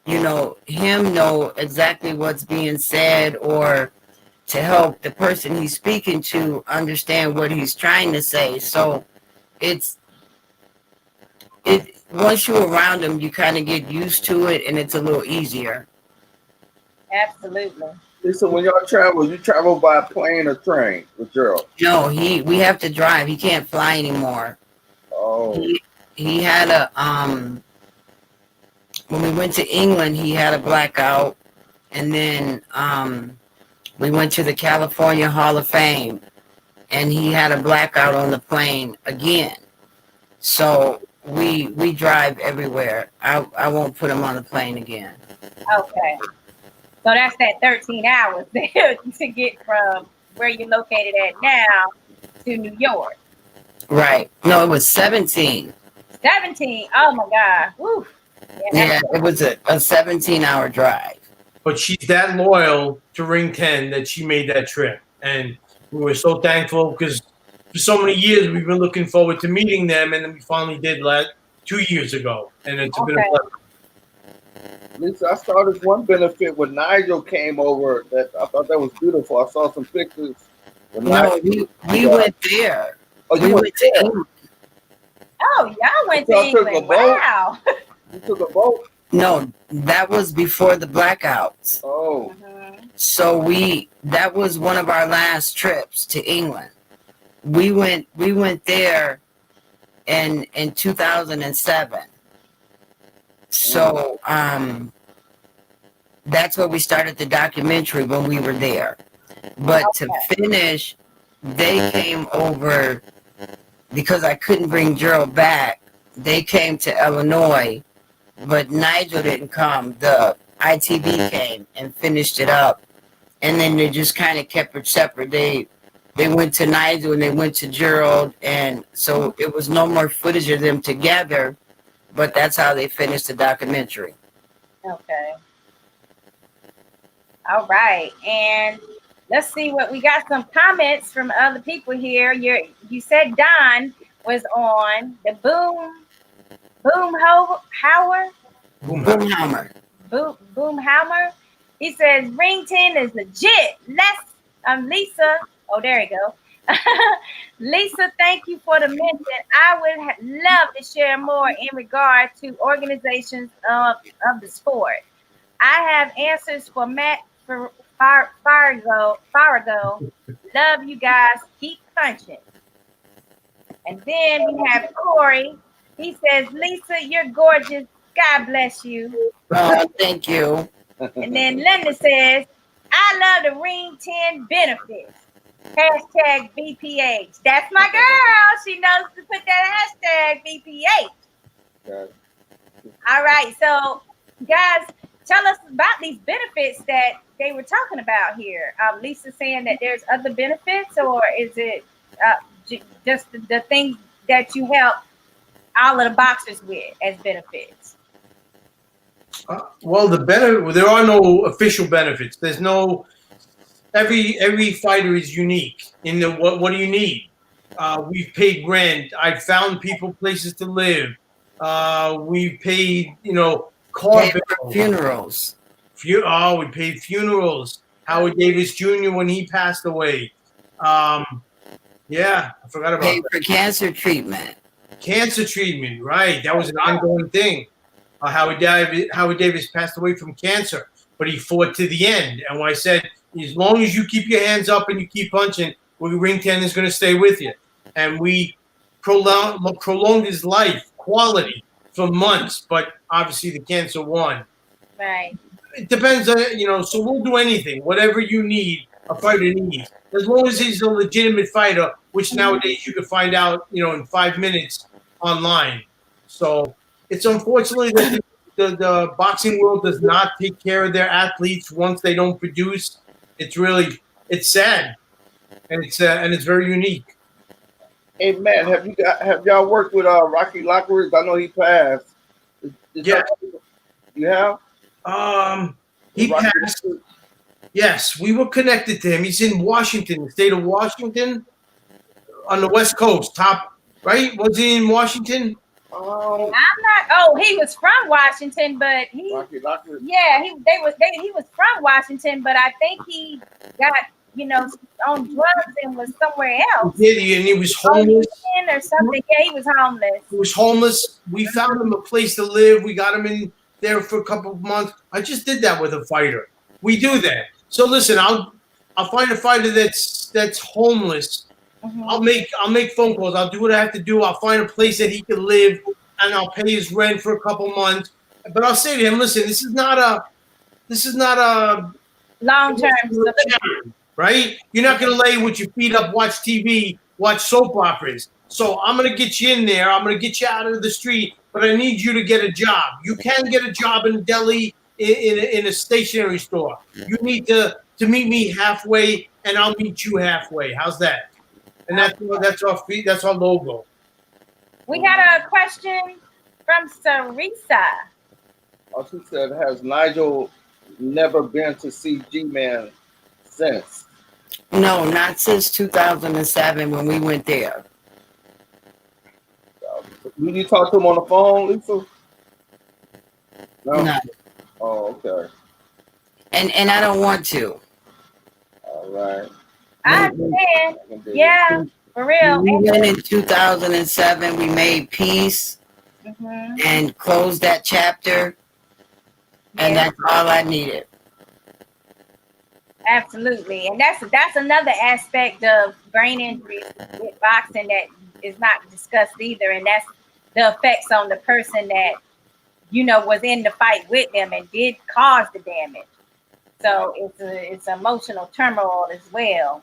him know exactly what's being said, or to help the person he's speaking to understand what he's trying to say. So once you're around him, you kind of get used to it, and it's a little easier. Absolutely. Lisa, when y'all travel, you travel by plane or train with Gerald? No, we have to drive. He can't fly anymore. Oh. He had a when we went to England, he had a blackout, and then we went to the California Hall of Fame, and he had a blackout on the plane again. So we drive everywhere. I won't put him on the plane again. Okay. So that's that 13 hours there to get from where you're located at now to New York. Right. No, it was 17. 17. Oh my God. Woo. Yeah, it was a 17-hour drive. But she's that loyal to Ring 10 that she made that trip. And we were so thankful because for so many years we've been looking forward to meeting them, and then we finally did 2 years ago. And it's been a pleasure. Lisa, I saw this one benefit when Nigel came over. That I thought that was beautiful. I saw some pictures. No, we went there. Oh, you went to there? England. Oh, y'all went to Y'all took a England. boat? Wow. You took a boat? No, that was before the blackouts. Oh. So that was one of our last trips to England. We went there in 2007. So that's where we started the documentary, when we were there. But to finish, they came over because I couldn't bring Gerald back. They came to Illinois but Nigel didn't come. The ITV came and finished it up, and then they just kind of kept it separate. They went to Nigel and they went to Gerald, and so it was no more footage of them together. But that's how they finished the documentary. Okay. All right, and let's see what we got. Some comments from other people here. You said Don was on the Boomhauer. He says Ring 10 is legit. Lisa. Oh, there you go. Lisa, thank you for the mention. I would love to share more in regard to organizations of the sport. I have answers for Matt Fargo. Love you guys. Keep punching. And then we have Corey. He says, Lisa, you're gorgeous. God bless you. Oh, thank you. And then Linda says, I love the Ring 10 benefits. Hashtag BPH. That's my girl. She knows to put that hashtag BPH. Okay. All right. So, guys, tell us about these benefits that they were talking about here. Lisa saying that there's other benefits, or is it just the things that you help all of the boxers with as benefits? Well, there are no official benefits. There's no. Every fighter is unique in the what do you need? We've paid rent. I've found people places to live. We've paid, car bills. Funerals. We paid funerals. Howard Davis Jr. when he passed away. Yeah, I forgot about Paid that. for cancer treatment. Cancer treatment, right? That was an ongoing thing. Howard Davis passed away from cancer, but he fought to the end. And when I said, as long as you keep your hands up and you keep punching, Ring 10 is going to stay with you. And we prolonged his life quality for months, but obviously the cancer won. Right. It depends on, so we'll do anything, whatever you need, a fighter needs. As long as he's a legitimate fighter, which nowadays you can find out, in 5 minutes online. So it's unfortunately that the boxing world does not take care of their athletes once they don't produce. It's sad, and it's very unique. Hey man, have y'all worked with Rocky Lockridge? I know he passed. Yeah. You have? He passed. Yes, we were connected to him. He's in Washington, the state of Washington, on the West Coast. Top, right? Was he in Washington? I'm not. Oh, he was from Washington, but Rocky Lockridge. Yeah, he was from Washington, but I think he got on drugs and was somewhere else. He did, and he was homeless or something. Yeah, he was homeless. He was homeless. We found him a place to live. We got him in there for a couple of months. I just did that with a fighter. We do that. So listen, I'll find a fighter that's homeless. Mm-hmm. I'll make phone calls. I'll do what I have to do. I'll find a place that he can live, and I'll pay his rent for a couple months. But I'll say to him, listen, this is not a long-term solution, right? You're not going to lay with your feet up, watch TV, watch soap operas. So I'm going to get you in there. I'm going to get you out of the street, but I need you to get a job. You can get a job in Delhi in a stationery store. You need to meet me halfway, and I'll meet you halfway. How's that? And that's our logo. We got a question from Sarisa. Oh, she said, has Nigel never been to see G-Man since? No, not since 2007 when we went there. Did you talk to him on the phone, Lisa? No. Oh, okay. And I don't want to. All right. I understand. Yeah, for real. We went in 2007. We made peace and closed that chapter. And that's all I needed. Absolutely. And that's another aspect of brain injuries with boxing that is not discussed either. And that's the effects on the person that, was in the fight with them and did cause the damage. So it's emotional turmoil as well.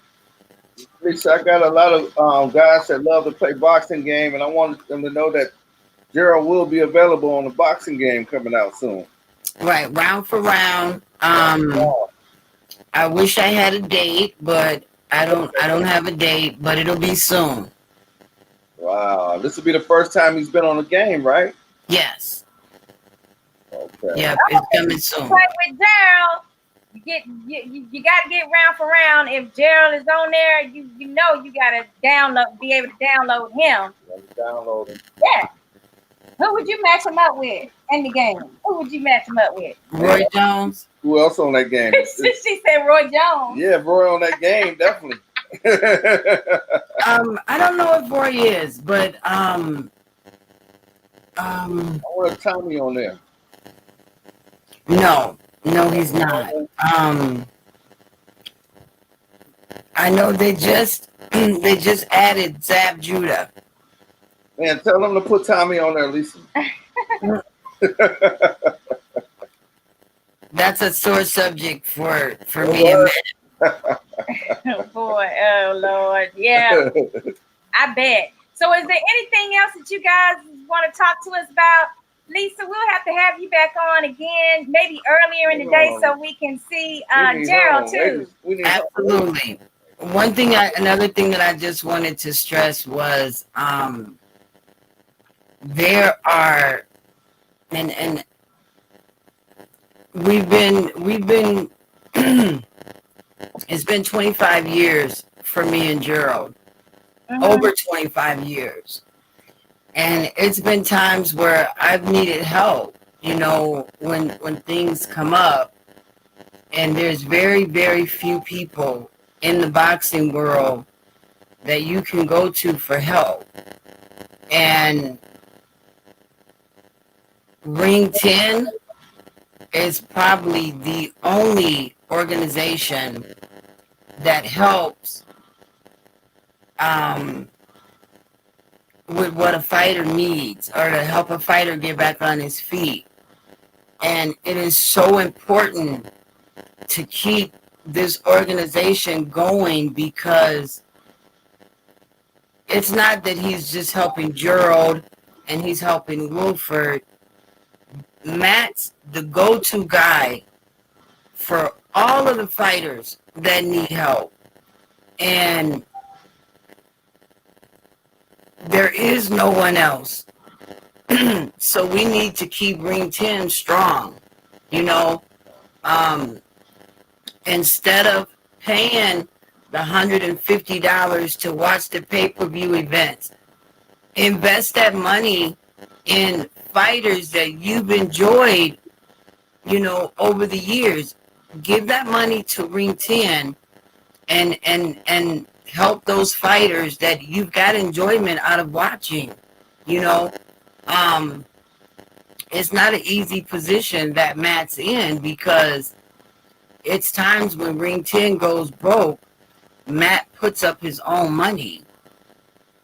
Lisa, I got a lot of guys that love to play boxing game, and I want them to know that Gerald will be available on the boxing game coming out soon. Right, round for round. I wish I had a date, but I don't have a date, but it'll be soon. Wow, this will be the first time he's been on a game, right? Yes. Okay. Yep, it's coming soon. Play with Gerald. You got to get round for round. If Gerald is on there, you know you got to be able to download him. Download him. Yeah. Who would you match him up with in the game? Who would you match him up with? Roy Jones. Who else on that game? She said Roy Jones. Yeah, Roy on that game, definitely. I don't know if Roy is, but I want Tommy on there. no, he's not. I know they just added Zab Judah. Man, tell them to put Tommy on there, Lisa. That's a sore subject for me and Matt. Boy, oh Lord, yeah, I bet. So, is there anything else that you guys want to talk to us about? Lisa, we'll have to have you back on again, maybe earlier in the day, so we can see Gerald too. Absolutely. Another thing that I just wanted to stress was there are, and we've been it's been 25 years for me and Gerald, over 25 years. And it's been times where I've needed help, you know, when things come up, and there's very, very few people in the boxing world that you can go to for help. And Ring 10 is probably the only organization that helps with what a fighter needs, or to help a fighter get back on his feet. And it is so important to keep this organization going, because it's not that he's just helping Gerald and he's helping Wilford. Matt's the go-to guy for all of the fighters that need help. And there is no one else. So we need to keep Ring 10 strong, you know. Instead of paying the $150 to watch the pay-per-view events, invest that money in fighters that you've enjoyed, you know, over the years. Give that money to Ring 10 and help those fighters that you've got enjoyment out of watching, you know. It's not an easy position that Matt's in, because it's times when Ring 10 goes broke, Matt puts up his own money.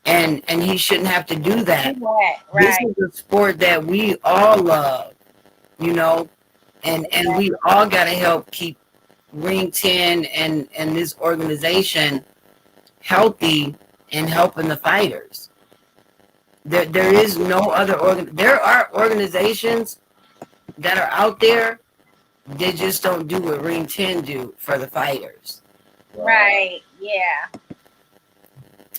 And he shouldn't have to do that. Right. This is a sport that we all love, you know, and we all got to help keep Ring 10 and this organization healthy and helping the fighters. There is no other there are organizations that are out there, they just don't do what Ring 10 do for the fighters. Right, yeah.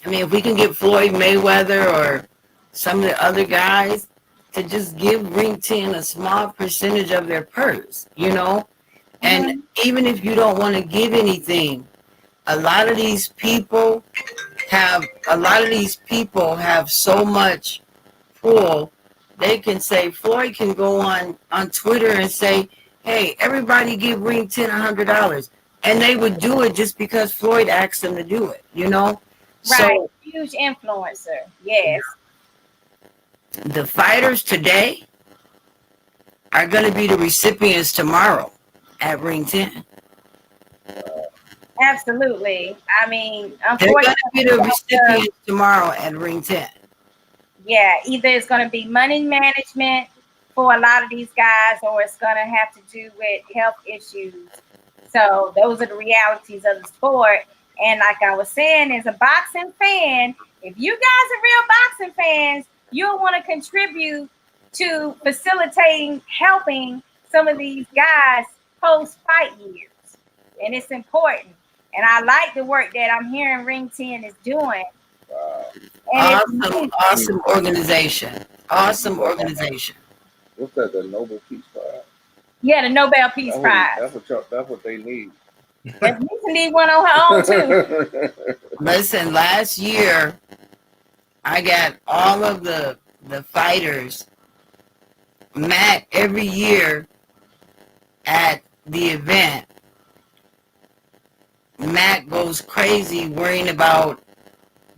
I mean, if we can get Floyd Mayweather or some of the other guys to just give Ring 10 a small percentage of their purse, you know? And even if you don't want to give anything, a lot of these people have so much pull. They can say, Floyd can go on Twitter and say, hey, everybody give Ring 10 $100. And they would do it just because Floyd asked them to do it, you know? Right, So, huge influencer, yes. The fighters today are going to be the recipients tomorrow at Ring 10. Absolutely. I mean, They're going to unfortunately, be the recipients tomorrow at Ring 10. yeah, either it's going to be money management for a lot of these guys, or it's going to have to do with health issues. So those are the realities of the sport. And like I was saying, as a boxing fan, if you guys are real boxing fans, you'll want to contribute to facilitating, helping some of these guys post-fight years. And it's important. And I like the work that I'm hearing Ring 10 is doing. And Awesome organization. Awesome organization. What's that? The Nobel Peace Prize. Yeah, the Nobel Peace Prize. That's what they need. And Lisa need one on her own too. Listen, last year I got all of the fighters. Matt, every year at the event, Matt goes crazy worrying about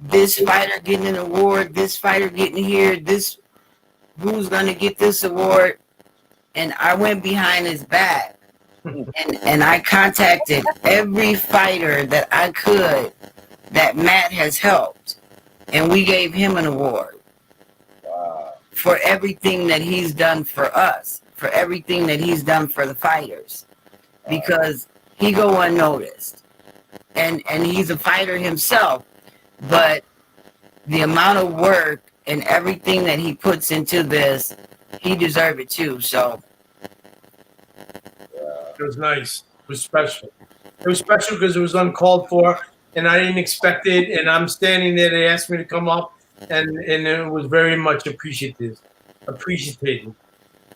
this fighter getting an award, this fighter getting here, who's gonna get this award. And I went behind his back and I contacted every fighter that I could that Matt has helped, and we gave him an award for everything that he's done for us, for everything that he's done for the fighters, because he go unnoticed, and he's a fighter himself, but the amount of work and everything that he puts into this, he deserves it too. So it was nice. It was special. It was special because it was uncalled for, and I didn't expect it. And I'm standing there. They asked me to come up, and it was very much appreciated.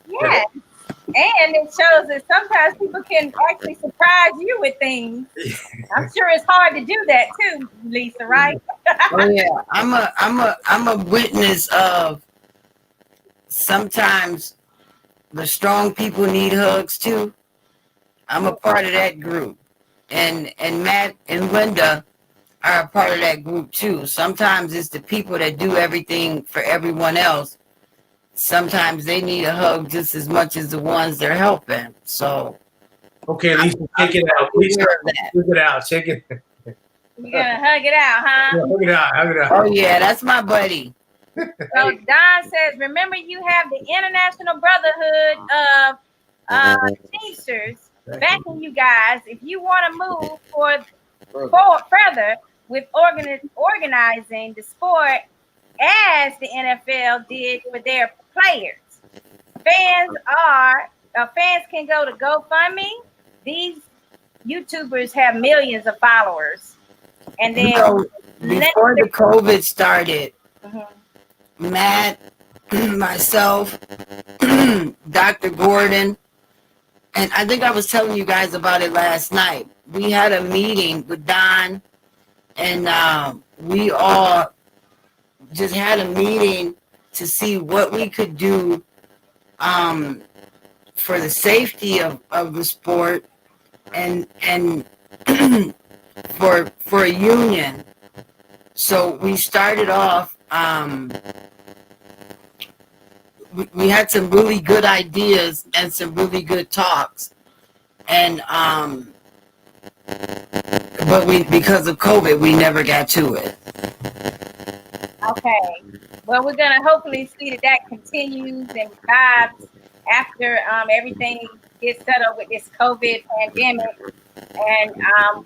Yeah. And it shows that sometimes people can actually surprise you with things. I'm sure it's hard to do that too, Lisa, right? oh yeah, I'm a witness of sometimes the strong people need hugs too. I'm a part of that group, and Matt and Linda are a part of that group too. Sometimes it's the people that do everything for everyone else. Sometimes they need a hug just as much as the ones they're helping. So, okay, Lisa, take it out. Lisa, take it out. Take it. You're gonna hug it out, huh? Yeah, hug it out. Hug it out. Oh yeah, that's my buddy. So Don says, remember you have the International Brotherhood of Teamsters backing you guys. If you want to move forward further with organizing the sport as the NFL did for their players, fans can go to GoFundMe. These YouTubers have millions of followers, and then before the COVID started, mm-hmm. Matt, myself, Dr. Gordon, and I think I was telling you guys about it last night. We had a meeting with Don, and we all just had a meeting to see what we could do for the safety of the sport and for a union. So we started off, we had some really good ideas and some really good talks, and but because of COVID, we never got to it. Okay. Well, we're gonna hopefully see that continues and vibes after everything gets settled with this COVID pandemic, and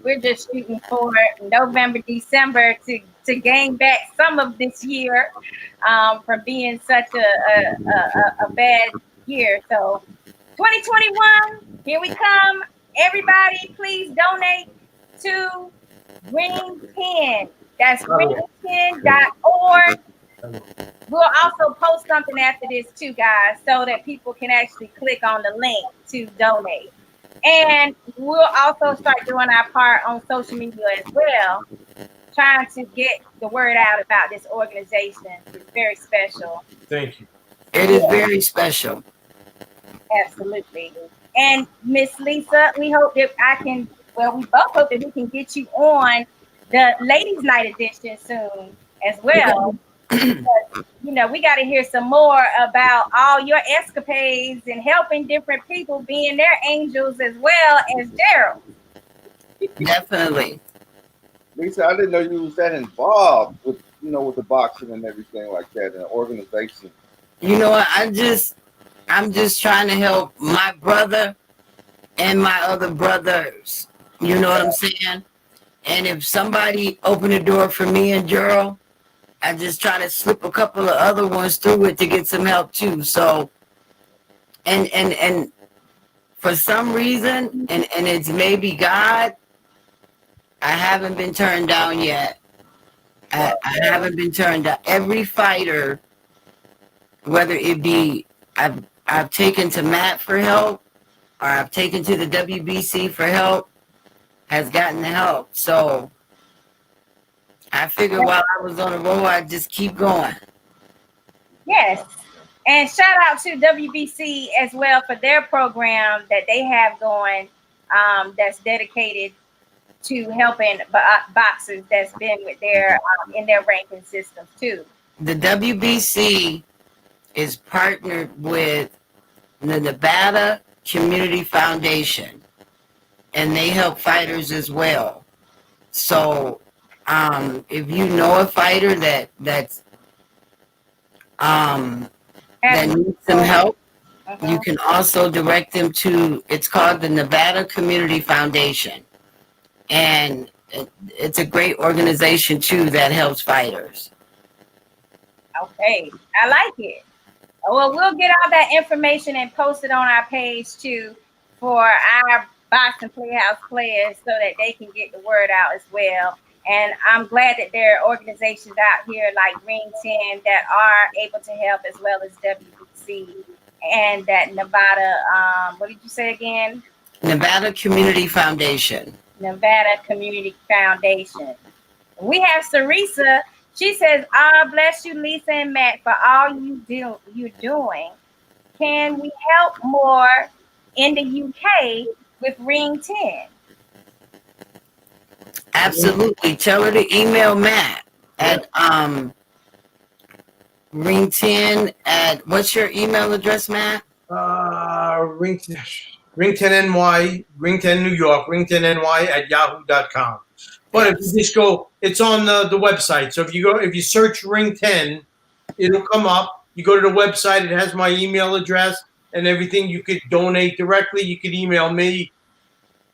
we're just shooting for November, December to gain back some of this year from being such a bad year. So 2021, here we come. Everybody, please donate to Ring 10. That's ring10.org. We'll also post something after this too, guys, so that people can actually click on the link to donate. And we'll also start doing our part on social media as well, trying to get the word out about this organization. It's very special. Thank you. It is very special. Absolutely. And Miss Lisa, we hope that we both hope that we can get you on the Ladies' Night edition soon as well. Because, we got to hear some more about all your escapades and helping different people, being their angels as well as Gerald. Definitely. Lisa, I didn't know you was that involved with, with the boxing and everything like that, and the organization. You know what? I'm just trying to help my brother and my other brothers. You know what I'm saying? And if somebody opened the door for me and Gerald, I just try to slip a couple of other ones through it to get some help too. So, and for some reason, and it's maybe God, I haven't been turned down yet. I haven't been turned down. Every fighter, whether it be I've taken to Matt for help or I've taken to the WBC for help, has gotten the help. So I figured while I was on the road, I'd just keep going. Yes. And shout out to WBC as well for their program that they have going, that's dedicated to helping boxers that's been with their in their ranking systems too. The WBC is partnered with the Nevada Community Foundation, and they help fighters as well. So if you know a fighter that needs some help, you can also direct them to, it's called the Nevada Community Foundation. And it's a great organization too that helps fighters. Okay, I like it. Well, we'll get all that information and post it on our page too for our Boxing Playhouse players so that they can get the word out as well. And I'm glad that there are organizations out here like Ring 10 that are able to help, as well as WBC and that Nevada, what did you say again? Nevada Community Foundation. Nevada Community Foundation. We have Sarisa. She says, bless you, Lisa and Matt, for all you're doing. Can we help more in the UK with Ring 10? Absolutely. Tell her to email Matt at Ring 10 at, what's your email address, Matt? Ring 10 NY, Ring 10 New York, Ring 10 NY at yahoo.com. But if you just go, it's on the website. So if you search Ring 10, it'll come up. You go to the website, it has my email address and everything. You could donate directly. You could email me.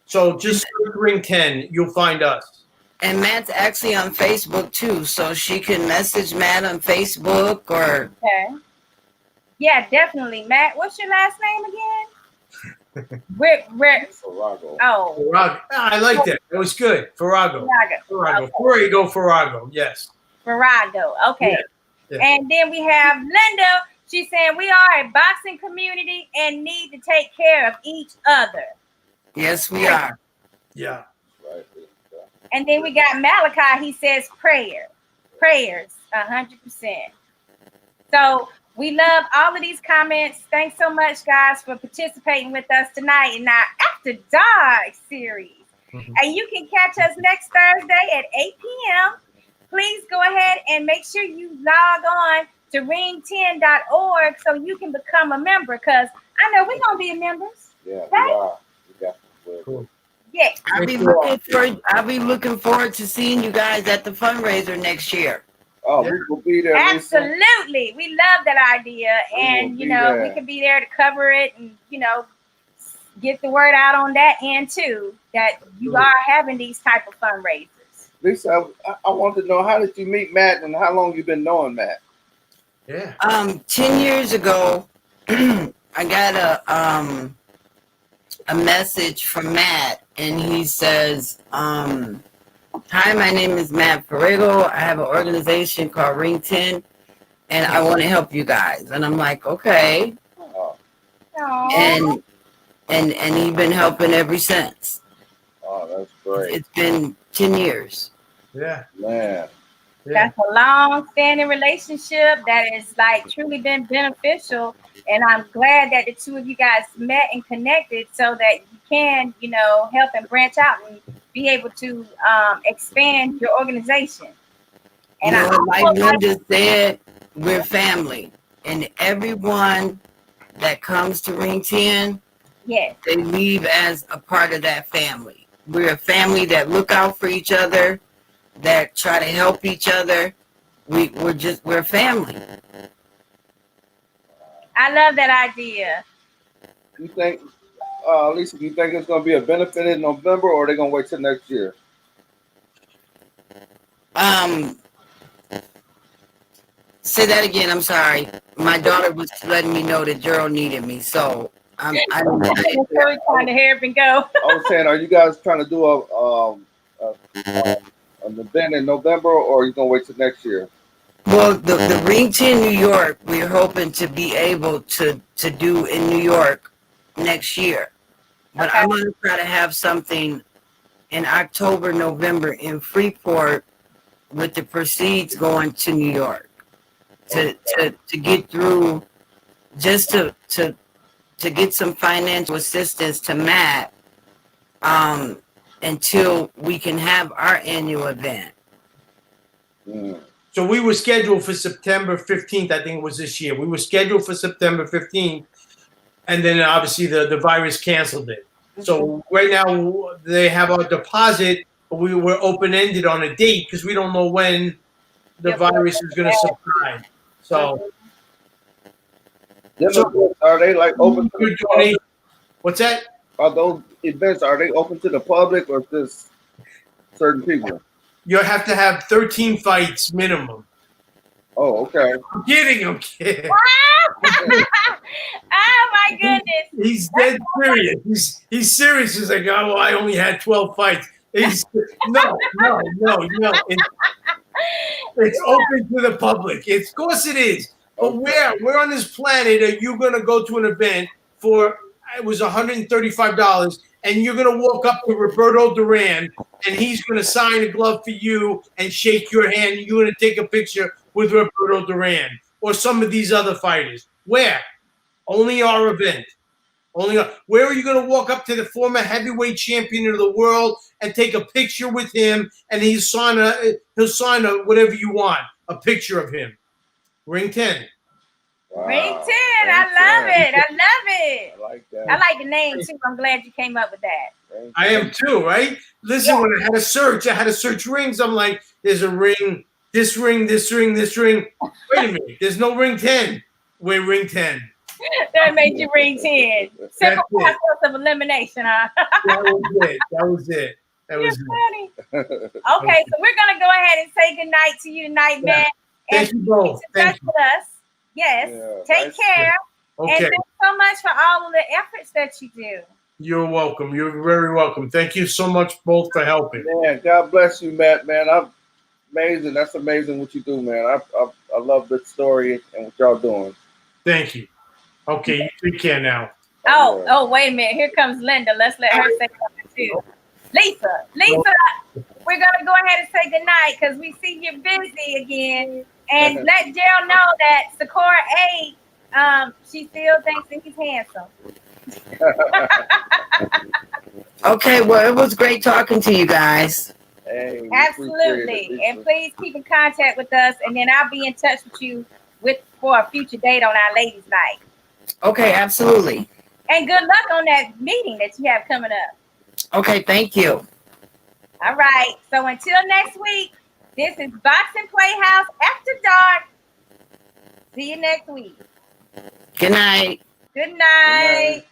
So just search Ring 10, you'll find us. And Matt's actually on Facebook too, so she can message Matt on Facebook or. Okay. Yeah, definitely. Matt, what's your last name again? We're Farrago. Oh. Farrago. I like that. That was good. Farrago. Farrago. Okay. Farrago. Farrago. Yes. Farrago. Okay. Yeah. And then we have Linda. She's saying we are a boxing community and need to take care of each other. Yes, we are. Yeah. Right. And then we got Malachi. He says prayers, 100%. So we love all of these comments. Thanks so much, guys, for participating with us tonight in our After Dark series. Mm-hmm. And you can catch us next Thursday at 8 p.m. Please go ahead and make sure you log on to ring10.org so you can become a member, because I know we're going to be members. Yeah, right? we are. We got cool. Yeah. I'll be looking forward to seeing you guys at the fundraiser next year. Oh, yeah. We will be there. Absolutely. We love that idea. And, we can be there to cover it and, get the word out on that end too, that you are having these type of fundraisers. Lisa, I want to know, how did you meet Matt and how long you been knowing Matt? Yeah. 10 years ago, I got a message from Matt, and he says, hi, my name is Matt Farrago. I have an organization called Ring 10, and I want to help you guys. And I'm like, okay. Aww. And he's been helping ever since. Oh, that's great. It's been 10 years. Yeah. Man. Yeah. That's a long-standing relationship that has truly been beneficial. And I'm glad that the two of you guys met and connected so that you can, help and branch out and be able to expand your organization. And like Linda said, we're family. And everyone that comes to Ring 10, yes, they leave as a part of that family. We're a family that look out for each other, that try to help each other. We're family. I love that idea. You think, Lisa, do you think it's going to be a benefit in November, or are they going to wait till next year? Say that again. I'm sorry. My daughter was letting me know that Gerald needed me, so I We're trying to help and go. I was saying, are you guys trying to do an event in November, or are you gonna wait till next year? Well, the Ring 10 New York, we're hoping to be able to do in New York next year. But Okay. I'm going to try to have something in October, November in Freeport with the proceeds going to New York to get through, just to get some financial assistance to Matt until we can have our annual event. Mm. So we were scheduled for September 15th, I think it was this year. We were scheduled for September 15th, and then obviously the virus canceled it. So right now they have our deposit, but we were open-ended on a date because we don't know when the virus is going to subside. So Are they like open to the public? What's that? Are those events, are they open to the public or just certain people? You have to have 13 fights minimum. Oh, okay. I'm kidding. Oh my goodness. He's dead serious. He's serious. He's like, oh, well, I only had 12 fights. He's no. It's open to the public. Of course it is. But where on this planet are you going to go to an event for, it was $135, and you're going to walk up to Roberto Duran, and he's going to sign a glove for you and shake your hand, and you're going to take a picture with Roberto Duran or some of these other fighters? Where? Only our event. Where are you going to walk up to the former heavyweight champion of the world and take a picture with him, and he'll sign a whatever you want, a picture of him? Ring 10. Wow. Ring 10. I love it. I like that. I like the name too. I'm glad you came up with that. I am too, right? Listen, when I had to search rings. I'm like, there's a ring, this ring, this ring, this ring. Wait a minute, there's no Ring 10. We're Ring 10. That made you Ring 10. Simple process of elimination, huh? That was it. Funny. Okay, so we're gonna go ahead and say good night to you tonight, man. Thank you both. Thank you. With us. Yes. Yeah, Take care. Okay. And thanks so much for all of the efforts that you do. You're welcome. You're very welcome. Thank you so much both for helping. Man, God bless you, Matt. Man, I'm amazing. That's amazing what you do, man. I love this story and what y'all doing. Thank you. Okay, you take care now. Oh, wait a minute. Here comes Linda. Let's let her say something too. Lisa, we're gonna go ahead and say goodnight because we see you're busy again. And let Gerald know that Sakura A, she still thinks that he's handsome. Okay, well, it was great talking to you guys. Hey, absolutely. And please keep in contact with us, and then I'll be in touch with you for a future date on our ladies' night. Okay, absolutely. And good luck on that meeting that you have coming up. Okay, thank you. All right. So until next week, this is Boxing Playhouse After Dark. See you next week. Good night. Good night.